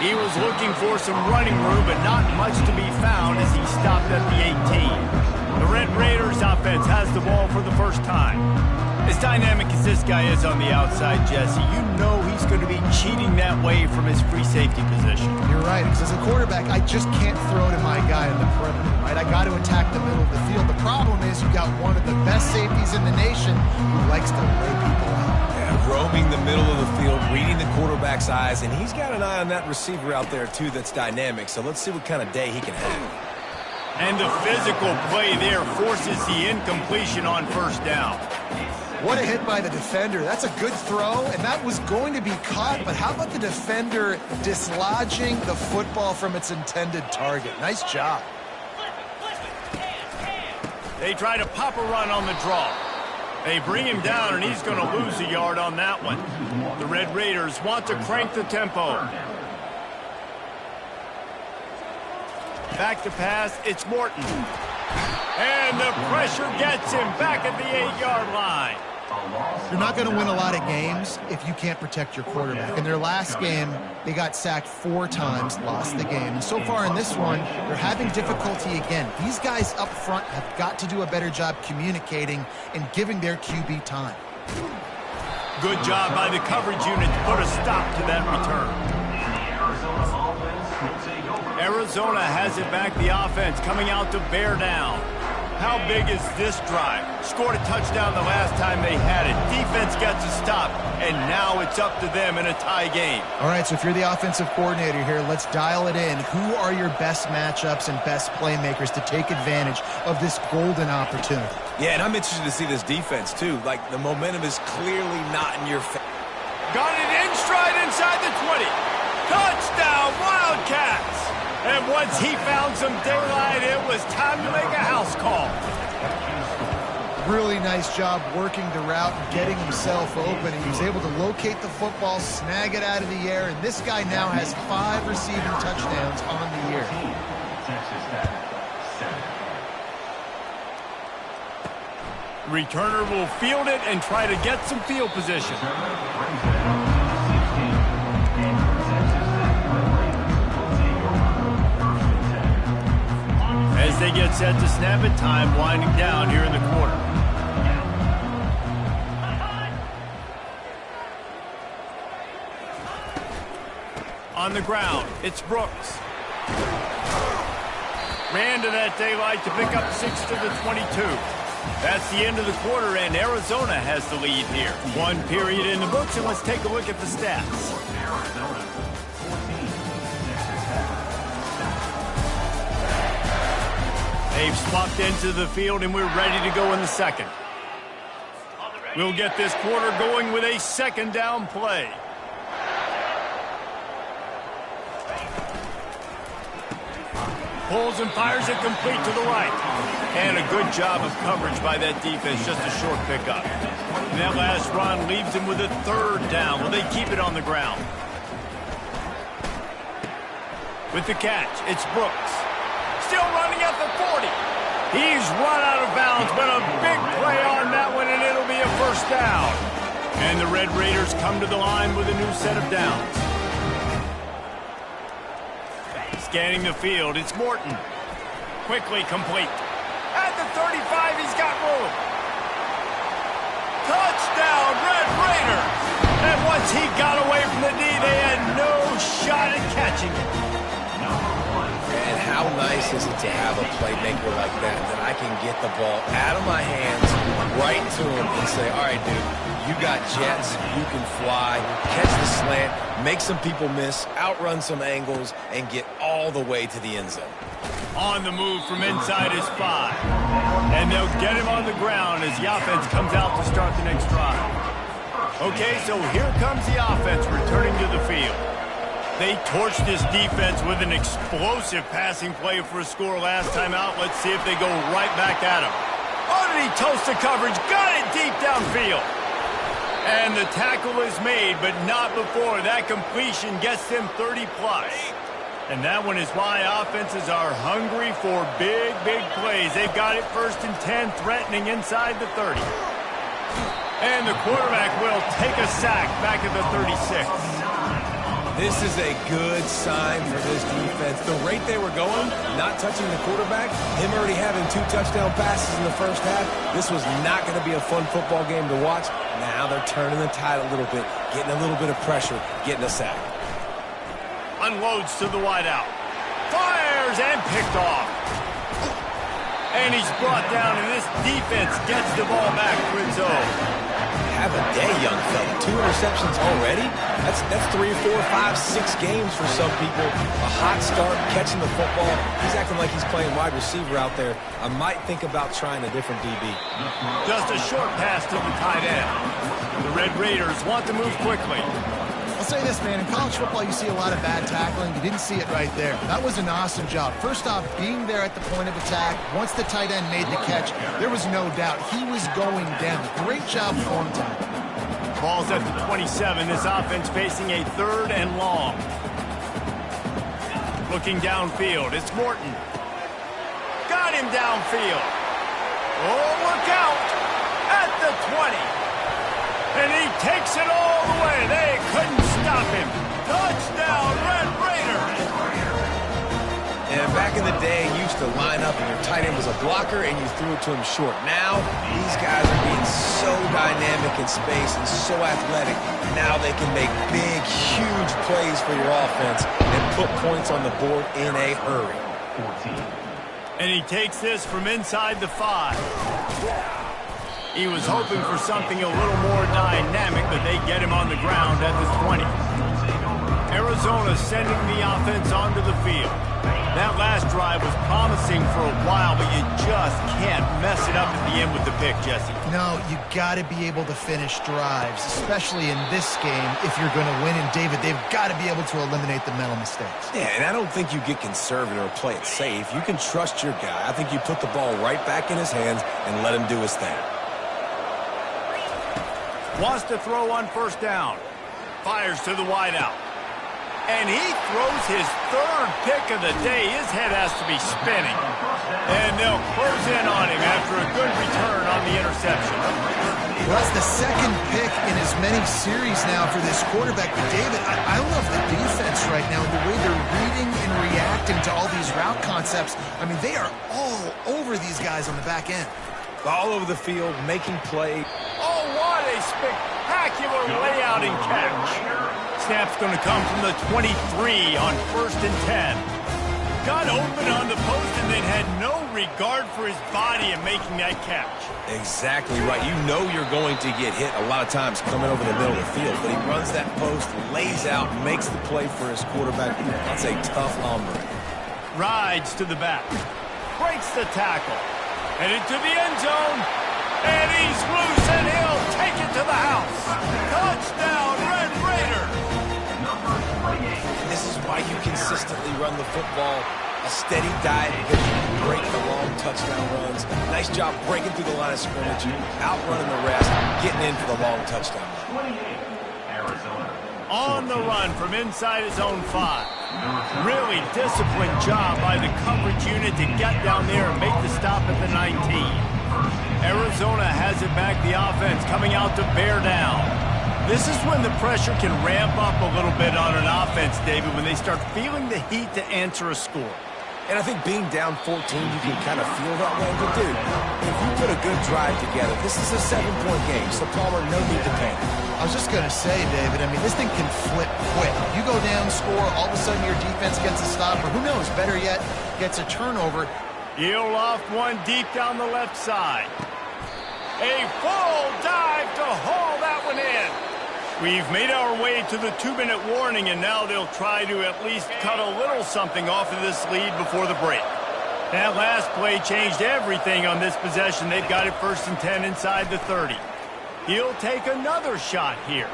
He was looking for some running room, but not much to be found as he stopped at the 18. The Red Raiders offense has the ball for the first time. As dynamic as this guy is on the outside, Jesse, you know he's going to be cheating that way from his free safety position. You're right, because as a quarterback, I just can't throw to my guy in the perimeter, right? I got to attack the middle of the field. The problem is you got one of the best safeties in the nation who likes to lay people out. Yeah, roaming the middle of the field, reading the quarterback's eyes, and he's got an eye on that receiver out there, too, that's dynamic. So let's see what kind of day he can have. And the physical play there forces the incompletion on first down. What a hit by the defender. That's a good throw, and that was going to be caught, but how about the defender dislodging the football from its intended target? Nice job. They try to pop a run on the draw. They bring him down, and he's going to lose a yard on that one. The Red Raiders want to crank the tempo. Back to pass, it's Morton. And the pressure gets him back at the 8-yard line. You're not going to win a lot of games if you can't protect your quarterback. In their last game, they got sacked 4 times, lost the game. And so far in this one, they're having difficulty again. These guys up front have got to do a better job communicating and giving their QB time. Good job by the coverage unit to put a stop to that return. Arizona has it back, the offense coming out to bear down. How big is this drive? Scored a touchdown the last time they had it. Defense gets a stop, and now it's up to them in a tie game. All right, so if you're the offensive coordinator here, let's dial it in. Who are your best matchups and best playmakers to take advantage of this golden opportunity? Yeah, and I'm interested to see this defense, too. Like, the momentum is clearly not in your favor. Got it in stride inside the 20. Touchdown, Wildcats! And once he found some daylight, it was time to make a house call. Really nice job working the route and getting himself open. He was able to locate the football, snag it out of the air, and this guy now has 5 receiving touchdowns on the year. Returner will field it and try to get some field position. As they get set to snap it, time winding down here in the quarter. On the ground, it's Brooks. Ran to that daylight to pick up 6 to the 22. That's the end of the quarter, and Arizona has the lead here. One period in the books, and let's take a look at the stats. They've swapped into the field, and we're ready to go in the second. We'll get this quarter going with a second down play. Pulls and fires it complete to the right. And a good job of coverage by that defense, just a short pickup. And that last run leaves him with a third down. Will they keep it on the ground? With the catch, it's Brooks. Still running at the 40. He's run out of bounds, but a big play on that one, and it'll be a first down. And the Red Raiders come to the line with a new set of downs. Scanning the field, it's Morton. Quickly complete. At the 35, he's got room. Touchdown, Red Raiders! And once he got away from the knee, they had no shot at catching it. And how nice is it to have a playmaker like that I can get the ball out of my hands, right to him, and say, all right, dude, you got jets, you can fly, catch the slant, make some people miss, outrun some angles, and get all the way to the end zone. On the move from inside his 5. And they'll get him on the ground as the offense comes out to start the next drive. Okay, so here comes the offense returning to the field. They torched this defense with an explosive passing play for a score last time out. Let's see if they go right back at him. Oh, did he toast the coverage? Got it deep downfield. And the tackle is made, but not before. That completion gets them 30-plus. And that one is why offenses are hungry for big, big plays. They've got it 1st and 10, threatening inside the 30. And the quarterback will take a sack back at the 36. This is a good sign for this defense. The rate they were going, not touching the quarterback, him already having 2 touchdown passes in the first half, this was not going to be a fun football game to watch. Now they're turning the tide a little bit, getting a little bit of pressure, getting a sack. Unloads to the wideout. Fires and picked off. And he's brought down, and this defense gets the ball back for its own. Have a day, young fella. 2 interceptions already? That's 3, 4, 5, 6 games for some people. A hot start, catching the football. He's acting like he's playing wide receiver out there. I might think about trying a different DB. Just a short pass to the tight end. The Red Raiders want to move quickly. I'll say this, man. In college football, you see a lot of bad tackling. You didn't see it right there. That was an awesome job. First off, being there at the point of attack. Once the tight end made the catch, there was no doubt he was going down. Great job form tackle. Ball's at the 27. This offense facing a 3rd and long. Looking downfield, it's Morton. Got him downfield. Oh, look out! At the 20. And he takes it all the way. They couldn't stop him. Touchdown, Red Raiders! And back in the day, you used to line up and your tight end was a blocker and you threw it to him short. Now, these guys are being so dynamic in space and so athletic. Now they can make big, huge plays for your offense and put points on the board in a hurry. And he takes this from inside the 5. He was hoping for something a little more dynamic, but they get him on the ground at the 20. Arizona sending the offense onto the field. That last drive was promising for a while, but you just can't mess it up at the end with the pick, Jesse. No, you got to be able to finish drives, especially in this game if you're going to win. And, David, they've got to be able to eliminate the mental mistakes. Yeah, and I don't think you get conservative or play it safe. You can trust your guy. I think you put the ball right back in his hands and let him do his thing. Wants to throw on 1st down. Fires to the wideout. And he throws his 3rd pick of the day. His head has to be spinning. And they'll close in on him after a good return on the interception. Well, that's the second pick in as many series now for this quarterback. But, David, I love the defense right now, the way they're reading and reacting to all these route concepts. I mean, they are all over these guys on the back end. All over the field, making play. Oh, what a spectacular layout and catch. Snap's going to come from the 23 on 1st and 10. Got open on the post and then had no regard for his body in making that catch. Exactly right. You know you're going to get hit a lot of times coming over the middle of the field, but he runs that post, lays out, makes the play for his quarterback. That's a tough hombre. Rides to the back. Breaks the tackle. And into the end zone. And he's loose and he'll take it to the house. Touchdown, Red Raiders. This is why you consistently run the football. A steady diet because you break the long touchdown runs. Nice job breaking through the line of scrimmage, outrunning the rest, getting in for the long touchdown run. On the run from inside his own 5. Really disciplined job by the coverage unit to get down there and make the stop at the 19. Arizona has it back, the offense coming out to bear down. This is when the pressure can ramp up a little bit on an offense, David, when they start feeling the heat to answer a score. And I think being down 14, you can kind of feel that way. But, dude, if you put a good drive together, this is a 7-point game, so Palmer, no need to panic. I was just going to say, David, I mean, this thing can flip quick. You go down, score, all of a sudden your defense gets a stop, or who knows, better yet, gets a turnover. He'll loft one deep down the left side. A full dive to haul that one in. We've made our way to the 2-minute warning, and now they'll try to at least cut a little something off of this lead before the break. That last play changed everything on this possession. They've got it 1st and 10 inside the 30. He'll take another shot here.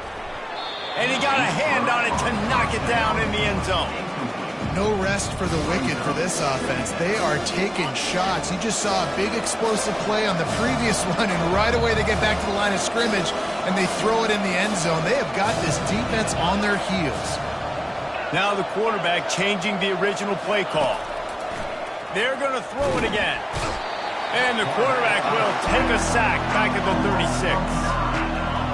And he got a hand on it to knock it down in the end zone. No rest for the wicked for this offense. They are taking shots. You just saw a big explosive play on the previous one, and right away they get back to the line of scrimmage, and they throw it in the end zone. They have got this defense on their heels. Now the quarterback changing the original play call. They're going to throw it again. And the quarterback will take a sack back at the 36.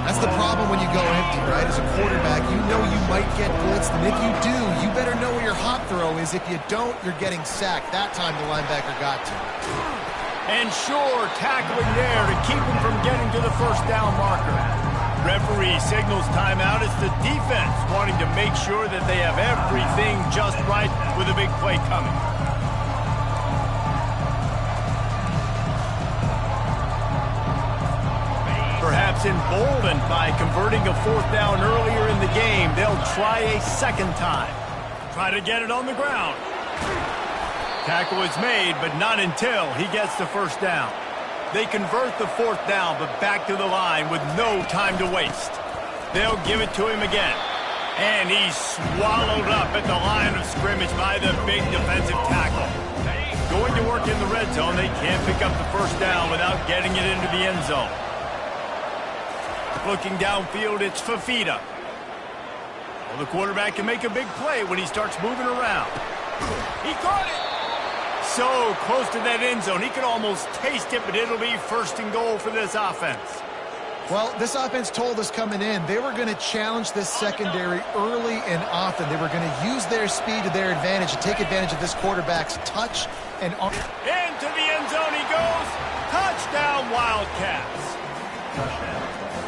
That's the problem when you go empty, right? As a quarterback, you know you might get blitzed, and if you do, you better know where your hot throw is. If you don't, you're getting sacked. That time the linebacker got to. And sure, tackling there to keep him from getting to the 1st down marker. Referee signals timeout. It's the defense wanting to make sure that they have everything just right with a big play coming. Perhaps emboldened by converting a 4th down earlier in the game, they'll try a second time. Try to get it on the ground. Tackle is made, but not until he gets the 1st down. They convert the 4th down, but back to the line with no time to waste. They'll give it to him again. And he's swallowed up at the line of scrimmage by the big defensive tackle. Going to work in the red zone, they can't pick up the 1st down without getting it into the end zone. Looking downfield, it's Fafita. Well, the quarterback can make a big play when he starts moving around. He caught it! So close to that end zone, he could almost taste it, but it'll be 1st and goal for this offense. Well, this offense told us coming in they were going to challenge this secondary early and often. They were going to use their speed to their advantage and take advantage of this quarterback's touch and arm. Into the end zone he goes. Touchdown, Wildcats.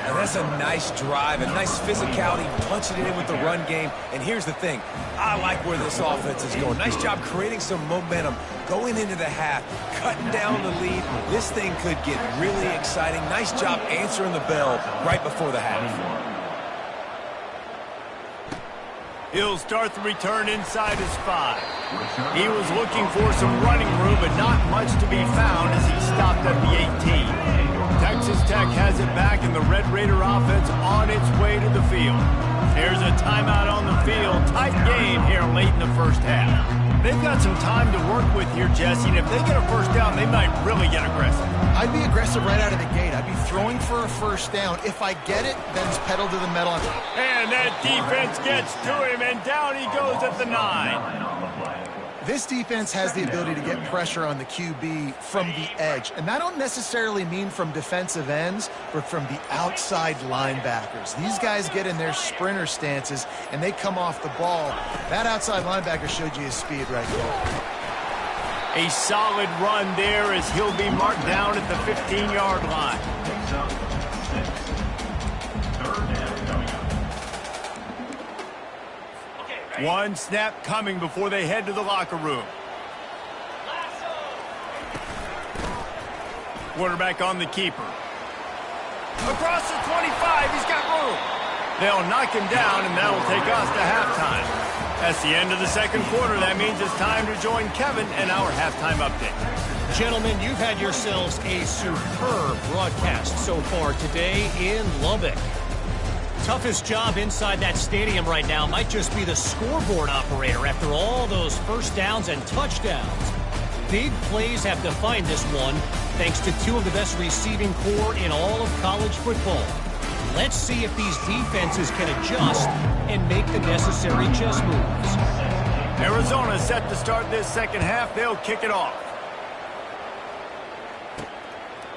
And that's a nice drive, a nice physicality, punching it in with the run game. And here's the thing. I like where this offense is going. Nice job creating some momentum, going into the half, cutting down the lead. This thing could get really exciting. Nice job answering the bell right before the half. He'll start the return inside his 5. He was looking for some running room, but not much to be found as he stopped at the 18. Texas Tech has it back, and the Red Raider offense on its way to the field. There's a timeout on the field. Tight game here late in the 1st half. They've got some time to work with here, Jesse, and if they get a 1st down, they might really get aggressive. I'd be aggressive right out of the gate. I'd be throwing for a 1st down. If I get it, then it's pedal to the metal. And that defense gets to him, and down he goes at the 9. This defense has the ability to get pressure on the QB from the edge. And that don't necessarily mean from defensive ends, but from the outside linebackers. These guys get in their sprinter stances, and they come off the ball. That outside linebacker showed you his speed right there. A solid run there as he'll be marked down at the 15-yard line. One snap coming before they head to the locker room. Quarterback on the keeper. Across the 25, he's got room. They'll knock him down, and that'll take us to halftime. That's the end of the second quarter. That means it's time to join Kevin and our halftime update. Gentlemen, you've had yourselves a superb broadcast so far today in Lubbock. Toughest job inside that stadium right now might just be the scoreboard operator after all those first downs and touchdowns. Big plays have defined this one, thanks to two of the best receiving corps in all of college football. Let's see if these defenses can adjust and make the necessary chess moves. Arizona set to start this second half. They'll kick it off.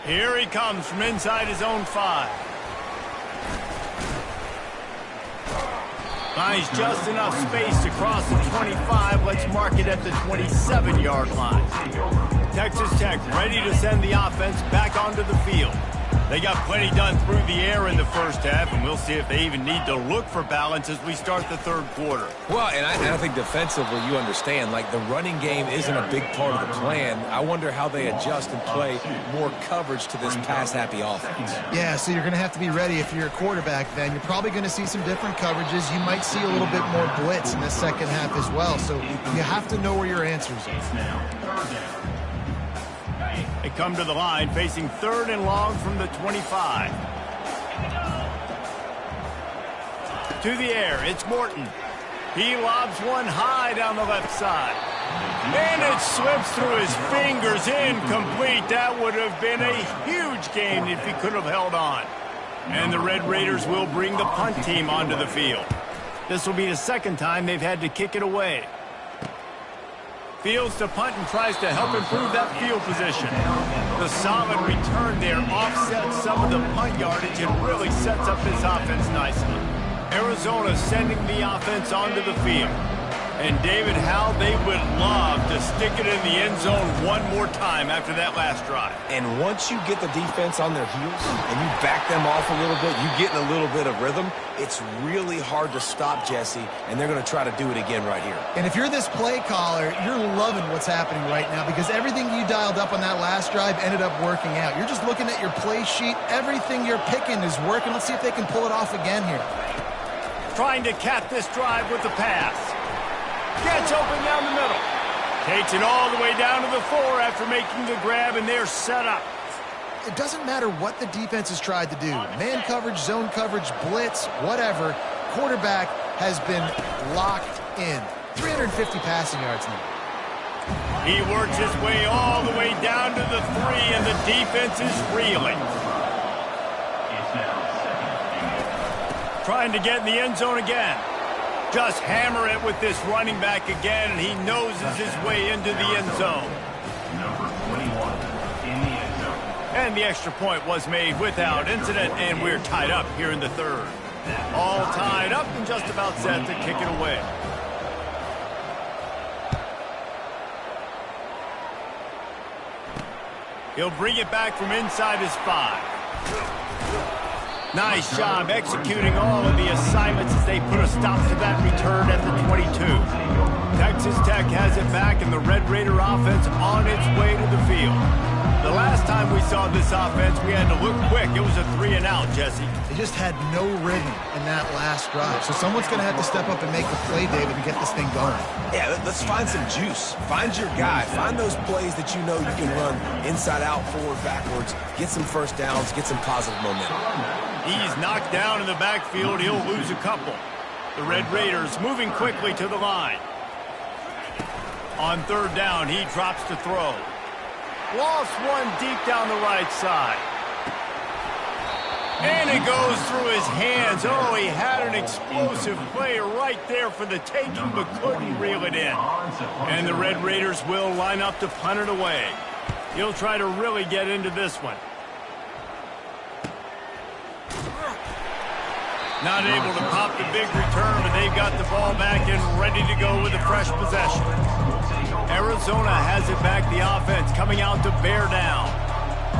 Here he comes from inside his own 5. Finds just enough space to cross the 25. Let's mark it at the 27-yard line. Texas Tech ready to send the offense back onto the field. They got plenty done through the air in the first half, and we'll see if they even need to look for balance as we start the third quarter. Well, and I think defensively, you understand, like the running game isn't a big part of the plan. I wonder how they adjust and play more coverage to this pass-happy offense. Yeah, so you're going to have to be ready if you're a quarterback then. You're probably going to see some different coverages. You might see a little bit more blitz in the second half as well, so you have to know where your answers are. They come to the line facing third and long from the 25. To the air, it's Morton. He lobs one high down the left side. And it slips through his fingers, incomplete. That would have been a huge gain if he could have held on. And the Red Raiders will bring the punt team onto the field. This will be the second time they've had to kick it away. Fields to punt and tries to help improve that field position. The solid return there offsets some of the punt yardage and really sets up this offense nicely. Arizona sending the offense onto the field. And David, how they would love to stick it in the end zone one more time after that last drive. And once you get the defense on their heels and you back them off a little bit, you get in a little bit of rhythm, it's really hard to stop, Jesse, and they're going to try to do it again right here. And if you're this play caller, you're loving what's happening right now because everything you dialed up on that last drive ended up working out. You're just looking at your play sheet. Everything you're picking is working. Let's see if they can pull it off again here. Trying to cap this drive with the pass. Gets open down the middle. Takes it all the way down to the 4 after making the grab, and they're set up. It doesn't matter what the defense has tried to do. Man coverage, zone coverage, blitz, whatever. Quarterback has been locked in. 350 passing yards now. He works his way all the way down to the 3, and the defense is reeling. Trying to get in the end zone again. Just hammer it with this running back again, and he noses his way into the end zone. Number 21 in the end zone. And the extra point was made without incident, and we're tied up here in the third. All tied up and just about set to kick it away. He'll bring it back from inside his 5. Nice job executing all of the assignments as they put a stop to that return at the 22. Texas Tech has it back, and the Red Raider offense on its way to the field. The last time we saw this offense, we had to look quick. It was a 3-and-out, Jesse. They just had no rhythm in that last drive. So someone's going to have to step up and make the play, David, and get this thing going. Yeah, let's find some juice. Find your guy. Find those plays that you know you can run inside out, forward, backwards. Get some first downs. Get some positive momentum. He's knocked down in the backfield. He'll lose a couple. The Red Raiders moving quickly to the line. On third down, he drops to throw. Lost one deep down the right side. And it goes through his hands. Oh, he had an explosive play right there for the taking, but couldn't reel it in. And the Red Raiders will line up to punt it away. He'll try to really get into this one. Not able to pop the big return, but they've got the ball back and ready to go with a fresh possession. Arizona has it back, the offense coming out to bear down.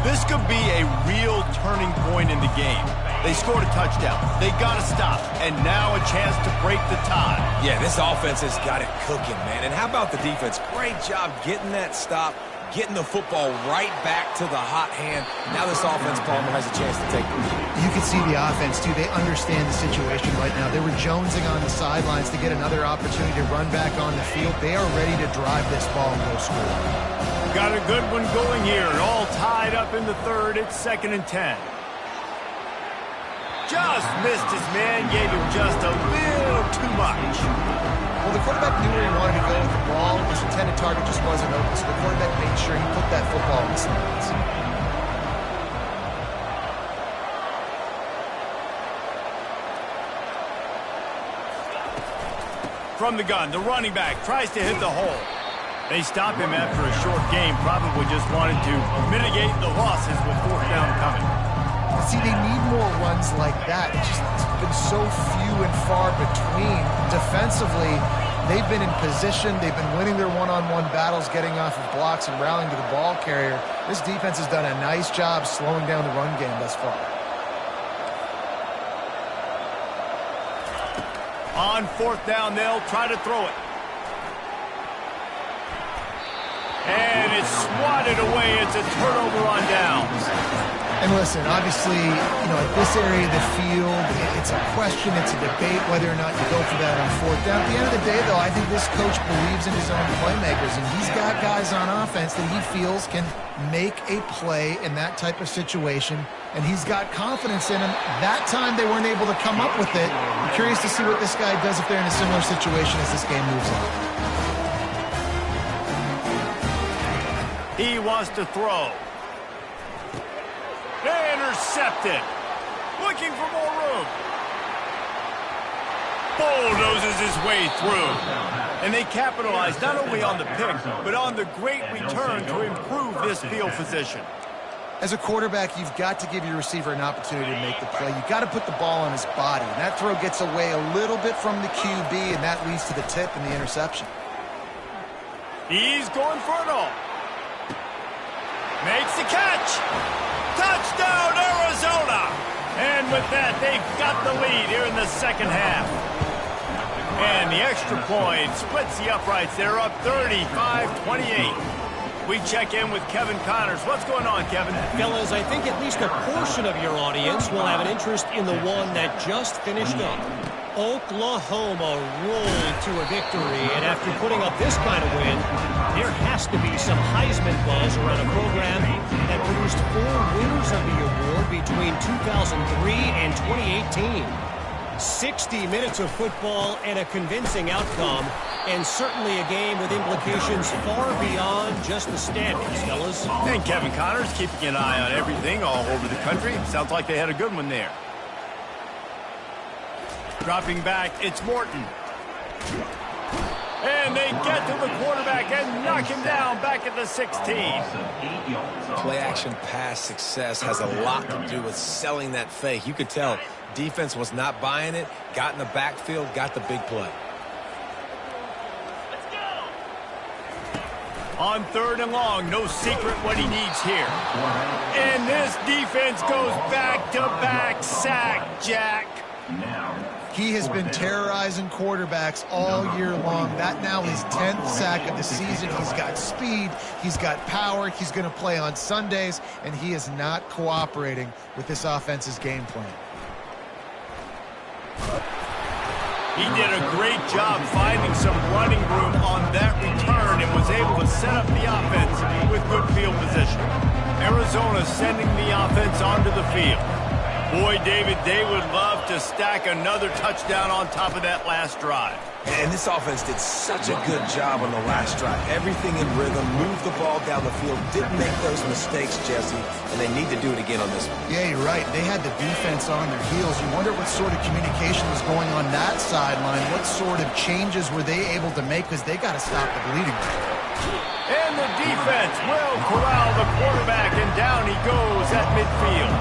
This could be a real turning point in the game. They scored a touchdown. They got to stop. And now a chance to break the tie. Yeah, this offense has got it cooking, man. And how about the defense? Great job getting that stop, getting the football right back to the hot hand. Now this offense, Palmer, has a chance to take the lead. You can see the offense, too. They understand the situation right now. They were jonesing on the sidelines to get another opportunity to run back on the field. They are ready to drive this ball and go score. Got a good one going here. All tied up in the third. It's 2nd and 10. Just missed his man. Gave him just a little too much. Well, the quarterback knew where he wanted to go with the ball. His intended target just wasn't open, so the quarterback made sure he put that football in the stands. From the gun, the running back tries to hit the hole. They stop him after a short game, probably just wanted to mitigate the losses with 4th down coming. See, they need more runs like that. It's been so few and far between. Defensively, they've been in position. They've been winning their one-on-one battles, getting off of blocks and rallying to the ball carrier. This defense has done a nice job slowing down the run game thus far. On 4th down, they'll try to throw it. And it's swatted away. It's a turnover on downs. And listen, obviously, at this area of the field, it's a question, it's a debate whether or not you go for that on 4th down. At the end of the day, though, I think this coach believes in his own playmakers, and he's got guys on offense that he feels can make a play in that type of situation, and he's got confidence in him. That time, they weren't able to come up with it. I'm curious to see what this guy does if they're in a similar situation as this game moves on. He wants to throw. Intercepted. Looking for more room. Bulldozes his way through. And they capitalize not only on the pick, but on the great return to improve this field position. As a quarterback, you've got to give your receiver an opportunity to make the play. You've got to put the ball on his body. And that throw gets away a little bit from the QB, and that leads to the tip and the interception. He's going for it all. Makes the catch. Touchdown, Arizona! And with that, they've got the lead here in the 2nd half. And the extra point splits the uprights. They're up 35-28. We check in with Kevin Connors. What's going on, Kevin? Fellas, I think at least a portion of your audience will have an interest in the one that just finished up. Oklahoma rolled to a victory, and after putting up this kind of win, there has to be some Heisman buzz around a program that produced 4 winners of the award between 2003 and 2018. 60 minutes of football and a convincing outcome, and certainly a game with implications far beyond just the standings, fellas. And Kevin Connors keeping an eye on everything all over the country. Sounds like they had a good one there. Dropping back, it's Morton. And they get to the quarterback and knock him down back at the 16. Play-action pass success has a lot to do with selling that fake. You could tell defense was not buying it, got in the backfield, got the big play. On 3rd and long, no secret what he needs here. And this defense goes back-to-back sack, Jack. He has been terrorizing quarterbacks all year long. That now his 10th sack of the season. He's got speed. He's got power. He's going to play on Sundays, and he is not cooperating with this offense's game plan. He did a great job finding some running room on that return and was able to set up the offense with good field position. Arizona sending the offense onto the field. Boy, David, they would love to stack another touchdown on top of that last drive. And this offense did such a good job on the last drive. Everything in rhythm, moved the ball down the field, didn't make those mistakes, Jesse, and they need to do it again on this one. Yeah, you're right. They had the defense on their heels. You wonder what sort of communication was going on that sideline. What sort of changes were they able to make, because they got to stop the bleeding right now. And the defense will corral the quarterback, and down he goes at midfield.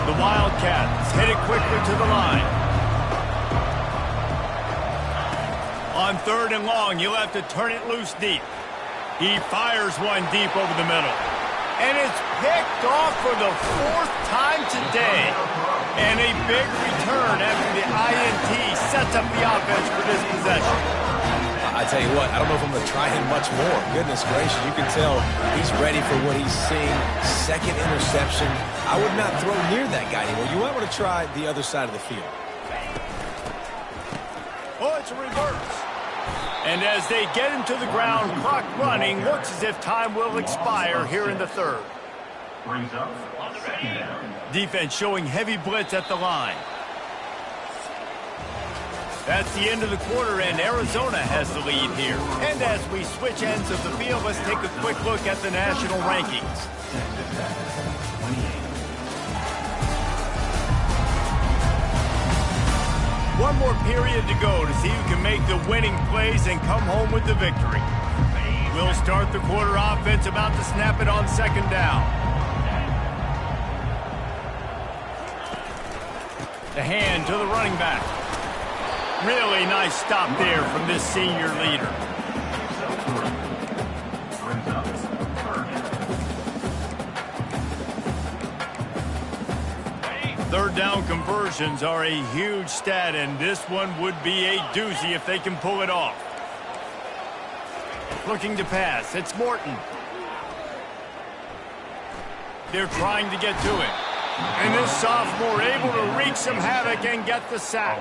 The Wildcats hit it quickly to the line. On 3rd and long, you'll have to turn it loose deep. He fires one deep over the middle. And it's picked off for the 4th time today. And a big return after the INT sets up the offense for this possession. I tell you what, I don't know if I'm going to try him much more. Goodness gracious, you can tell he's ready for what he's seeing. 2nd interception. I would not throw near that guy anymore. You might want to try the other side of the field. Oh, it's a reverse. And as they get him to the ground, clock running, looks as if time will expire here in the 3rd. Brings up on 2nd down. Defense showing heavy blitz at the line. That's the end of the quarter, and Arizona has the lead here. And as we switch ends of the field, let's take a quick look at the national rankings. One more period to go to see who can make the winning plays and come home with the victory. We'll start the quarter offense, about to snap it on 2nd down. The hand to the running back. Really nice stop there from this senior leader. 3rd down conversions are a huge stat, and this one would be a doozy if they can pull it off. Looking to pass, it's Morton. They're trying to get to it. And this sophomore able to wreak some havoc and get the sack.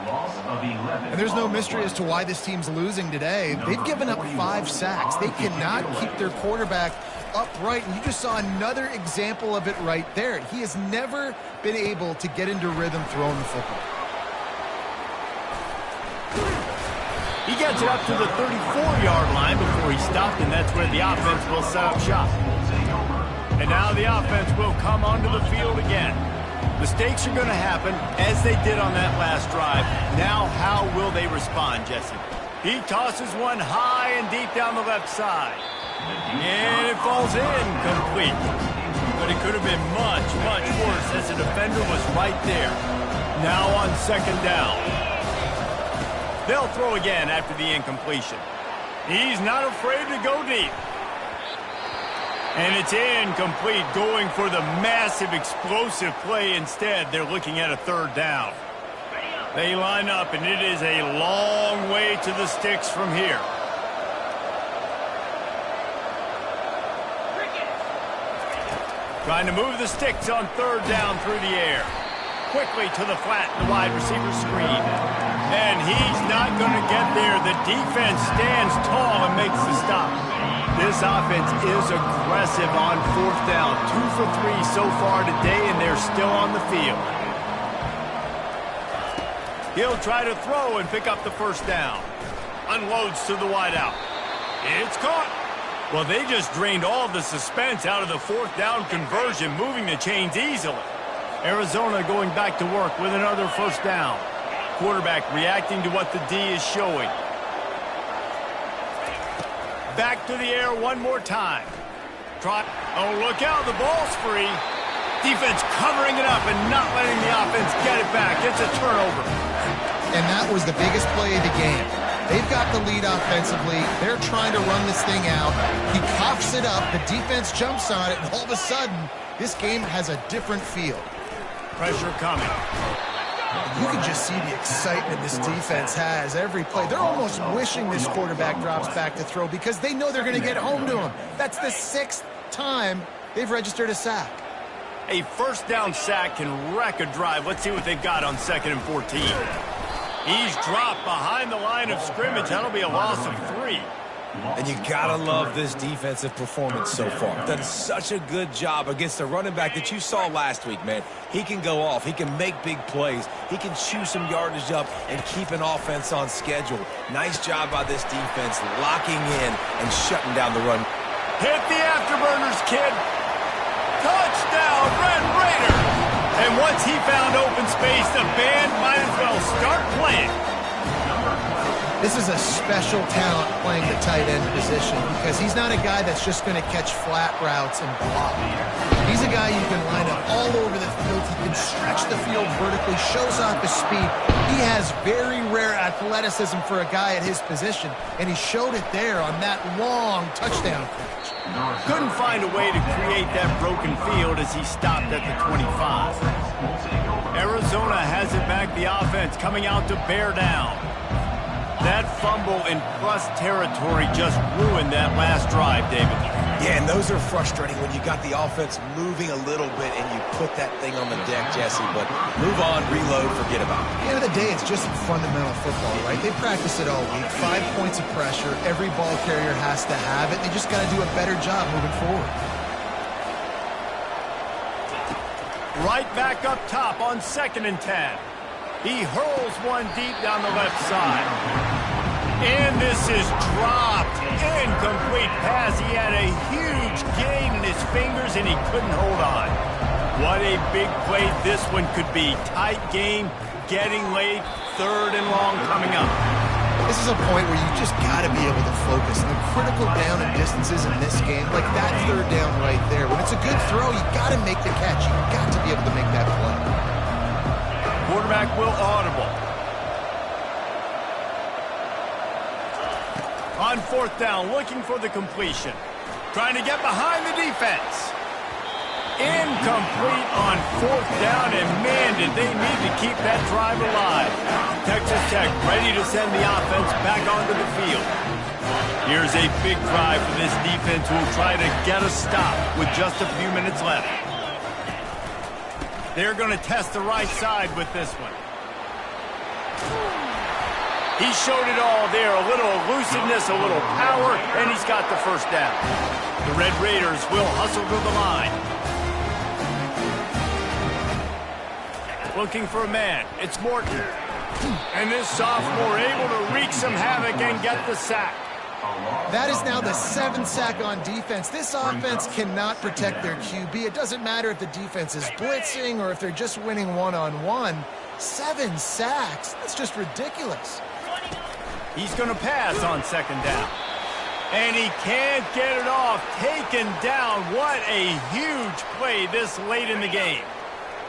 And there's no mystery as to why this team's losing today. They've given up 5 sacks. They cannot keep their quarterback upright, and you just saw another example of it right there. He has never been able to get into rhythm throwing the football. He gets it up to the 34-yard line before he stopped, and that's where the offense will set up shop. And now the offense will come onto the field again. Mistakes are going to happen, as they did on that last drive. Now how will they respond, Jesse? He tosses one high and deep down the left side. And it falls in complete. But it could have been much, much worse as the defender was right there. Now on 2nd down. They'll throw again after the incompletion. He's not afraid to go deep. And it's incomplete, going for the massive explosive play instead. They're looking at a 3rd down. They line up, and it is a long way to the sticks from here. Trying to move the sticks on 3rd down through the air. Quickly to the flat, the wide receiver screen. And he's not going to get there. The defense stands tall and makes the stop. This offense is aggressive on 4th down. 2 for 3 so far today, and they're still on the field. He'll try to throw and pick up the 1st down. Unloads to the wideout. It's caught. Well, they just drained all the suspense out of the 4th down conversion, moving the chains easily. Arizona going back to work with another 1st down. Quarterback reacting to what the D is showing. Back to the air one more time. Trot. Oh, look out. The ball's free. Defense covering it up and not letting the offense get it back. It's a turnover. And that was the biggest play of the game. They've got the lead offensively. They're trying to run this thing out. He coughs it up. The defense jumps on it, and all of a sudden, this game has a different feel. Pressure coming. You can just see the excitement this defense has every play. They're almost wishing this quarterback drops back to throw because they know they're going to get home to him. That's the 6th time they've registered a sack. A 1st down sack can wreck a drive. Let's see what they've got on 2nd and 14. He's dropped behind the line of scrimmage. That'll be a loss of 3. And you gotta love this defensive performance so far. Done such a good job against the running back that you saw last week, man. He can go off. He can make big plays. He can chew some yardage up and keep an offense on schedule. Nice job by this defense locking in and shutting down the run. Hit the afterburners, kid. Touchdown, Red Raiders. And once he found open space, the band might as well start playing. This is a special talent playing the tight end position because he's not a guy that's just going to catch flat routes and block. He's a guy you can line up all over the field. He can stretch the field vertically, shows off his speed. He has very rare athleticism for a guy at his position, and he showed it there on that long touchdown catch. Couldn't find a way to create that broken field as he stopped at the 25. Arizona has it back, the offense coming out to bear down. That fumble in plus territory just ruined that last drive, David. Yeah, and those are frustrating when you got the offense moving a little bit and you put that thing on the deck, Jesse. But move on, reload, forget about it. At the end of the day, it's just fundamental football, right? They practice it all week. 5 points of pressure. Every ball carrier has to have it. They just got to do a better job moving forward. Right back up top on 2nd and 10. He hurls one deep down the left side. And this is dropped. Incomplete pass. He had a huge gain in his fingers and he couldn't hold on. What a big play this one could be. Tight game, getting late, 3rd and long coming up. This is a point where you just got to be able to focus. The critical down and distances in this game, like that 3rd down right there. When it's a good throw, you got to make the catch. You got to be able to make that play. Quarterback will audible. On 4th down, looking for the completion. Trying to get behind the defense. Incomplete on 4th down, and man, did they need to keep that drive alive. Texas Tech ready to send the offense back onto the field. Here's a big drive for this defense who will try to get a stop with just a few minutes left. They're going to test the right side with this one. He showed it all there. A little elusiveness, a little power, and he's got the 1st down. The Red Raiders will hustle to the line. Looking for a man. It's Morton. And this sophomore able to wreak some havoc and get the sack. That is now the 7th sack on defense. This offense cannot protect their QB. It doesn't matter if the defense is blitzing or if they're just winning one-on-one. 7 sacks. That's just ridiculous. He's going to pass on 2nd down. And he can't get it off. Taken down. What a huge play this late in the game.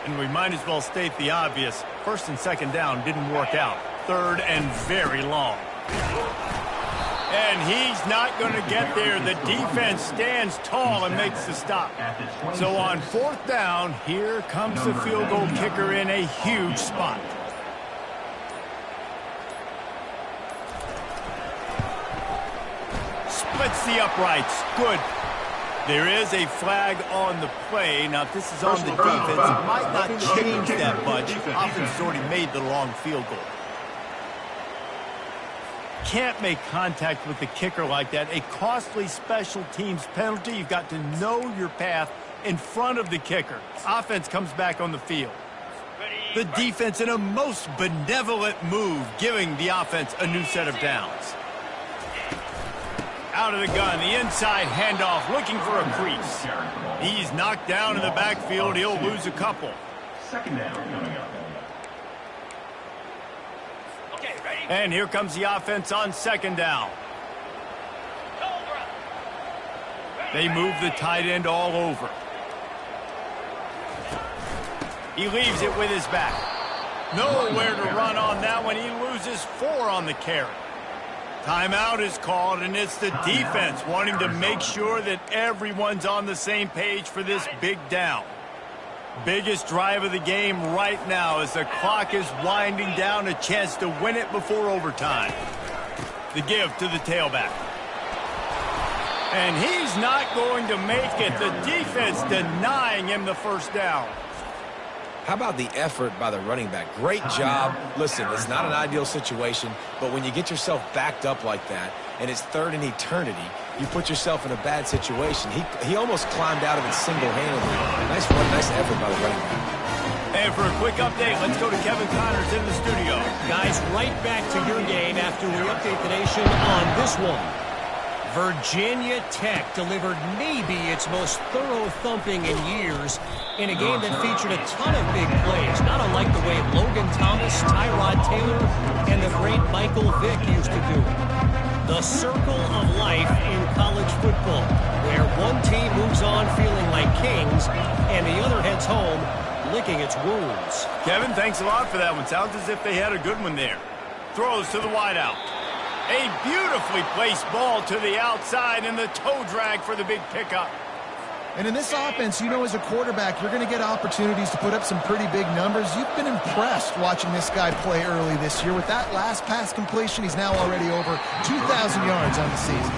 And we might as well state the obvious. 1st and 2nd down didn't work out. 3rd and very long. And he's not going to get there. The defense stands tall and makes the stop. So on 4th down, here comes the field goal kicker in a huge spot. Splits the uprights. Good. There is a flag on the play. Now, if this is on the defense, it might not change that much. Offense has already made the long field goal. Can't make contact with the kicker like that. A costly special teams penalty. You've got to know your path in front of the kicker. Offense comes back on the field. The defense in a most benevolent move, giving the offense a new set of downs. Out of the gun, the inside handoff, looking for a crease. He's knocked down in the backfield. He'll lose a couple. 2nd down coming up. And here comes the offense on 2nd down. They move the tight end all over. He leaves it with his back. Nowhere to run on that one. He loses 4 on the carry. Timeout is called, and it's the defense wanting to make sure that everyone's on the same page for this big down. Biggest drive of the game right now as the clock is winding down, a chance to win it before overtime. The give to the tailback. And he's not going to make it. The defense denying him the 1st down. How about the effort by the running back? Great job. Listen, it's not an ideal situation, but when you get yourself backed up like that, and it's third in eternity, you put yourself in a bad situation. He almost climbed out of it single-handedly. Nice run, nice effort by the running back. And for a quick update, let's go to Kevin Connors in the studio. Guys, right back to your game after we update the nation on this one. Virginia Tech delivered maybe its most thorough thumping in years in a game that featured a ton of big plays, not unlike the way Logan Thomas, Tyrod Taylor, and the great Michael Vick used to do it. The circle of life in college football, where one team moves on feeling like kings and the other heads home licking its wounds. Kevin, thanks a lot for that one. Sounds as if they had a good one there. Throws to the wideout. A beautifully placed ball to the outside and the toe drag for the big pickup. And in this offense, you know, as a quarterback, you're going to get opportunities to put up some pretty big numbers. You've been impressed watching this guy play early this year. With that last pass completion, he's now already over 2,000 yards on the season.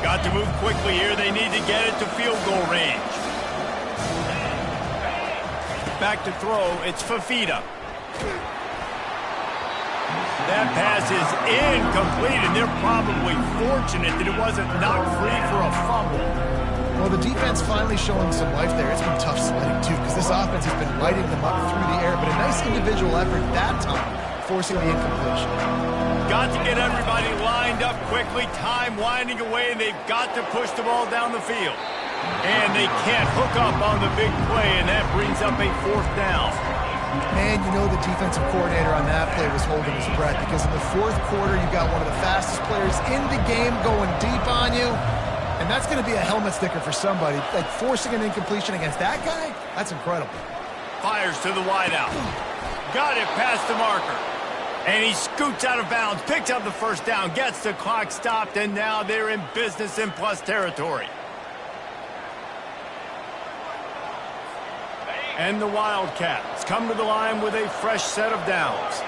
Got to move quickly here. They need to get it to field goal range. Back to throw. It's Fafita. That pass is incomplete, and they're probably fortunate that it wasn't knocked free for a fumble. Well, the defense finally showing some life there. It's been tough sledding, too, because this offense has been lighting them up through the air. But a nice individual effort that time, forcing the incompletion. Got to get everybody lined up quickly. Time winding away, and they've got to push the ball down the field. And they can't hook up on the big play, and that brings up a fourth down. Man, you know the defensive coordinator on that play was holding his breath, because in the fourth quarter, you got one of the fastest players in the game going deep on you, and that's going to be a helmet sticker for somebody. Like, forcing an incompletion against that guy, that's incredible. Fires to the wideout. Got it past the marker. And he scoots out of bounds, picks up the first down, gets the clock stopped, and now they're in business in plus territory. And the Wildcats come to the line with a fresh set of downs.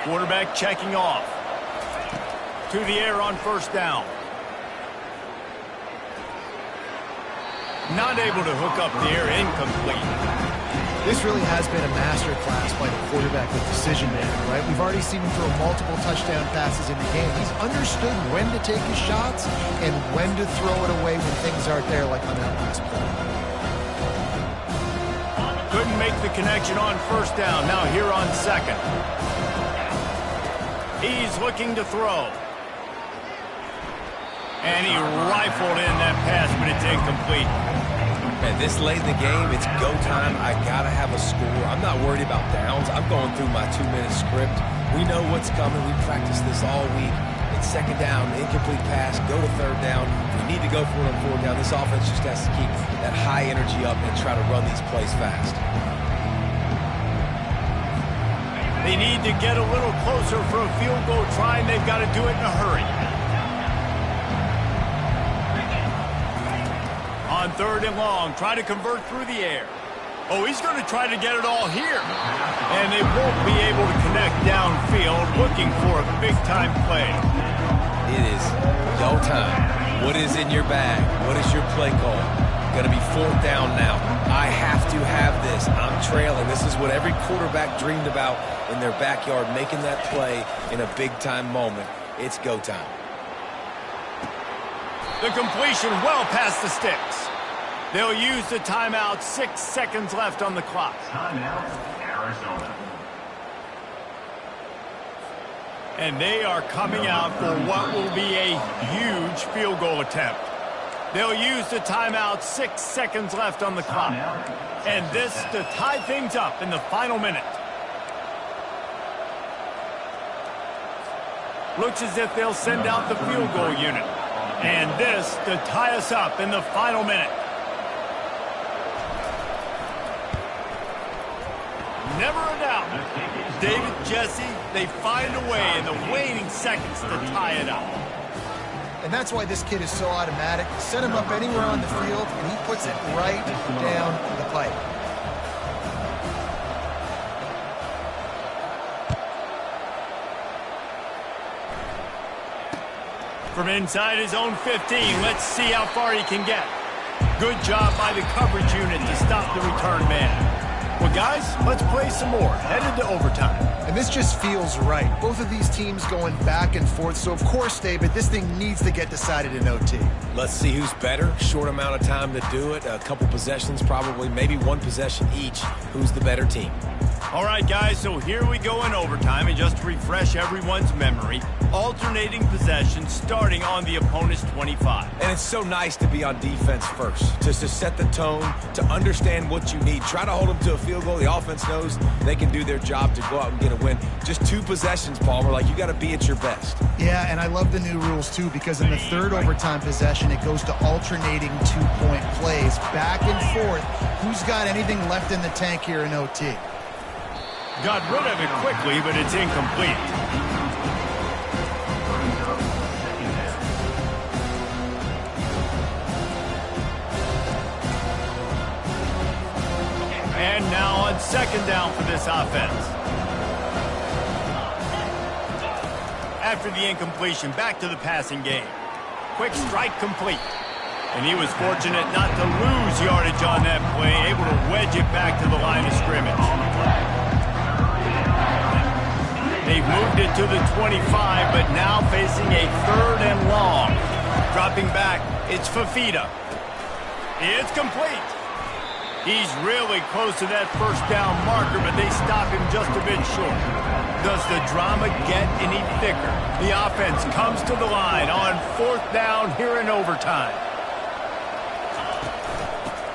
Quarterback checking off. To the air on first down. Not able to hook up the air, incomplete. This really has been a master class by the quarterback with decision-making, right? We've already seen him throw multiple touchdown passes in the game. He's understood when to take his shots and when to throw it away when things aren't there, like on that last play. Couldn't make the connection on first down. Now here on second. He's looking to throw. And he rifled in that pass, but it's incomplete. Man, this late in the game, it's go time. I got to have a score. I'm not worried about downs. I'm going through my 2-minute script. We know what's coming. We practiced this all week. It's second down, incomplete pass, go to third down. If we need to go for it on fourth down, this offense just has to keep that high energy up and try to run these plays fast. They need to get a little closer for a field goal try, and they've got to do it in a hurry. On third and long, try to convert through the air. Oh, he's going to try to get it all here. And they won't be able to connect downfield, looking for a big-time play. It is go time. What is in your bag? What is your play call? Going to be fourth down now. I have to have this. I'm trailing. This is what every quarterback dreamed about in their backyard, making that play in a big-time moment. It's go time. The completion well past the sticks. They'll use the timeout. 6 seconds left on the clock. Timeout, Arizona. And they are coming out for what will be a huge field goal attempt. They'll use the timeout. 6 seconds left on the clock. And this to tie things up in the final minute. Looks as if they'll send out the field goal unit. And this to tie us up in the final minute. Never a doubt. David Jesse, they find a way in the waning seconds to tie it up. And that's why this kid is so automatic. Set him up anywhere on the field, and he puts it right down the pipe. From inside his own 15, let's see how far he can get. Good job by the coverage unit to stop the return man. Well, guys, let's play some more. Headed to overtime. And this just feels right. Both of these teams going back and forth. So, of course, David, this thing needs to get decided in OT. Let's see who's better. Short amount of time to do it. A couple possessions, probably, maybe one possession each. Who's the better team? All right, guys, so here we go in overtime. And just to refresh everyone's memory, alternating possessions starting on the opponent's 25. And it's so nice to be on defense first, just to set the tone, to understand what you need. Try to hold them to a field goal. The offense knows they can do their job to go out and get a win. Just 2 possessions, Palmer. Like, you got to be at your best. Yeah, and I love the new rules, too, because in the third overtime possession, it goes to alternating 2-point plays. Back and forth. Who's got anything left in the tank here in OT? Got rid of it quickly, but it's incomplete. And now on second down for this offense. After the incompletion, back to the passing game. Quick strike complete. And he was fortunate not to lose yardage on that play, able to wedge it back to the line of scrimmage. They've moved it to the 25, but now facing a third and long. Dropping back, it's Fafita. It's complete. He's really close to that first down marker, but they stop him just a bit short. Does the drama get any thicker? The offense comes to the line on fourth down here in overtime.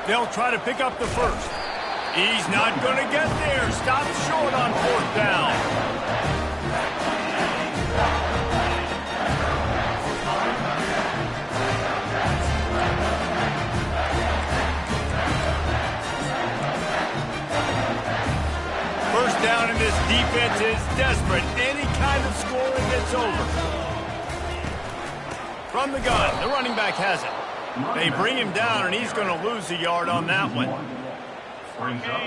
They'll try to pick up the first. He's not going to get there. Stops short on fourth down. First down, and this defense is desperate. Any kind of scoring, it's over. From the gun, the running back has it. They bring him down, and he's going to lose a yard on that one.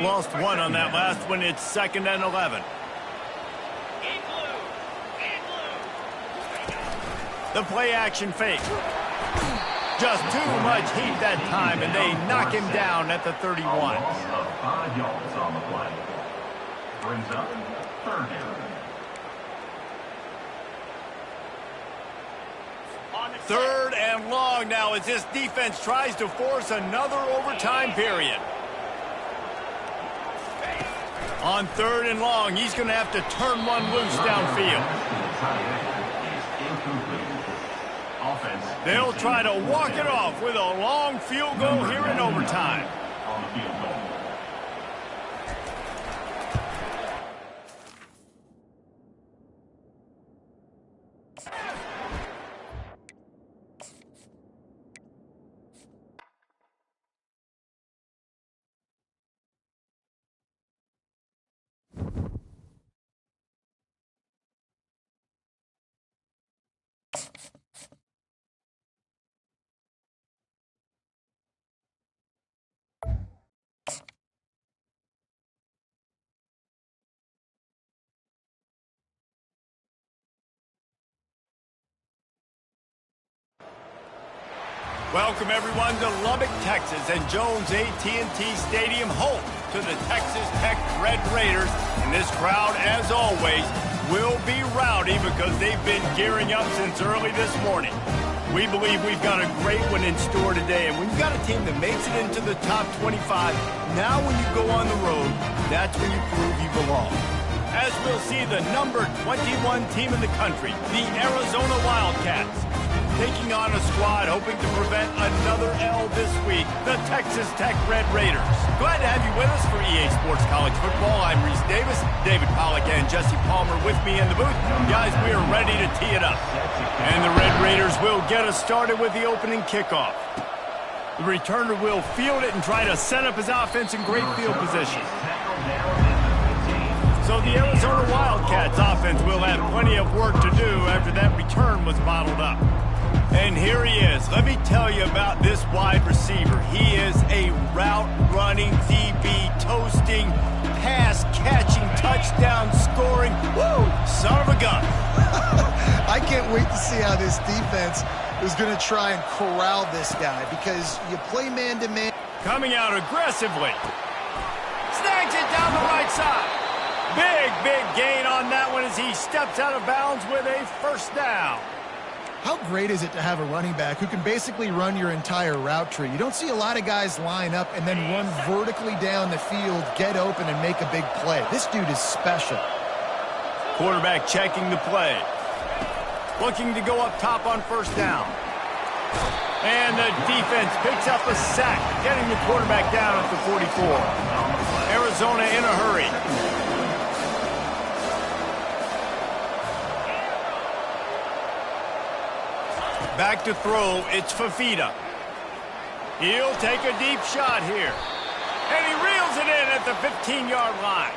Lost 1 on that last one. It's 2nd and 11. The play action fake. Just too much heat that time, and they knock him down at the 31. 5 yards on the play. Brings up third down. Third and long now as this defense tries to force another overtime period. On third and long, he's going to have to turn one loose downfield. They'll try to walk it off with a long field goal here in overtime. On the field goal. Welcome, everyone, to Lubbock, Texas, and Jones AT&T Stadium, home to the Texas Tech Red Raiders. And this crowd, as always, will be rowdy because they've been gearing up since early this morning. We believe we've got a great one in store today, and when you've got a team that makes it into the top 25, now when you go on the road, that's when you prove you belong. As we'll see the number 21 team in the country, the Arizona Wildcats, taking on a squad hoping to prevent another L this week, the Texas Tech Red Raiders. Glad to have you with us for EA Sports College Football. I'm Reese Davis, David Pollack, and Jesse Palmer with me in the booth. Guys, we are ready to tee it up. And the Red Raiders will get us started with the opening kickoff. The returner will field it and try to set up his offense in great field position. So the Arizona Wildcats offense will have plenty of work to do after that return was bottled up. And here he is. Let me tell you about this wide receiver. He is a route-running, DB, toasting, pass-catching, touchdown-scoring, woo, son of a gun. I can't wait to see how this defense is going to try and corral this guy, because you play man-to-man. Coming out aggressively. Snags it down the right side. Big gain on that one as he steps out of bounds with a first down. How great is it to have a running back who can basically run your entire route tree? You don't see a lot of guys line up and then run vertically down the field, get open, and make a big play. This dude is special. Quarterback checking the play. Looking to go up top on first down. And the defense picks up a sack, getting the quarterback down at the 44. Arizona in a hurry. Back to throw, it's Fafita. He'll take a deep shot here. And he reels it in at the 15-yard line.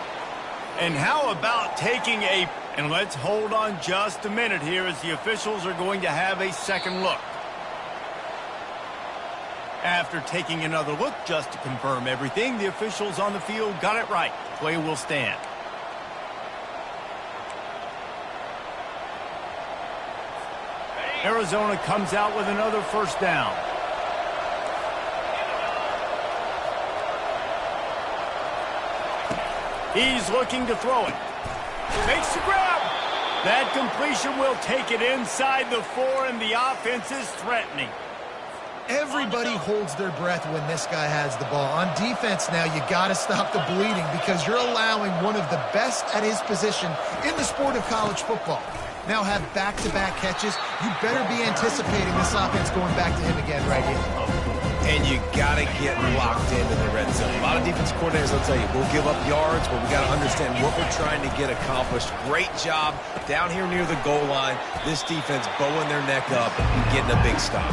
And how about taking a... And let's hold on just a minute here as the officials are going to have a second look. After taking another look just to confirm everything, the officials on the field got it right. Play will stand. Arizona comes out with another first down. He's looking to throw it. Makes the grab. That completion will take it inside the 4, and the offense is threatening. Everybody holds their breath when this guy has the ball. On defense now, you got to stop the bleeding, because you're allowing one of the best at his position in the sport of college football. Now have back-to-back catches. You better be anticipating this offense going back to him again right here. And you got to get locked into the red zone. A lot of defense coordinators will tell you, we'll give up yards, but we got to understand what we're trying to get accomplished. Great job down here near the goal line. This defense bowing their neck up and getting a big stop.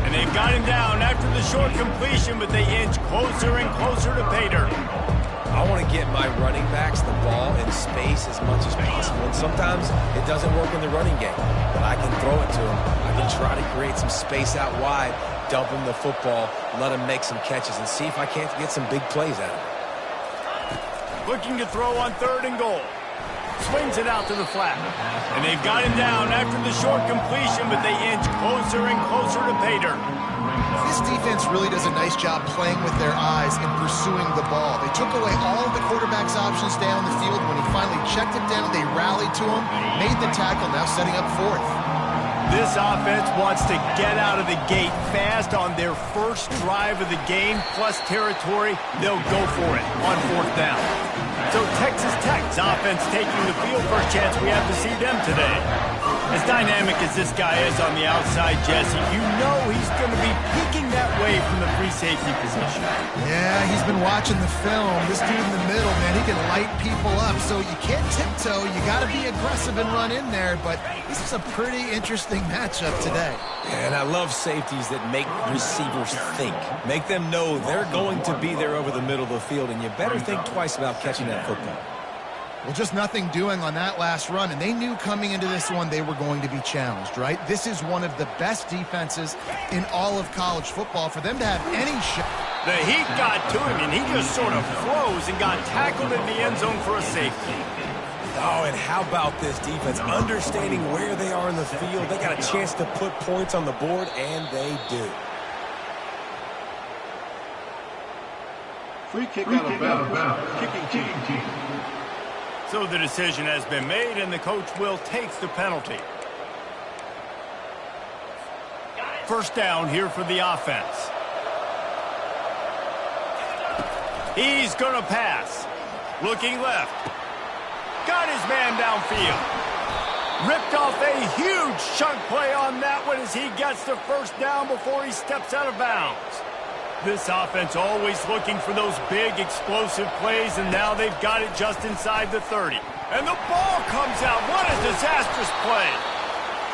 And they've got him down after the short completion, but they inch closer and closer to pay dirt. I want to get my running backs the ball in space as much as possible. And sometimes it doesn't work in the running game, but I can throw it to them. I can try to create some space out wide, dump him the football, let him make some catches, and see if I can't get some big plays out of it. Looking to throw on 3rd and goal. Swings it out to the flat. And they've got him down after the short completion, but they inch closer and closer to pay dirt. This defense really does a nice job playing with their eyes and pursuing the ball. They took away all of the quarterback's options down the field. When he finally checked it down, they rallied to him, made the tackle, now setting up 4th. This offense wants to get out of the gate fast on their first drive of the game, plus territory. They'll go for it on 4th down. So Texas Tech's offense taking the field. First chance we have to see them today. As dynamic as this guy is on the outside, Jesse, you know he's going to be peeking that way from the free safety position. Yeah, he's been watching the film. This dude in the middle, man, he can light people up. So you can't tiptoe. You got to be aggressive and run in there. But this is a pretty interesting matchup today. And I love safeties that make receivers think. Make them know they're going to be there over the middle of the field, and you better think twice about catching that football. Well, just nothing doing on that last run, and they knew coming into this one they were going to be challenged, right? This is one of the best defenses in all of college football. For them to have any shot. The heat got to him, and he just sort of froze and got tackled in the end zone for a safety. Oh, and how about this defense? Understanding where they are in the field. They got a chance to put points on the board, and they do. Free kick out of bounds. Kicking team. So the decision has been made, and the coach will take the penalty. First down here for the offense. He's going to pass. Looking left. Got his man downfield. Ripped off a huge chunk play on that one as he gets the first down before he steps out of bounds. This offense always looking for those big explosive plays, and now they've got it just inside the 30. And the ball comes out. What a disastrous play.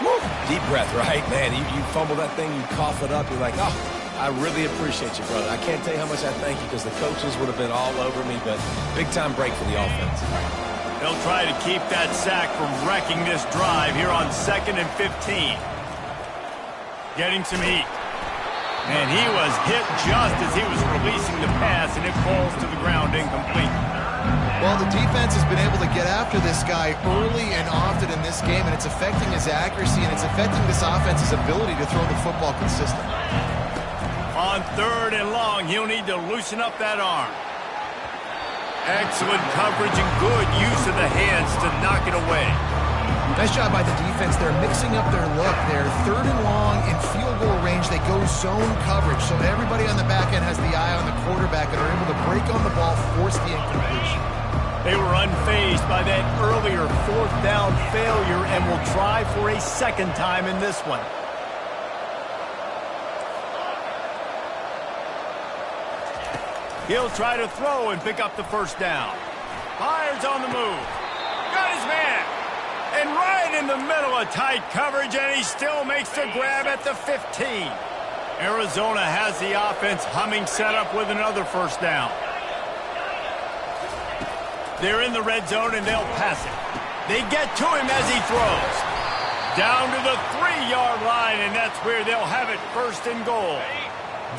Woo. Deep breath, right? Man, you fumble that thing, you cough it up, you're like, oh, I really appreciate you, brother. I can't tell you how much I thank you, because the coaches would have been all over me, but big-time break for the offense. They'll try to keep that sack from wrecking this drive here on 2nd and 15. Getting some heat. And he was hit just as he was releasing the pass, and it falls to the ground incomplete. Well, the defense has been able to get after this guy early and often in this game, and it's affecting his accuracy, and it's affecting this offense's ability to throw the football consistently. On 3rd and long, he'll need to loosen up that arm. Excellent coverage and good use of the hands to knock it away. Nice job by the defense. They're mixing up their look. They're 3rd and long in field goal range. They go zone coverage, so everybody on the back end has the eye on the quarterback and are able to break on the ball, force the incompletion. They were unfazed by that earlier 4th down failure and will try for a second time in this one. He'll try to throw and pick up the 1st down. Fires on the move. Got his man. And right in the middle of tight coverage, and he still makes the grab at the 15. Arizona has the offense humming, set up with another 1st down. They're in the red zone, and they'll pass it. They get to him as he throws. Down to the 3-yard line, and that's where they'll have it 1st and goal.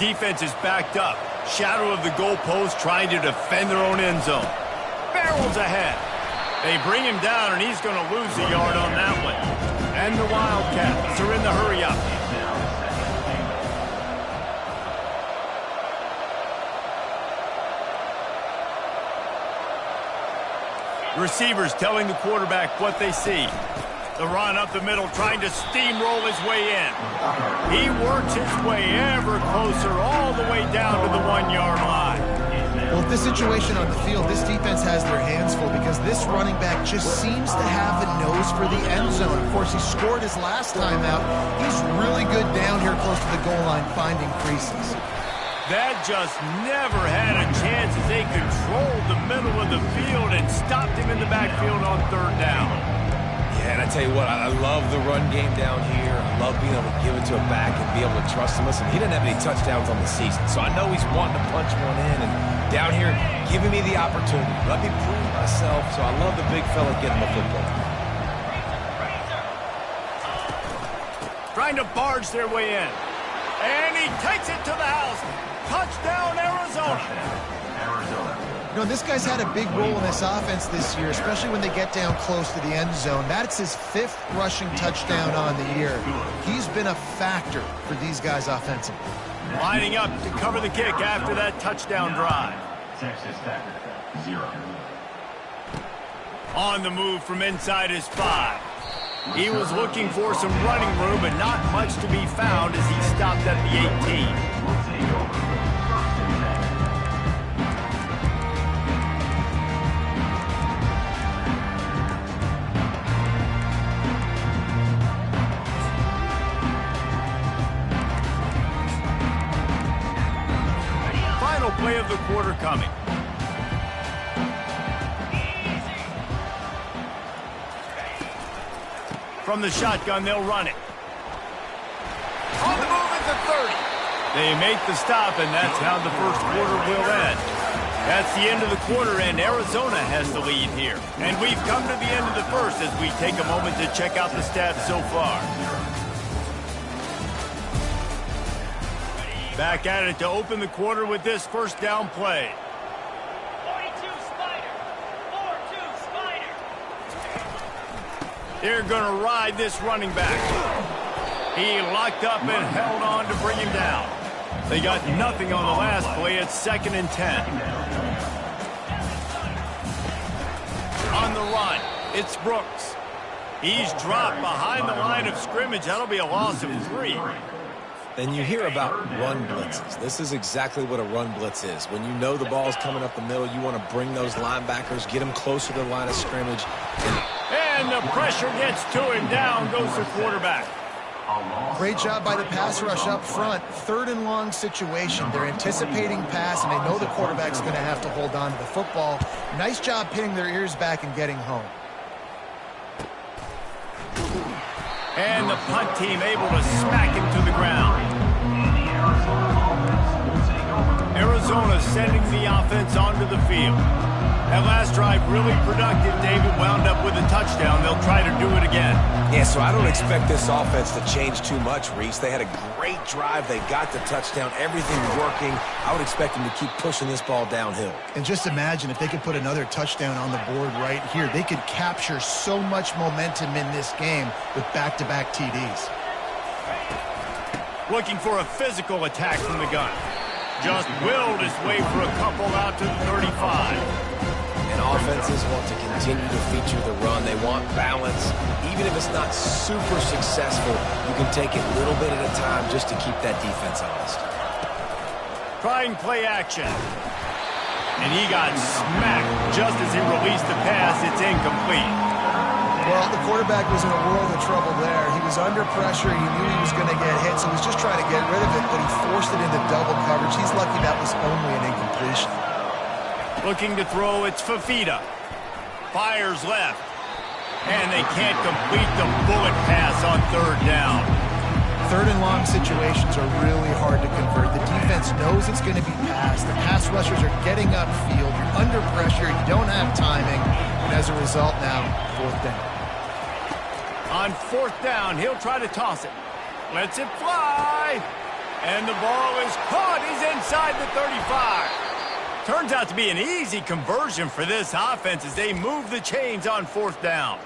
Defense is backed up. Shadow of the goalpost, trying to defend their own end zone. Barrels ahead. They bring him down, and he's going to lose a yard on that one. And the Wildcats are in the hurry-up. Receivers telling the quarterback what they see. The run up the middle, trying to steamroll his way in. He works his way ever closer, all the way down to the 1-yard line. Well, with this situation on the field, this defense has their hands full because this running back just seems to have the nose for the end zone. Of course, he scored his last time out. He's really good down here close to the goal line, finding creases. That just never had a chance as they controlled the middle of the field and stopped him in the backfield on 3rd down. Yeah, and I tell you what, I love the run game down here. I love being able to give it to a back and be able to trust him. Listen, he didn't have any touchdowns on the season, so I know he's wanting to punch one in. And down here, giving me the opportunity. Let me prove myself, so I love the big fella getting the football. Trying to barge their way in. And he takes it to the house. Touchdown, Arizona. You know, this guy's had a big role in this offense this year, especially when they get down close to the end zone. That's his 5th rushing touchdown on the year. He's been a factor for these guys offensively. Lining up to cover the kick after that touchdown drive. Texas Tech, 0. On the move from inside his 5. He was looking for some running room, but not much to be found as he stopped at the 18. Final play of the quarter coming. From the shotgun, they'll run it. On the move at the 30. They make the stop, and that's how the 1st quarter will end. That's the end of the quarter, and Arizona has the lead here. And we've come to the end of the 1st as we take a moment to check out the stats so far. Back at it to open the quarter with this 1st down play. They're going to ride this running back. He locked up and held on to bring him down. They got nothing on the last play. It's 2nd and 10. On the run, it's Brooks. He's dropped behind the line of scrimmage. That'll be a loss of 3. And you hear about run blitzes. This is exactly what a run blitz is. When you know the ball's coming up the middle, you want to bring those linebackers, get them closer to the line of scrimmage. And the pressure gets to him. Down goes the quarterback. Great job by the pass rush up front. 3rd and long situation. They're anticipating pass, and they know the quarterback's going to have to hold on to the football. Nice job pinning their ears back and getting home. And the punt team able to smack him to the ground. Arizona sending the offense onto the field. That last drive really productive. David wound up with a touchdown. They'll try to do it again. Yeah, so I don't expect this offense to change too much, Reese. They had a great drive. They got the touchdown. Everything working. I would expect them to keep pushing this ball downhill. And just imagine if they could put another touchdown on the board right here. They could capture so much momentum in this game with back-to-back TDs. Looking for a physical attack from the gun. Just willed his way for a couple out to the 35. And offenses want to continue to feature the run. They want balance. Even if it's not super successful, you can take it a little bit at a time just to keep that defense honest. Trying play action. And he got smacked just as he released the pass. It's incomplete. Well, the quarterback was in a world of trouble there. He was under pressure. He knew he was going to get hit, so he was just trying to get rid of it, but he forced it into double coverage. He's lucky that was only an incompletion. Looking to throw, it's Fafita. Fires left. And they can't complete the bullet pass on third down. Third and long situations are really hard to convert. The defense knows it's going to be passed. The pass rushers are getting upfield. You're under pressure. You don't have timing. And as a result now, fourth down. On fourth down, he'll try to toss it. Lets it fly. And the ball is caught. He's inside the 35. Turns out to be an easy conversion for this offense as they move the chains on fourth down.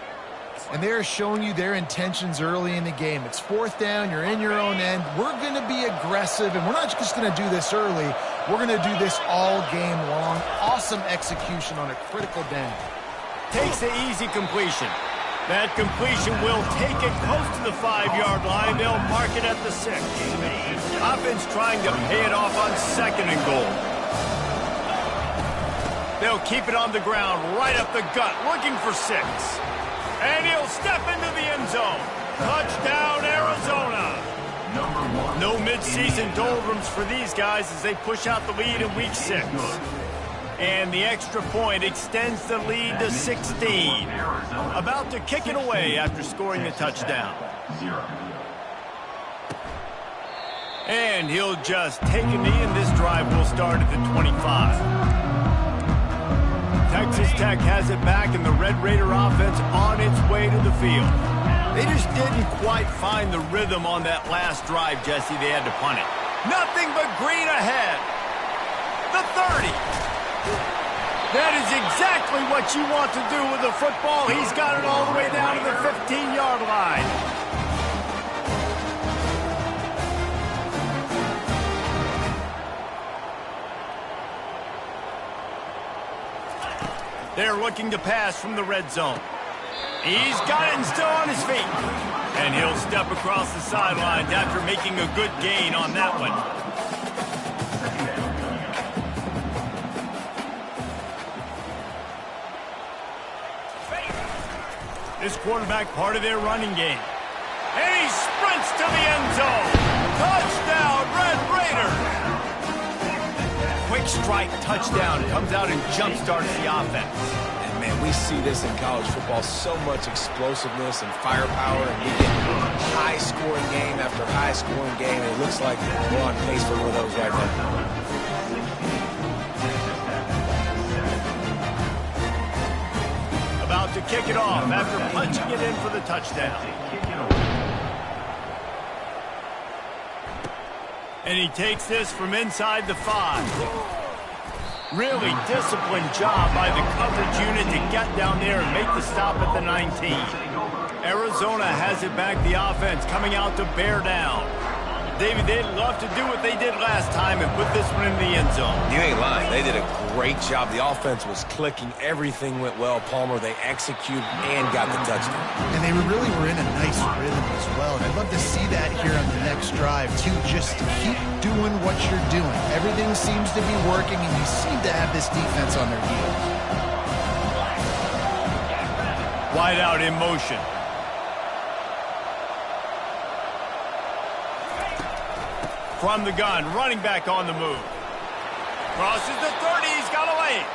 And they're showing you their intentions early in the game. It's fourth down. You're in your own end. We're going to be aggressive, and we're not just going to do this early. We're going to do this all game long. Awesome execution on a critical down. Takes the easy completion. That completion will take it close to the 5-yard line. They'll mark it at the 6. Offense trying to pay it off on second and goal. They'll keep it on the ground, right up the gut, looking for 6. And he'll step into the end zone. Touchdown, Arizona. No midseason doldrums for these guys as they push out the lead in week 6. And the extra point extends the lead to 16. About to kick it away after scoring the touchdown. And he'll just take a knee, and this drive will start at the 25. Texas Tech has it back, and the Red Raider offense on its way to the field. They just didn't quite find the rhythm on that last drive, Jesse. They had to punt it. Nothing but green ahead. The 30. That is exactly what you want to do with the football. He's got it all the way down to the 15-yard line. They're looking to pass from the red zone. He's got it and still on his feet. And he'll step across the sidelines after making a good gain on that one. This quarterback part of their running game. And he sprints to the end zone. Touchdown, Red Raiders! Quick strike touchdown comes out and jump-starts the offense. And, man, we see this in college football, so much explosiveness and firepower, and we get high-scoring game after high-scoring game, and it looks like we're on pace for one of those right now. About to kick it off after punching it in for the touchdown. And he takes this from inside the 5. Really disciplined job by the coverage unit to get down there and make the stop at the 19. Arizona has it back, the offense coming out to bear down. David, they'd love to do what they did last time and put this one in the end zone. You ain't lying. They did a great job. The offense was clicking. Everything went well, Palmer. They executed and got the touchdown. And they really were in a nice rhythm as well. And I'd love to see that here on the next drive, too. Just keep doing what you're doing. Everything seems to be working, and you seem to have this defense on their heels. Wide out in motion. From the gun, running back on the move. Crosses the 30, he's got a lane.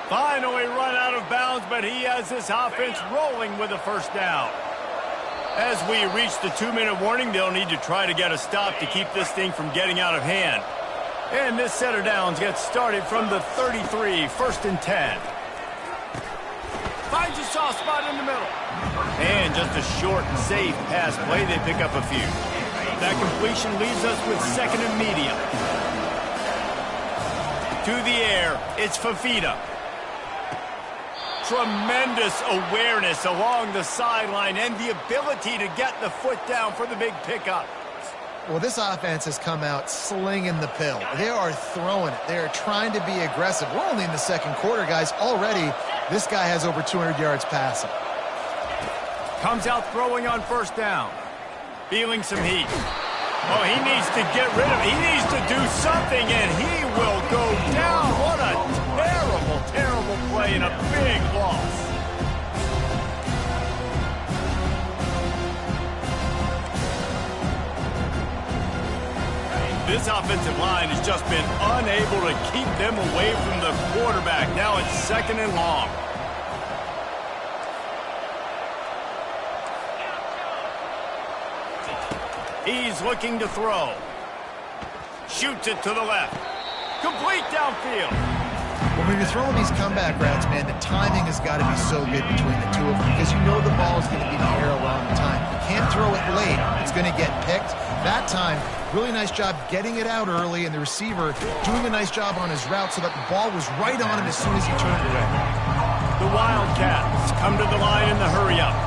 Finally run out of bounds, but he has this offense rolling with a first down. As we reach the 2-minute warning, they'll need to try to get a stop to keep this thing from getting out of hand. And this set of downs gets started from the 33, 1st and 10. Finds a soft spot in the middle. And just a short and safe pass play. They pick up a few. That completion leaves us with second and medium. To the air, it's Fifita. Tremendous awareness along the sideline and the ability to get the foot down for the big pickup. Well, this offense has come out slinging the pill. They are throwing it. They are trying to be aggressive. We're only in the second quarter, guys. Already, this guy has over 200 yards passing. Comes out throwing on first down. Feeling some heat. Oh, he needs to get rid of it. He needs to do something, and he will go down. What a terrible, terrible play and a big loss. This offensive line has just been unable to keep them away from the quarterback. Now it's second and long. He's looking to throw. Shoots it to the left. Complete downfield. When you're throwing these comeback routes, man, the timing has got to be so good between the two of them because you know the ball is going to be in the air a long time. You can't throw it late. It's going to get picked. That time, really nice job getting it out early, and the receiver doing a nice job on his route so that the ball was right on him as soon as he turned away. The Wildcats come to the line in the hurry-up.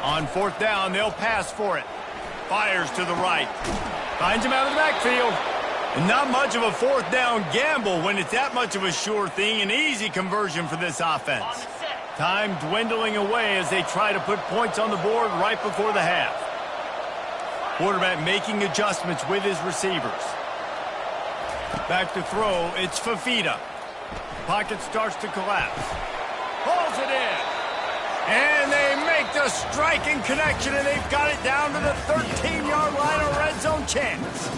On fourth down, they'll pass for it. Fires to the right. Finds him out of the backfield. And not much of a fourth down gamble when it's that much of a sure thing. An easy conversion for this offense. Time dwindling away as they try to put points on the board right before the half. Quarterback making adjustments with his receivers. Back to throw, it's Fifita. Pocket starts to collapse. Pulls it in. And they make the striking connection, and they've got it down to the 13-yard line, a red zone chance.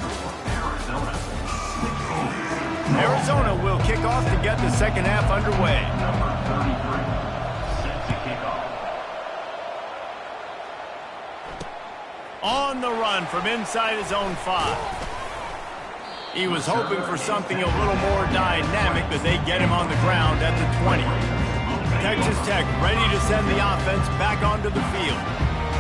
Arizona will kick off to get the second half underway. Number 33 set to kick off. On the run from inside his own 5. He was hoping for something a little more dynamic, but they get him on the ground at the 20. Texas Tech ready to send the offense back onto the field.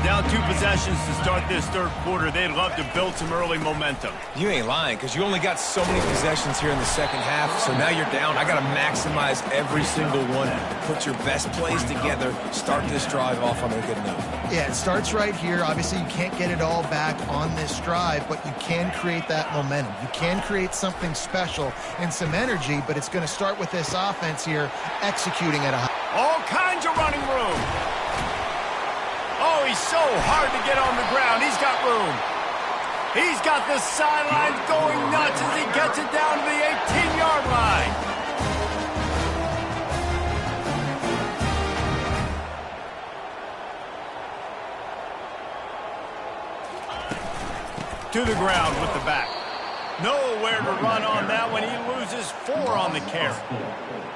Down 2 possessions to start this third quarter. They'd love to build some early momentum. You ain't lying, because you only got so many possessions here in the second half, so now you're down. I got to maximize every single one. Put your best plays together. Start this drive off on a good note. Yeah, it starts right here. Obviously, you can't get it all back on this drive, but you can create that momentum. You can create something special and some energy, but it's going to start with this offense here executing at a high. All kinds of running room. Oh, he's so hard to get on the ground. He's got room. He's got the sidelines going nuts as he gets it down to the 18-yard line. To the ground with the back. Nowhere to run on that one. He loses 4 on the carry.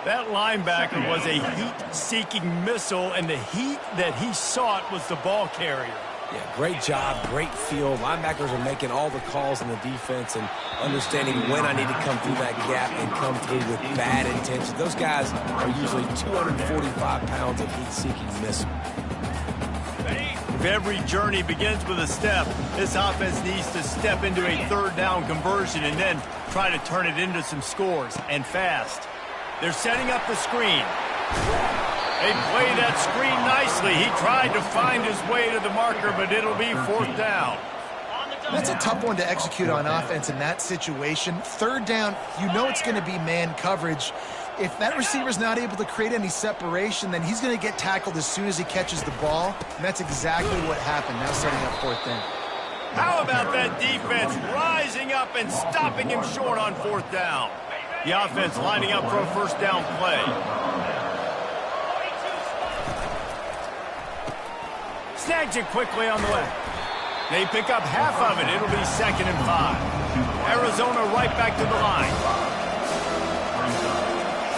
That linebacker was a heat-seeking missile, and the heat that he sought was the ball carrier. Yeah, great job, great feel. Linebackers are making all the calls in the defense and understanding when I need to come through that gap and come through with bad intentions. Those guys are usually 245 pounds of heat-seeking missile. If every journey begins with a step, this offense needs to step into a third down conversion and then try to turn it into some scores, and fast. They're setting up the screen. They play that screen nicely. He tried to find his way to the marker, but it'll be fourth down. That's a tough one to execute on offense in that situation. Third down, you know it's going to be man coverage. If that receiver's not able to create any separation, then he's going to get tackled as soon as he catches the ball. And that's exactly what happened, now setting up fourth down. How about that defense rising up and stopping him short on fourth down? The offense lining up for a first down play. Snags it quickly on the left. They pick up half of it. It'll be 2nd and 5. Arizona right back to the line.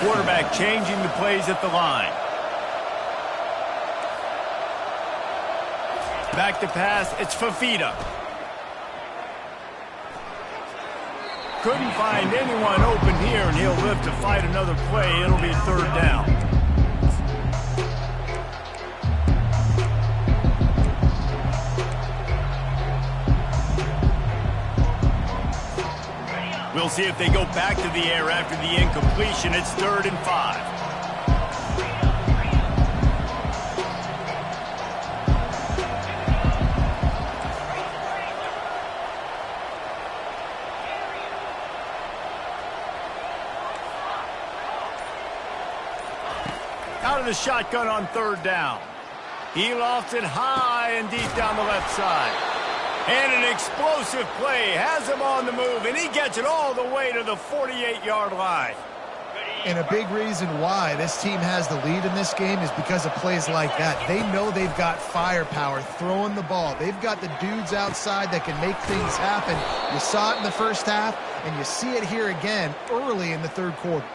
Quarterback changing the plays at the line. Back to pass. It's Fafita. Couldn't find anyone open here, and he'll live to fight another play. It'll be 3rd down. We'll see if they go back to the air after the incompletion. It's 3rd and 5. Out of the shotgun on 3rd down. He lofts it high and deep down the left side. And an explosive play has him on the move, and he gets it all the way to the 48-yard line. And a big reason why this team has the lead in this game is because of plays like that. They know they've got firepower throwing the ball. They've got the dudes outside that can make things happen. You saw it in the first half, and you see it here again early in the 3rd quarter.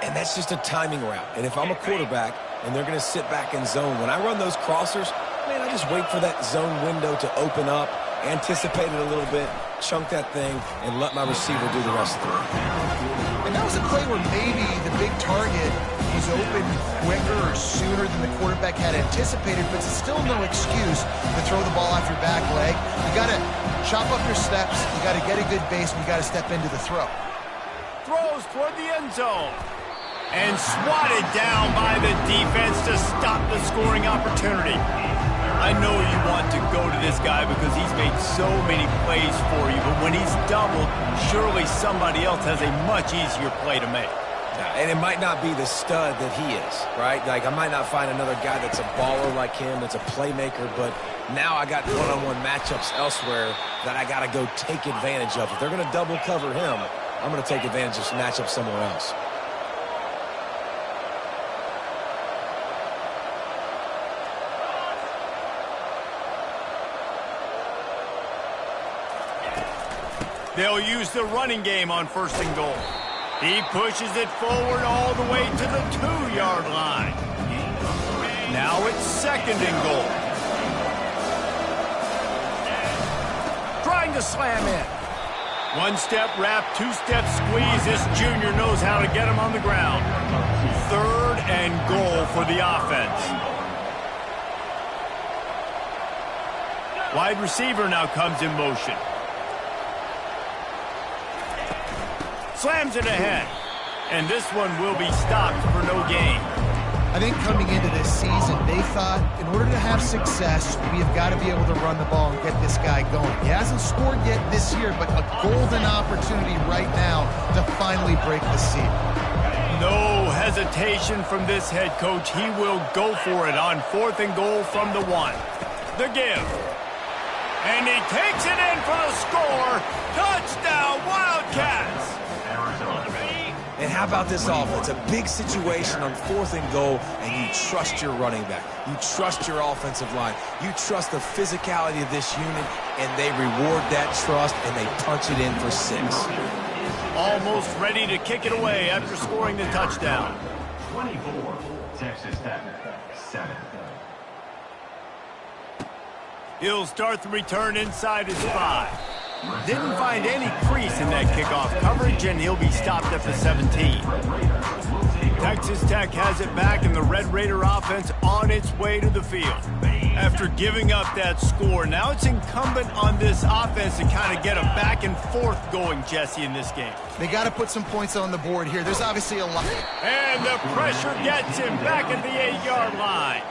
And that's just a timing route. And if I'm a quarterback and they're going to sit back in zone, when I run those crossers, man, I just wait for that zone window to open up, anticipate it a little bit, chunk that thing, and let my receiver do the rest of it. And that was a play where maybe the big target was open quicker or sooner than the quarterback had anticipated, but it's still no excuse to throw the ball off your back leg. You got to chop up your steps, you got to get a good base, and you got to step into the throw. Throws toward the end zone. And swatted down by the defense to stop the scoring opportunity. I know you want to go to this guy because he's made so many plays for you, but when he's doubled, surely somebody else has a much easier play to make. And it might not be the stud that he is, right? Like, I might not find another guy that's a baller like him, that's a playmaker, but now I got one-on-one matchups elsewhere that I got to go take advantage of. If they're going to double cover him, I'm going to take advantage of some matchups somewhere else. They'll use the running game on 1st and goal. He pushes it forward all the way to the 2-yard line. Now it's 2nd and goal. Trying to slam in. 1-step wrap, 2-step squeeze. This junior knows how to get him on the ground. 3rd and goal for the offense. Wide receiver now comes in motion. Slams it ahead. And this one will be stopped for no gain. I think coming into this season, they thought in order to have success, we have got to be able to run the ball and get this guy going. He hasn't scored yet this year, but a golden opportunity right now to finally break the seal. No hesitation from this head coach. He will go for it on 4th and goal from the 1. The give. And he takes it in for the score. Touchdown, Wildcats! And how about this offense? A big situation on 4th and goal, and you trust your running back. You trust your offensive line. You trust the physicality of this unit, and they reward that trust, and they punch it in for 6. Almost ready to kick it away after scoring the touchdown. 24, Texas Tech, 7. He'll start the return inside his 5. Didn't find any crease in that kickoff coverage, and he'll be stopped at the 17. Texas Tech has it back, and the Red Raider offense on its way to the field. After giving up that score, now it's incumbent on this offense to kind of get a back and forth going, Jesse, in this game. They got to put some points on the board here. There's obviously a lot. And the pressure gets him back at the 8-yard line.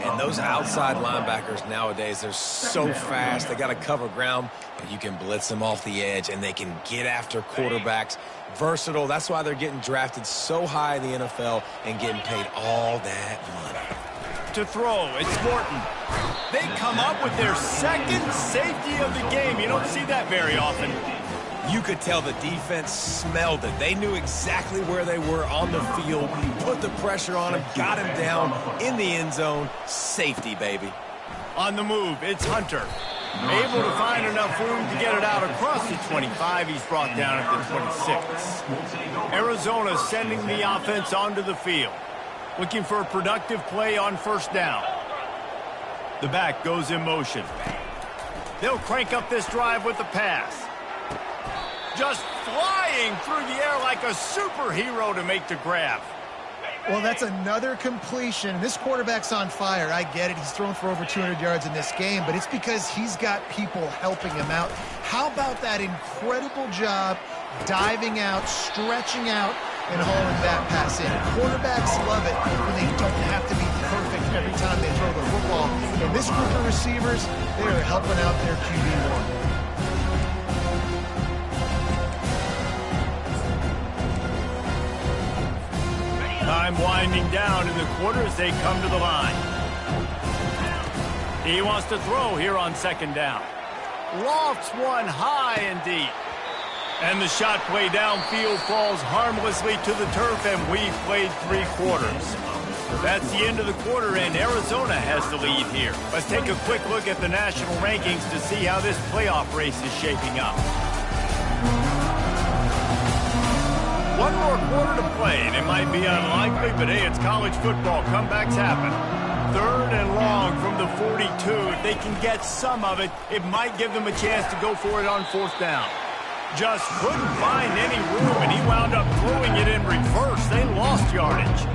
And those outside linebackers nowadays, they're so fast. They got to cover ground, but you can blitz them off the edge, and they can get after quarterbacks. Versatile. That's why they're getting drafted so high in the NFL and getting paid all that money. To throw, it's Morton. They come up with their 2nd safety of the game. You don't see that very often. You could tell the defense smelled it. They knew exactly where they were on the field, put the pressure on him, got him down in the end zone. Safety, baby. On the move, it's Hunter. Able to find enough room to get it out across the 25. He's brought down at the 26. Arizona sending the offense onto the field. Looking for a productive play on first down. The back goes in motion. They'll crank up this drive with the pass. Just flying through the air like a superhero to make the grab. Well, that's another completion. This quarterback's on fire. I get it. He's thrown for over 200 yards in this game, but it's because he's got people helping him out. How about that incredible job diving out, stretching out, and hauling that pass in? Quarterbacks love it when they don't have to be perfect every time they throw the football. And this group of receivers, they are helping out their QB1. Time winding down in the quarter as they come to the line. He wants to throw here on second down. Lofts one high and deep. And the shot play downfield falls harmlessly to the turf, and we've played 3 quarters. That's the end of the quarter, and Arizona has the lead here. Let's take a quick look at the national rankings to see how this playoff race is shaping up. One more quarter to play, and it might be unlikely, but hey, it's college football. Comebacks happen. 3rd and long from the 42. If they can get some of it, it might give them a chance to go for it on 4th down. Just couldn't find any room, and he wound up throwing it in reverse. They lost yardage.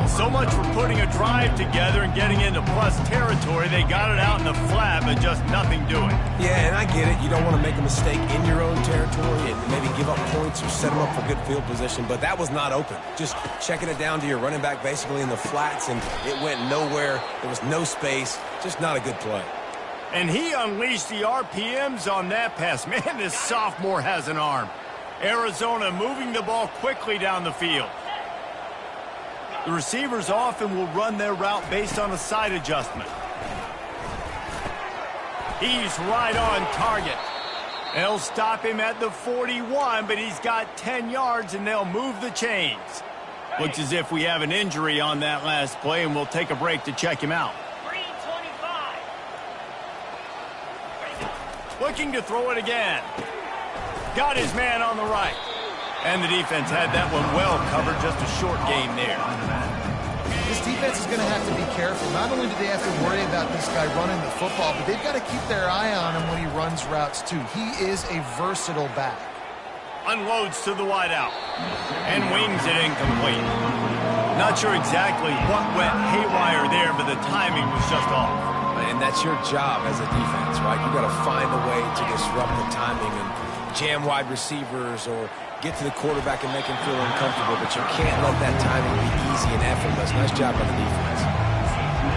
So much for putting a drive together and getting into plus territory. They got it out in the flat, but just nothing doing. Yeah, and I get it. You don't want to make a mistake in your own territory and maybe give up points or set them up for good field position, but that was not open. Just checking it down to your running back basically in the flats, and it went nowhere. There was no space. Just not a good play. And he unleashed the RPMs on that pass. Man, this sophomore has an arm. Arizona moving the ball quickly down the field. The receivers often will run their route based on a side adjustment. He's right on target. They'll stop him at the 41, but he's got 10 yards, and they'll move the chains. Looks as if we have an injury on that last play, and we'll take a break to check him out. Looking to throw it again. Got his man on the right. And the defense had that one well covered, just a short game there. This defense is going to have to be careful. Not only do they have to worry about this guy running the football, but they've got to keep their eye on him when he runs routes too. He is a versatile back. Unloads to the wideout and wings it incomplete. Not sure exactly what went haywire there, but the timing was just off. And that's your job as a defense, right? You got to find a way to disrupt the timing and jam wide receivers or get to the quarterback and make him feel uncomfortable, but you can't let that timing be easy and effortless. Nice job by the defense.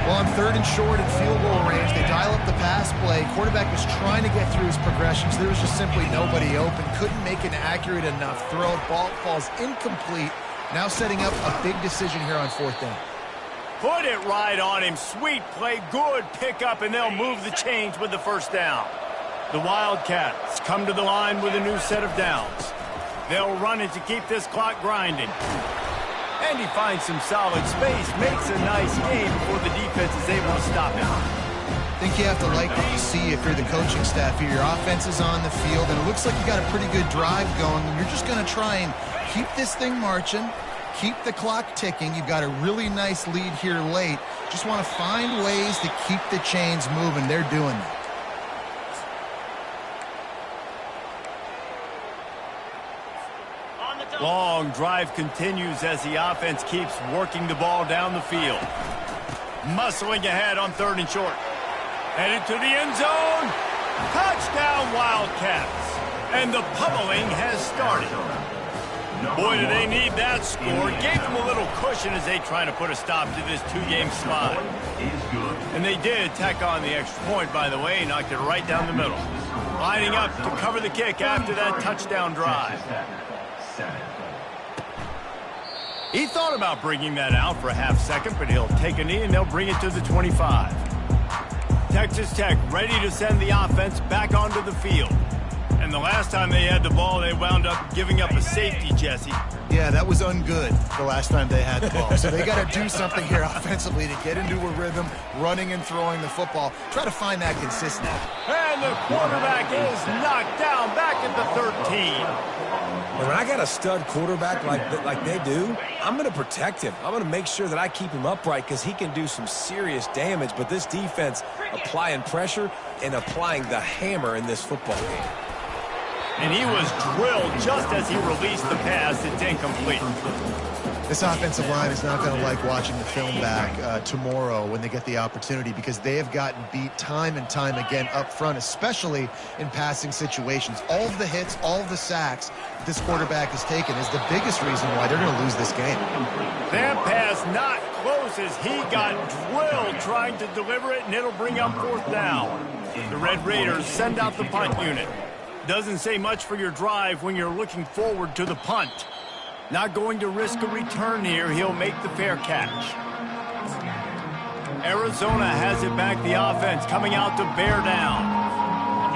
Well, on 3rd and short and field goal range, they dial up the pass play. Quarterback was trying to get through his progressions. There was just simply nobody open. Couldn't make an accurate enough throw. Ball falls incomplete. Now setting up a big decision here on 4th down. Put it right on him. Sweet play, good pickup, and they'll move the chains with the first down. The Wildcats come to the line with a new set of downs. They'll run it to keep this clock grinding. And he finds some solid space, makes a nice game before the defense is able to stop him. I think you have to like what you see if you're the coaching staff here. Your offense is on the field, and it looks like you got a pretty good drive going. You're just going to try and keep this thing marching, keep the clock ticking. You've got a really nice lead here late. Just want to find ways to keep the chains moving. They're doing that. Long drive continues as the offense keeps working the ball down the field. Muscling ahead on 3rd and short. Headed to the end zone. Touchdown, Wildcats. And the pummeling has started. Boy, do they need that score. Gave them a little cushion as they try to put a stop to this 2-game slide. And they did tack on the extra point, by the way. Knocked it right down the middle. Lining up to cover the kick after that touchdown drive. He thought about bringing that out for a half second, but he'll take a knee and they'll bring it to the 25. Texas Tech ready to send the offense back onto the field. And the last time they had the ball, they wound up giving up a safety, Jesse. Yeah, that was ungood the last time they had the ball. So they got to do something here offensively to get into a rhythm, running and throwing the football. Try to find that consistency. And the quarterback is knocked down back at the 13. And when I got a stud quarterback like they do, I'm going to protect him. I'm going to make sure that I keep him upright because he can do some serious damage. But this defense applying pressure and applying the hammer in this football game. And he was drilled just as he released the pass. It's incomplete. This offensive line is not going to like watching the film back tomorrow when they get the opportunity because they have gotten beat time and time again up front, especially in passing situations. All of the hits, all of the sacks that this quarterback has taken is the biggest reason why they're going to lose this game. That pass not close as he got drilled trying to deliver it, and it'll bring up 4th down. The Red Raiders send out the punt unit. Doesn't say much for your drive when you're looking forward to the punt. Not going to risk a return here. He'll make the fair catch. Arizona has it back. The offense coming out to bear down.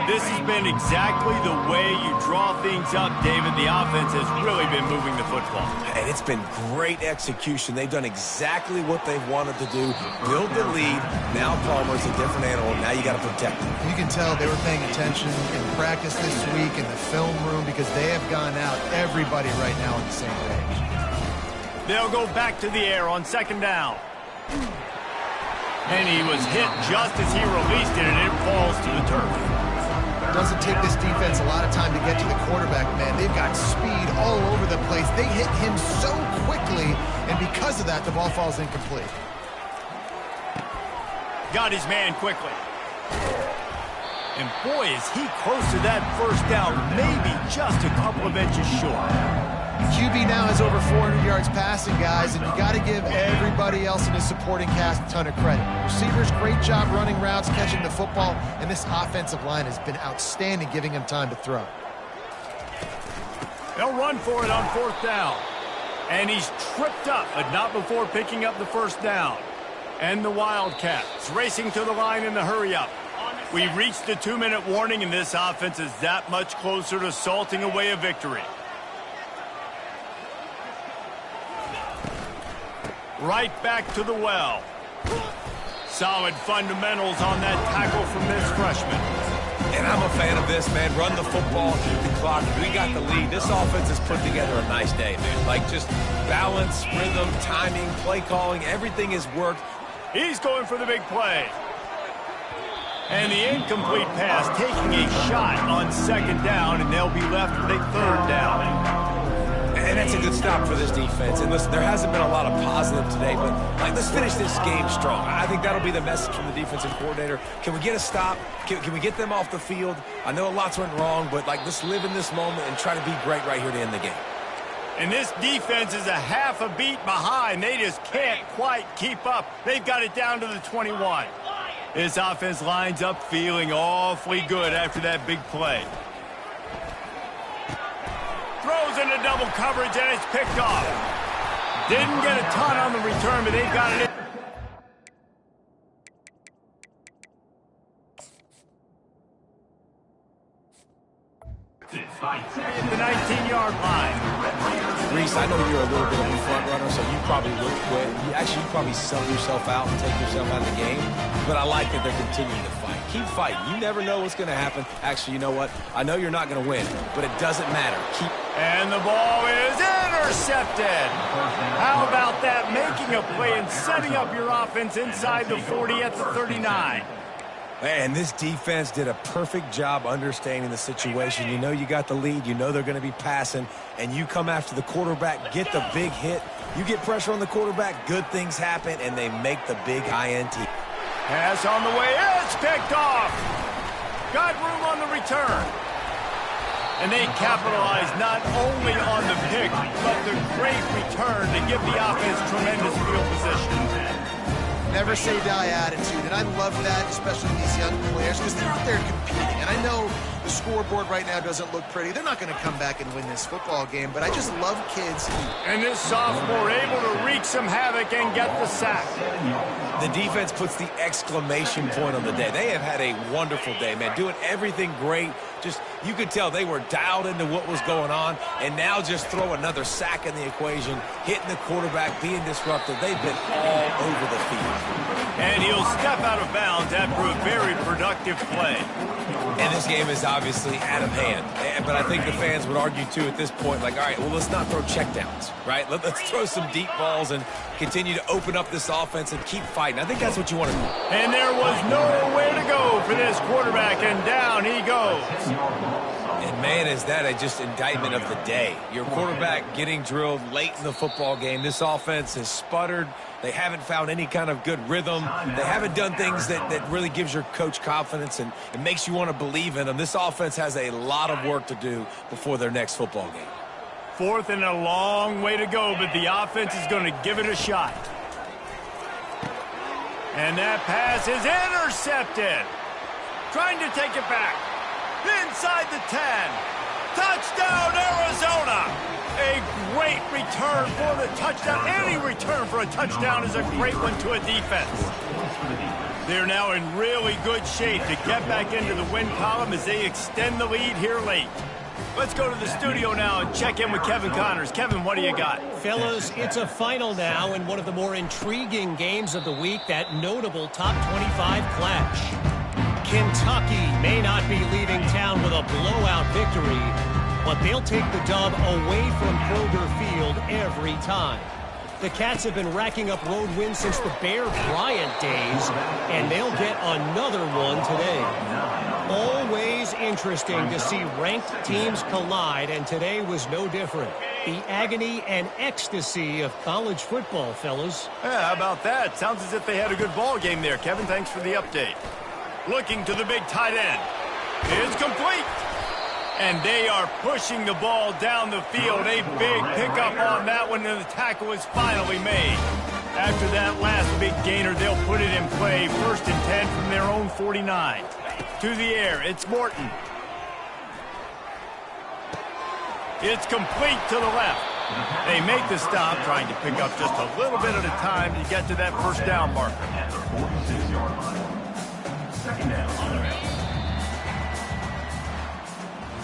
This has been exactly the way you draw things up, David. The offense has really been moving the football. And it's been great execution. They've done exactly what they've wanted to do. Build the lead. Now Palmer's a different animal. Now you got to protect him. You can tell they were paying attention in practice this week in the film room because they have gone out, everybody right now on the same page. They'll go back to the air on 2nd down. And he was hit just as he released it, and it falls to the turf. Doesn't take this defense a lot of time to get to the quarterback, man. They've got speed all over the place. They hit him so quickly, and because of that, the ball falls incomplete. Got his man quickly. And boy, is he close to that 1st down, maybe just a couple of inches short. QB now has over 400 yards passing, guys, and you got to give everybody else in his supporting cast a ton of credit. Receivers, great job running routes, catching the football, and this offensive line has been outstanding, giving him time to throw. They'll run for it on 4th down. And he's tripped up, but not before picking up the 1st down. And the Wildcats racing to the line in the hurry-up. We've reached the 2-minute warning, and this offense is that much closer to salting away a victory. Right back to the well. Solid fundamentals on that tackle from this freshman. And I'm a fan of this, man. Run the football, keep the clock. We got the lead. This offense has put together a nice day, dude. Like, just balance, rhythm, timing, play calling, everything has worked. He's going for the big play. And the incomplete pass taking a shot on 2nd down, and they'll be left with a 3rd down. And that's a good stop for this defense. And listen, there hasn't been a lot of positive today, but let's finish this game strong. I think that'll be the message from the defensive coordinator. Can we get a stop? Can we get them off the field? I know lots went wrong, but let's live in this moment and try to be great right here to end the game. And this defense is a half a beat behind. They just can't quite keep up. They've got it down to the 21. This offense lines up feeling awfully good after that big play. Throws into double coverage, and it's picked off. Didn't get a ton on the return, but they've got it in. At the 19-yard line. Reese, I know you're a little bit of a front runner, so you probably look quick. You probably sub yourself out and take yourself out of the game. But I like that they're continuing to fight. Keep fighting. You never know what's going to happen. Actually, you know what? I know you're not going to win, but it doesn't matter. And the ball is intercepted. How about that? Making a play and setting up your offense inside the 40 at the 39. Man, this defense did a perfect job understanding the situation. You know you got the lead. You know they're going to be passing. And you come after the quarterback, get the big hit. You get pressure on the quarterback, good things happen, and they make the big INT. Pass on the way. It's picked off. Got room on the return. And they capitalize not only on the pick, but the great return to give the offense tremendous field position. Never say die attitude, and I love that, especially these young players. watch because they're out there competing. And I know the scoreboard right now doesn't look pretty. They're not going to come back and win this football game, but I just love kids. And this sophomore able to wreak some havoc and get the sack. The defense puts the exclamation point on the day. They have had a wonderful day, man, doing everything great. Just, you could tell they were dialed into what was going on, and now just throw another sack in the equation, hitting the quarterback, being disruptive. They've been all over the field. And he'll step out of bounds after a very productive play. And this game is obviously out of hand. But I think the fans would argue, too, at this point, like, all right, well, let's not throw checkdowns, right? Let's throw some deep balls and continue to open up this offense and keep fighting. I think that's what you want to do. And there was nowhere to go for this quarterback, and down he goes. And, man, is that just indictment of the day. Your quarterback getting drilled late in the football game. This offense has sputtered. They haven't found any kind of good rhythm. They haven't done things that really gives your coach confidence and it makes you want to believe in them. This offense has a lot of work to do before their next football game. Fourth and a long way to go, but the offense is going to give it a shot. And that pass is intercepted. Trying to take it back. Inside the 10. Touchdown, Arizona! A great return for the touchdown. Any return for a touchdown is a great one to a defense. They're now in really good shape to get back into the win column as they extend the lead here late. Let's go to the studio now and check in with Kevin Connors. Kevin, what do you got? Fellas, it's a final now in one of the more intriguing games of the week, that notable top 25 clash. Kentucky may not be leaving town with a blowout victory, but they'll take the dub away from Kroger Field every time. The Cats have been racking up road wins since the Bear Bryant days, and they'll get another one today. Always interesting to see ranked teams collide, and today was no different. The agony and ecstasy of college football, fellas. Yeah, how about that? Sounds as if they had a good ball game there. Kevin, thanks for the update. Looking to the big tight end. It's complete. And they are pushing the ball down the field. A big pickup on that one, and the tackle is finally made. After that last big gainer, they'll put it in play. 1st and 10 from their own 49. To the air, it's Morton. It's complete to the left. They make the stop, trying to pick up just a little bit at a time to get to that first down marker. Second down.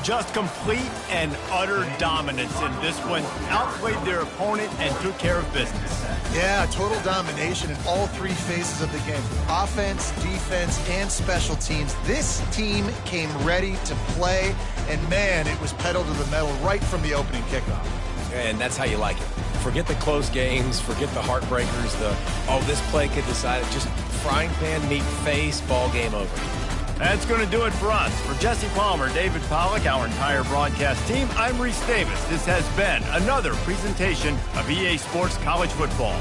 Just complete and utter dominance in this one. Outplayed their opponent and took care of business. Yeah, total domination in all three phases of the game. Offense, defense, and special teams. This team came ready to play, and man, it was pedal to the metal right from the opening kickoff. And that's how you like it. Forget the close games, forget the heartbreakers, this play could decide it. Just frying pan, meet face, ball game over. That's going to do it for us. For Jesse Palmer, David Pollack, our entire broadcast team, I'm Reese Davis. This has been another presentation of EA Sports College Football.